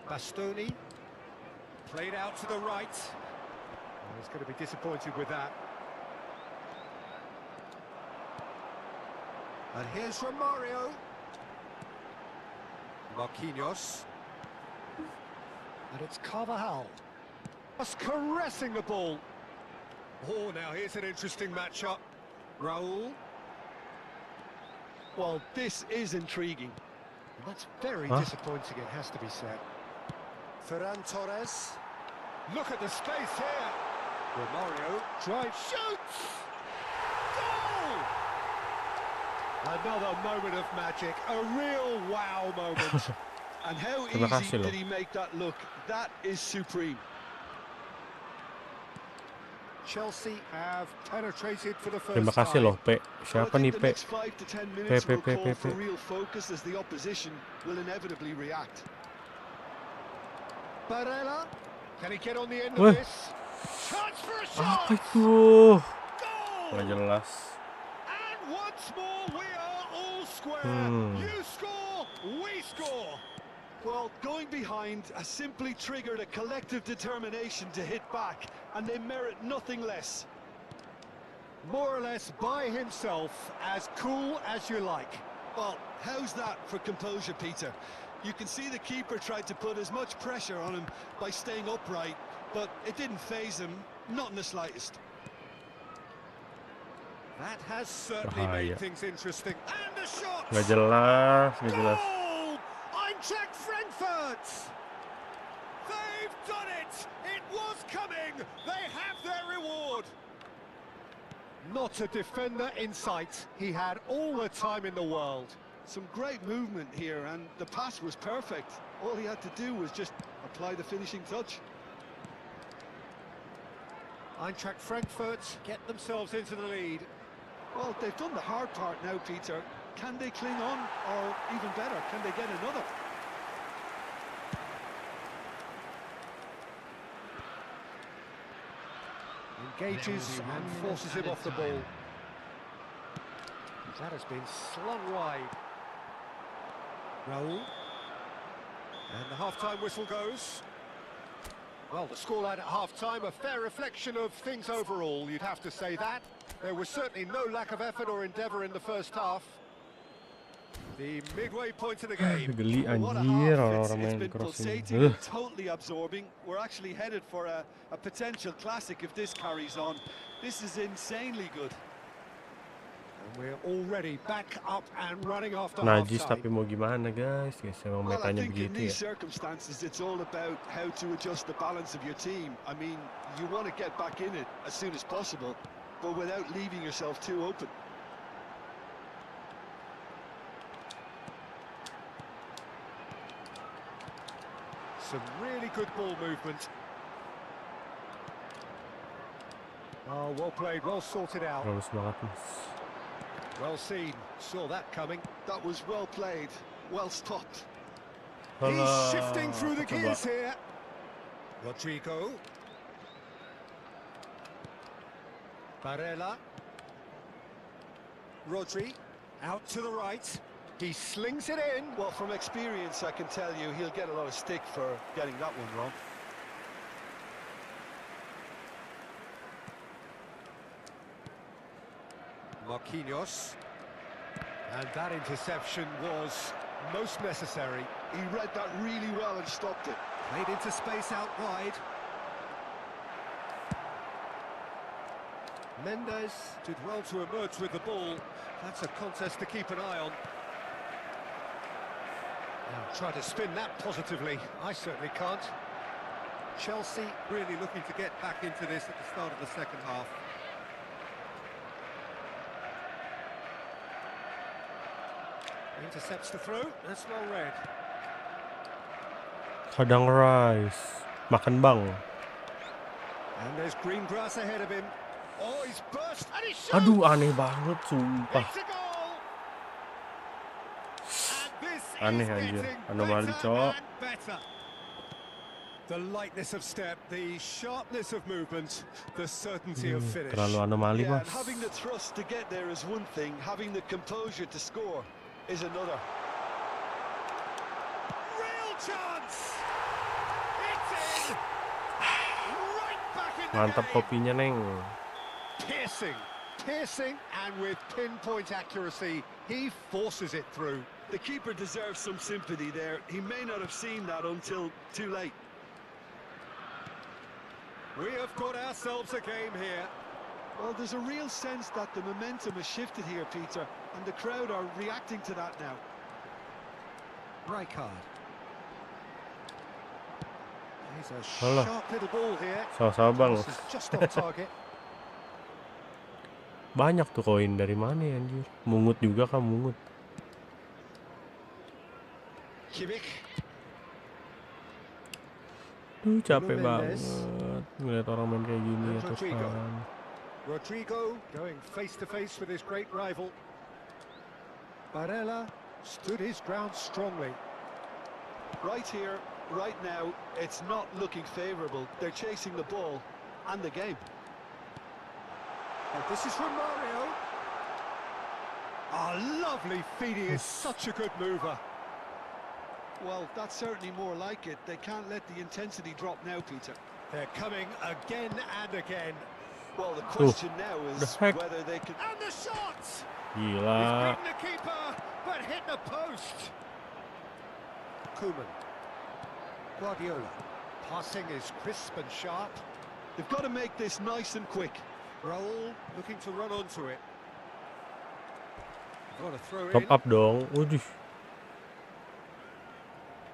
Bastoni. Played out to the right. Oh, he's going to be disappointed with that. And here's Romario. Marquinhos. And it's Carvajal. Just caressing the ball. Oh, now here's an interesting matchup. Raul. Well, this is intriguing. And that's very disappointing, it has to be said. Ferran Torres. Look at the space here. Romario drives, shoots! Goal! Another moment of magic, a real wow moment. And how easy did he make that look? That is supreme. Chelsea have penetrated for the first Terima kasih time. loh, P. Siapa nih, P? 5 to 10 minutes will call for real focus as the opposition will inevitably react. Barella, can he get on the end of this? Chance for a shot! Apa itu? Goal! Nggak jelas. And once more we are all square. You score, we score. Well, going behind has simply triggered a collective determination to hit back, and they merit nothing less. More or less by himself, as cool as you like. Well, how's that for composure, Peter? You can see the keeper tried to put as much pressure on him by staying upright, but it didn't faze him, not in the slightest. That has certainly made things interesting. And the shot! Nggak jelas, nggak jelas. Goal! Eintracht Frankfurt! They've done it! It was coming! They have their reward! Not a defender in sight. He had all the time in the world. Some great movement here, and the pass was perfect. All he had to do was just apply the finishing touch. Eintracht Frankfurt get themselves into the lead. Well, they've done the hard part now, Peter. Can they cling on, or even better, can they get another? Engages and forces him off the ball. That has been slung wide. Raul. And the half-time whistle goes. Well, the scoreline at half-time, a fair reflection of things overall, you'd have to say that. There was certainly no lack of effort or endeavour in the first half. The midway point of the game. Geli What a anjir half. orang It's main been cross pulsating ini. and totally absorbing. We're actually headed for a potential classic if this carries on. This is insanely good. And we're already back up and running after Najis half-time. tapi mau gimana guys? Emang Well, I metanya think in begitu these ya. circumstances, it's all about how to adjust the balance of your team. I mean, you want to get back in it as soon as possible. but without leaving yourself too open. Some really good ball movement. Oh, well played, well sorted out. Terlalu semangat mas. Well seen, saw that coming. That was well played, well stopped. He's shifting through the coba. gears here. Rodrigo. Barella. Rodri, out to the right. He slings it in. Well, from experience, I can tell you he'll get a lot of stick for getting that one wrong. Marquinhos. And that interception was most necessary. He read that really well and stopped it. Played into space out wide. Mendes did well to emerge with the ball. That's a contest to keep an eye on. Now try to spin that positively. I certainly can't. Chelsea really looking to get back into this at the start of the second half. Intercepts the throw. That's well read. Kadang Rice. Makan bang. And there's green grass ahead of him. Oh, he's burst and he shoots! Aduh, aneh banget sumpah. It's a goal! And this Aneh is anjir. getting Anomali better cowok. and better. The lightness of step, the sharpness of movement, the certainty of finish. Terlalu anomali Yeah, mas. and having the thrust to get there is one thing, having the composure to score is another. Real chance! It's in! Right back in the Mantap game. kopinya, Neng. Piercing, and with pinpoint accuracy, he forces it through. The keeper deserves some sympathy there. He may not have seen that until too late. We have got ourselves a game here. Well, there's a real sense that the momentum has shifted here, Peter, and the crowd are reacting to that now. Rijkaard. He's a Alah. sharp little ball here. Sama-sama bang. This is just on target. Banyak tuh koin dari mana ya anjir. Mungut juga kan mungut. Kimmich. Duh, capek Mendes. banget ngeliat orang main kayak gini ya Rodrigo. Tuhan. Rodrigo going face to face with his great rival. Barella stood his ground strongly. Right here, right now, it's not looking favourable. They're chasing the ball and the game. And this is from Mario. A lovely feeding is such a good mover. Well, that's certainly more like it. They can't let the intensity drop now, Peter. They're coming again and again. Well, the question now is the heck? whether they can... And the shots! He's Gila. beaten the keeper, but hit the post. KOMEN. Guardiola. Passing is crisp and sharp. They've got to make this nice and quick. Raul looking to run onto it. Got to throw Top in. up dong. Waduh.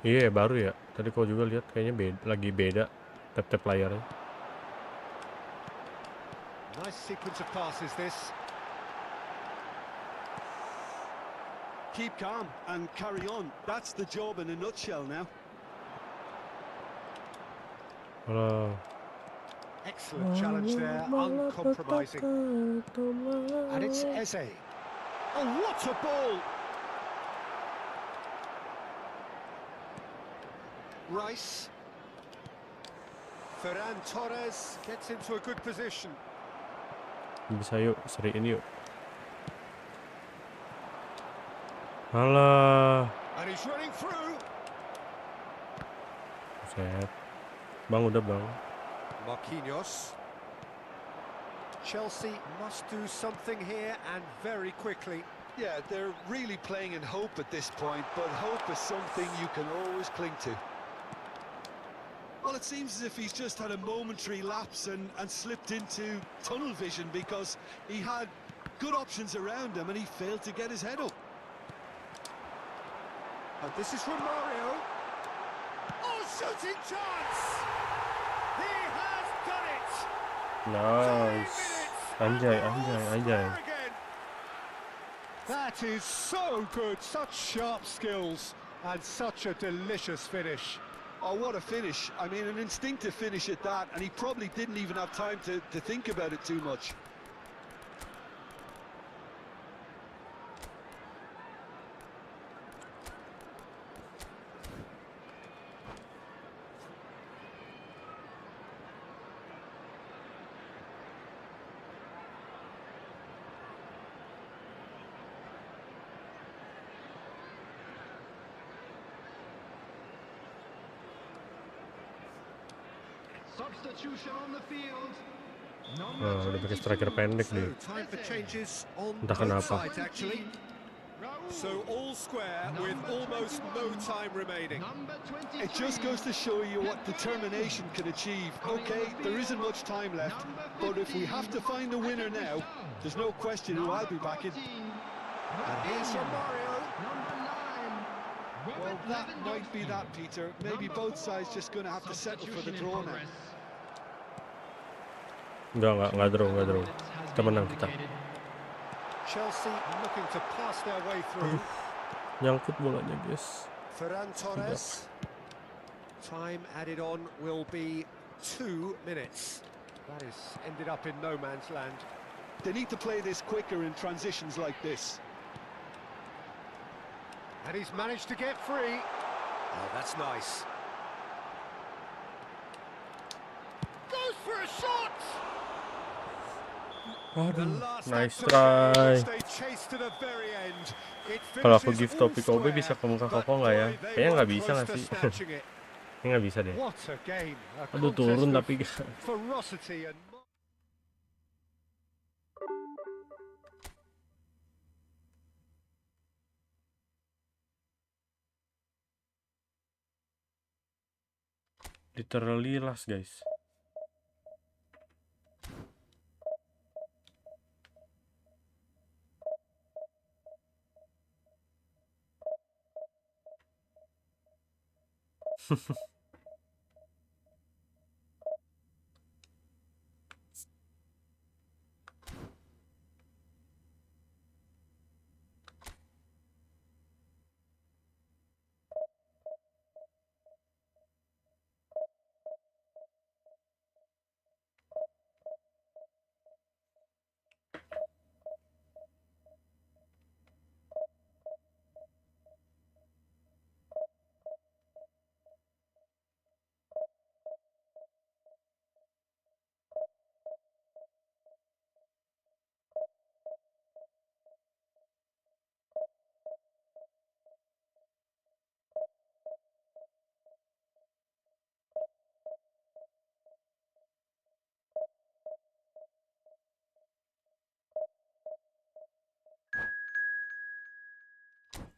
Iya baru ya. Tadi kau juga lihat kayaknya lagi beda tap-tap layarnya. Nice sequence of passes this. Keep calm and carry on. That's the job in a nutshell now. Halo. Excellent challenge there, uncompromising. And it's Eze. Oh, what a ball! Rice. Ferran Torres gets into a good position. Bisa yuk, seriin yuk. Alah. And he's running through. Set. Bang, udah bang. Marquinhos. Chelsea must do something here and very quickly. Yeah, they're really playing in hope at this point, but hope is something you can always cling to. Well, it seems as if he's just had a momentary lapse and slipped into tunnel vision because he had good options around him and he failed to get his head up. And this is from Mario. Oh, shooting chance! He has done it! Nice. Anjay, anjay, anjay. That is so good, such sharp skills and such a delicious finish. Oh, what a finish. I mean, an instinctive finish at that, and he probably didn't even have time to think about it too much. Substitution on the field. Udah pakai striker pendek So, nih. time for changes on Entah both kenapa. sides actually. So all square with almost no time remaining. Number 23. It just goes to show you what determination can achieve. Okay, there isn't much time left, but if we have to find a winner now, there's no question who I'll be backing. And here's from Mario. Number 9. Well, that might be that, Peter. Maybe both sides just going to have to settle for the draw now. Enggak draw. Kita menang kita. Chelsea looking to pass their way through. Nyangkut bolanya, guys. Ferran Torres. Time added on will be 2 minutes. That is ended up in no man's land. They need to play this quicker in transitions like this. And he's managed to get free. Oh, that's nice. Goes for a shot! Aduh, nice try. Kalau aku give topik Kobe bisa ke muka Koko nggak ya? Kayaknya nggak bisa nggak sih? Kayaknya nggak bisa deh. Aduh, turun tapi literally last, guys.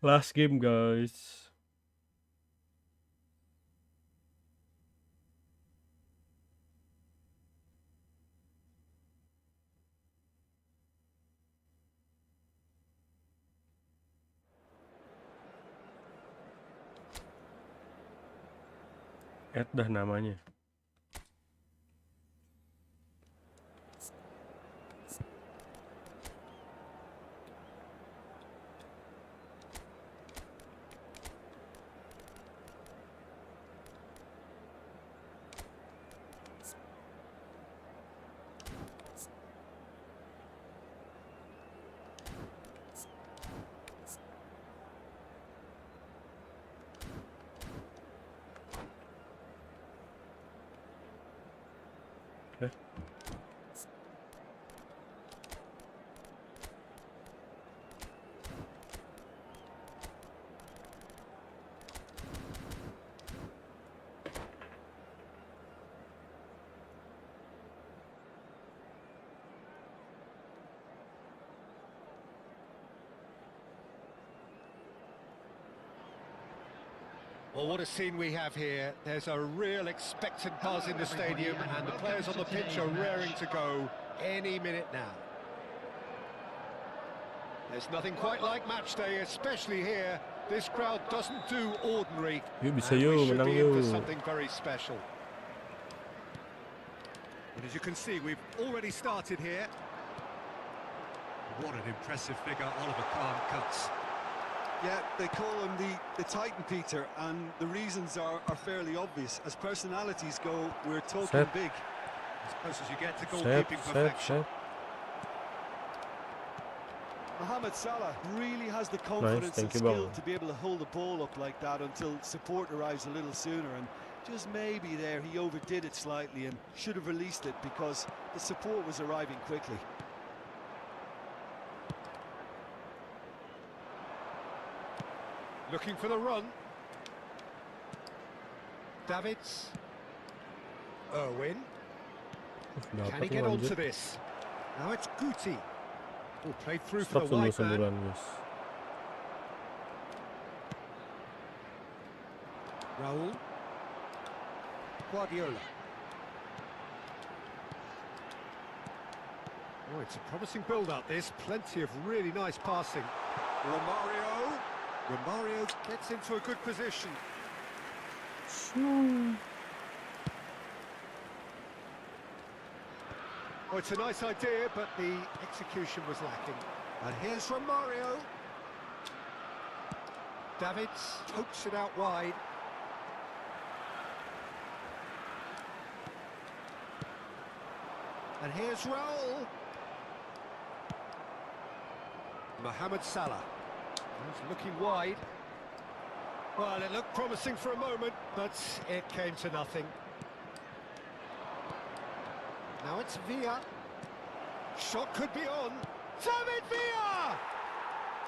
Last game, guys. Add dah namanya. Well, what a scene we have here. There's a real expectant buzz in the stadium, and the players on the pitch are raring to go any minute now. There's nothing quite like match day, especially here. This crowd doesn't do ordinary, and we should be in for something very special. But as you can see, we've already started here. What an impressive figure Oliver Kahn cuts. Yeah, they call him the Titan, Peter, and the reasons are fairly obvious. As personalities go, we're talking big. As close as you get to goalkeeping perfection. Mohamed Salah really has the confidence and skill to be able to hold the ball up like that until support arrives a little sooner, and just maybe there he overdid it slightly and should have released it because the support was arriving quickly. Looking for the run. Davids. Irwin. Can he get onto this? Now it's Guti. Oh, played through for the wide man. Raul. Guardiola. Oh, it's a promising build-up, this. Plenty of really nice passing. Romario gets into a good position. Oh, it's a nice idea, but the execution was lacking. And here's Romario. Davids pokes it out wide. And here's Raul. Mohamed Salah. He's looking wide. Well, it looked promising for a moment, but it came to nothing. Now it's Villa. Shot could be on. David Villa!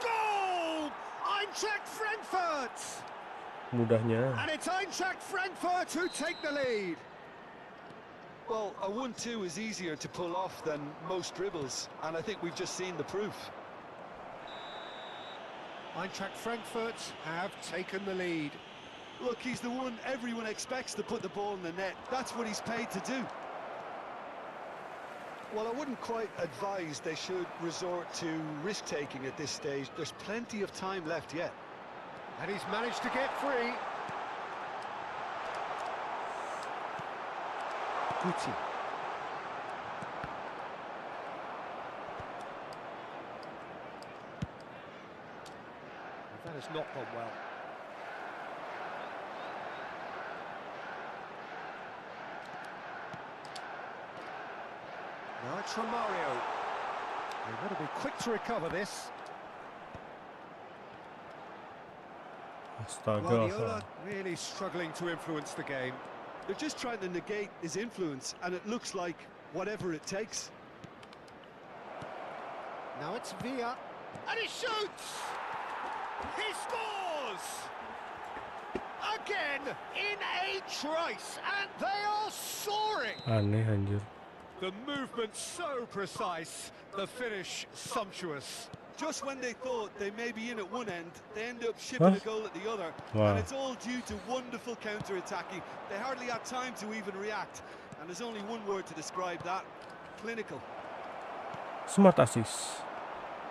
Goal! Eintracht Frankfurt! Mudahnya. And it's Eintracht Frankfurt who take the lead. Well, a 1-2 is easier to pull off than most dribbles, and I think we've just seen the proof. Eintracht Frankfurt have taken the lead. Look, he's the one everyone expects to put the ball in the net. That's what he's paid to do. Well, I wouldn't quite advise they should resort to risk-taking at this stage. There's plenty of time left yet. And he's managed to get free. Guti. That has not gone well. Now it's Romario. They've got to be quick to recover this. Guardiola really struggling to influence the game. They're just trying to negate his influence, and it looks like whatever it takes. Now it's Villa. And he shoots! He scores! Again in a trice, and they are soaring! Aneh anjir. The movement so precise, the finish sumptuous. Just when they thought they may be in at one end, they end up shipping a goal at the other. Wow. And it's all due to wonderful counter-attacking. They hardly had time to even react. And there's only one word to describe that: clinical. Smart assist.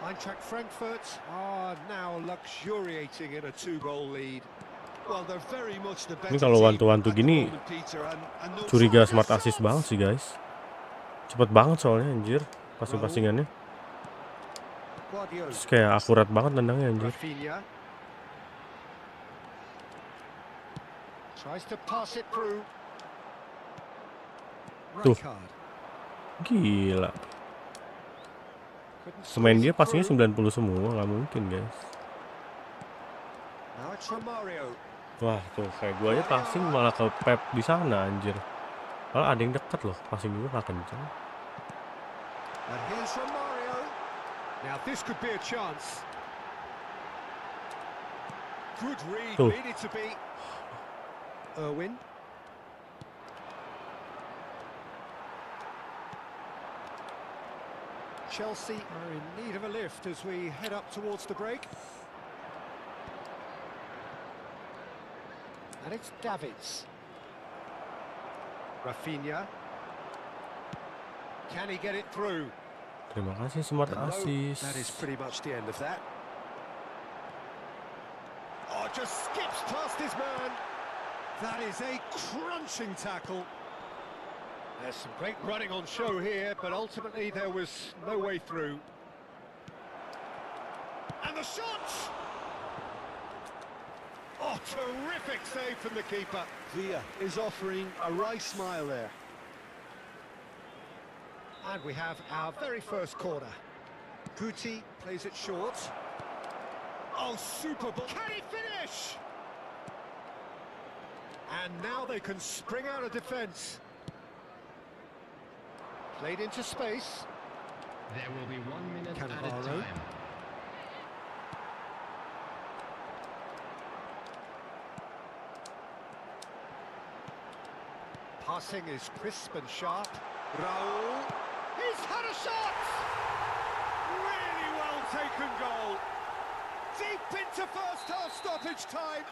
Eintracht Frankfurt are now luxuriating in a 2-goal lead. Well, they're very much the better Ini kalau one-to-one gini, no curiga smart assist banget sih guys. Cepet banget soalnya anjir, passing-passingannya. Terus kayak akurat banget tendangnya anjir. Tuh. Gila. Pemain dia passingnya 90 semua, nggak mungkin guys. Wah tuh, kayak gua aja passing malah ke Pep di sana anjir. Malah ada yang deket loh, passing juga nggak kenceng. Now this could be a chance. Good read, needed to be. Irwin. Chelsea are in need of a lift as we head up towards the break. And it's Davids. Rafinha. Can he get it through? Terima kasih smart assist. That is pretty much the end of that. Oh, just skips past his man. That is a crunching tackle. There's some great running on show here, but ultimately there was no way through. And the shot! Oh, terrific save from the keeper. Villa is offering a wry smile there. And we have our very first corner. Guti plays it short. Oh, super ball. Can he finish? And now they can spring out of defence. Played into space. There will be 1 minute at a Cannavaro. time. Passing is crisp and sharp. Raul. He's had a shot! Really well taken goal. Deep into first half stoppage time.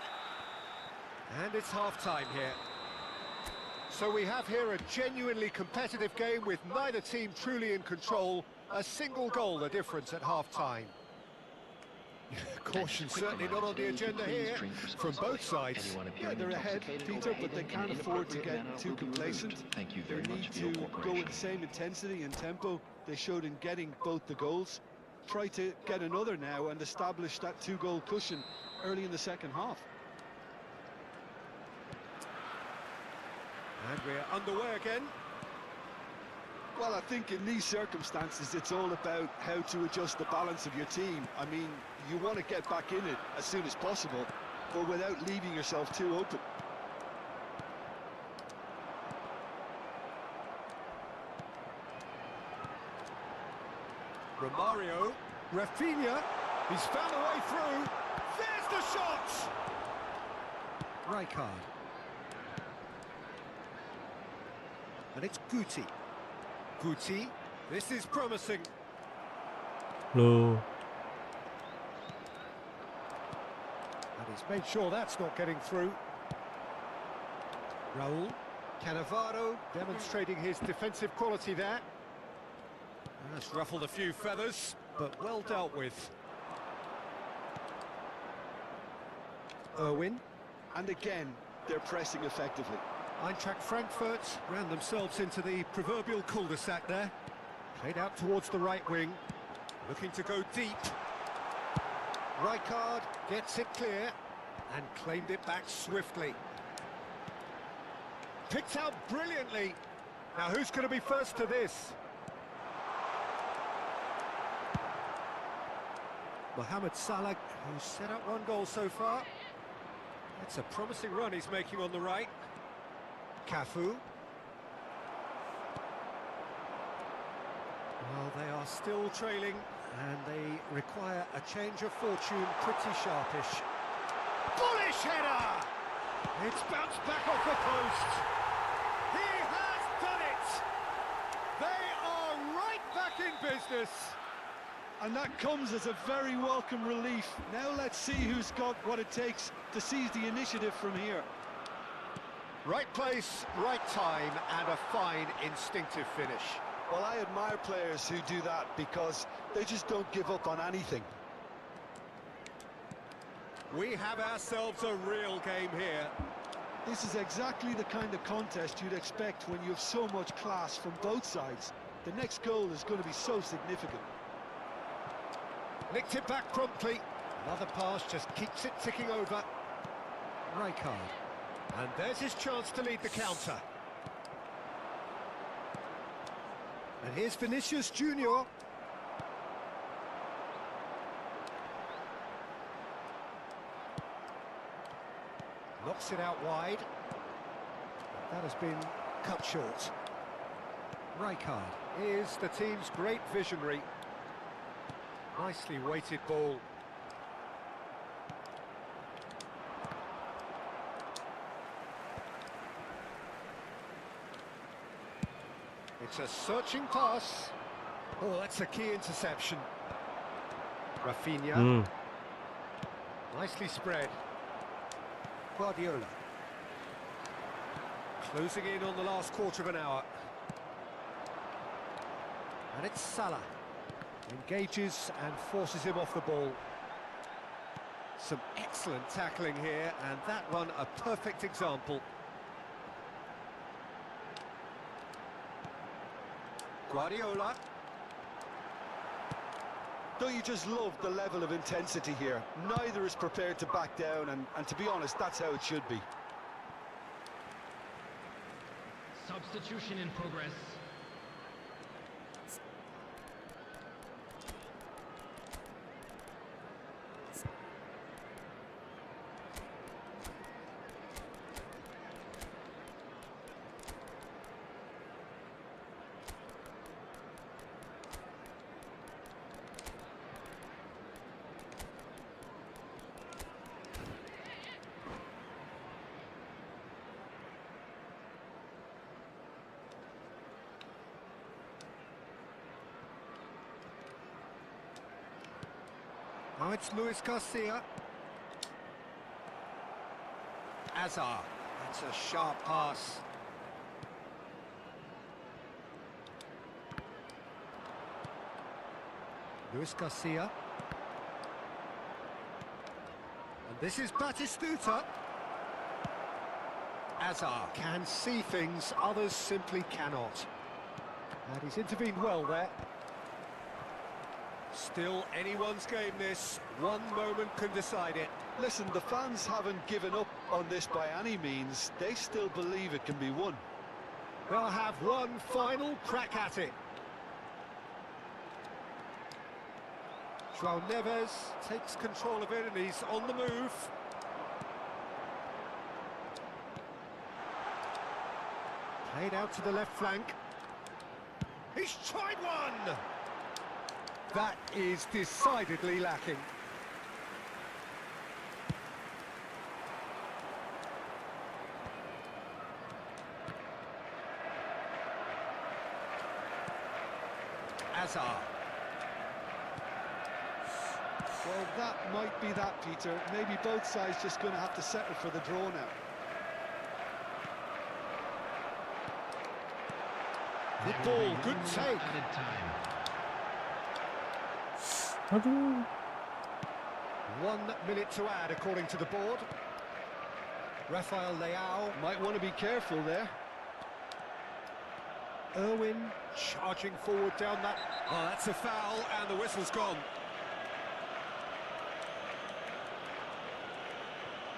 And it's half-time here. So we have here a genuinely competitive game with neither team truly in control. A single goal the difference at half-time. Caution certainly not on the agenda here from both sides. Yeah, they're ahead, Peter, but they can't afford to get too complacent. They need to go with the same intensity and tempo they showed in getting both the goals. Try to get another now and establish that two-goal cushion early in the second half. And we're underway again. Well, I think in these circumstances, it's all about how to adjust the balance of your team. I mean, you want to get back in it as soon as possible, but without leaving yourself too open. Romario, Rafinha, he's found a way through. There's the shot! Rijkaard. And it's Guti. Guti, this is promising. Loh. And he's made sure that's not getting through. Raul, Cannavaro demonstrating his defensive quality there. That's ruffled a few feathers, but well dealt with. Irwin. And again, they're pressing effectively. Eintracht Frankfurt ran themselves into the proverbial cul-de-sac there. Played out towards the right wing, looking to go deep. Rijkaard gets it clear and claimed it back swiftly. Picked out brilliantly. Now who's going to be first to this? Mohamed Salah, who's set up one goal so far. It's a promising run he's making on the right. Cafu. Well, they are still trailing, and they require a change of fortune pretty sharpish. Bullish header! It's bounced back off the post. He has done it! They are right back in business. And that comes as a very welcome relief. Now let's see who's got what it takes to seize the initiative from here. Right place, right time, and a fine instinctive finish. Well, I admire players who do that because they just don't give up on anything. We have ourselves a real game here. This is exactly the kind of contest you'd expect when you have so much class from both sides. The next goal is going to be so significant. Nicked it back promptly. Another pass just keeps it ticking over. Rijkaard. And there's his chance to lead the counter. And here's Vinicius Junior. Knocks it out wide. That has been cut short. Rijkaard is the team's great visionary. Nicely weighted ball. It's a searching pass. Oh, that's a key interception. Rafinha. Nicely spread. Guardiola. Closing in on the last quarter of an hour. And it's Salah. Engages and forces him off the ball. Some excellent tackling here, and that one a perfect example. Guardiola. Don't you just love the level of intensity here? Neither is prepared to back down, and to be honest, that's how it should be. Substitution in progress. Now it's Luis Garcia. Azar. That's a sharp pass. Luis Garcia. And this is Batistuta. Azar can see things others simply cannot. And he's intervened well there. Still anyone's game this. One moment can decide it. Listen, the fans haven't given up on this by any means. They still believe it can be won. They'll have one final crack at it. João Neves takes control of it and he's on the move. Played out to the left flank. He's tried one! That is decidedly lacking. Azar. Well, that might be that, Peter. Maybe both sides just going to have to settle for the draw now. Good ball, good take. Aduh. 1 minute to add, according to the board. Rafael Leao Might want to be careful there. Irwin charging forward down that. Oh, that's a foul, and the whistle's gone.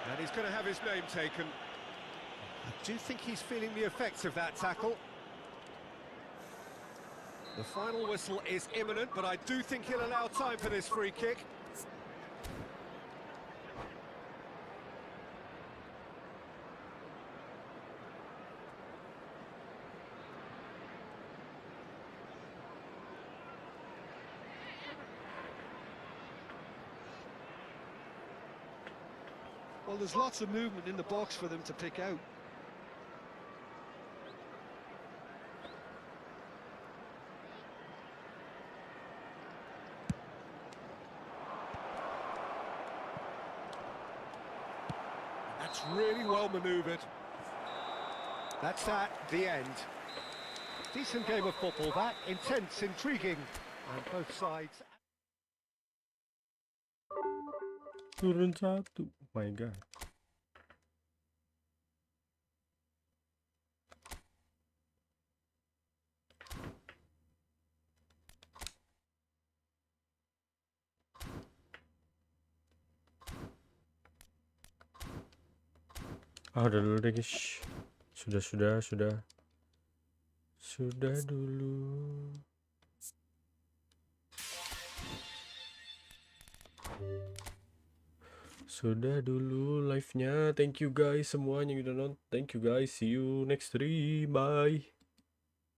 And he's going to have his name taken. I do think he's feeling the effects of that tackle. The final whistle is imminent, but I do think he'll allow time for this free kick. Well, there's lots of movement in the box for them to pick out. That's really well manoeuvred. That's at the end. Decent game of football, that. Intense, intriguing, and both sides. Turun satu. Oh my god. Ah, udah dulu deh guys. Sudah dulu. Sudah dulu live-nya. Thank you guys semuanya yang udah nonton. Thank you guys. See you next stream. Bye.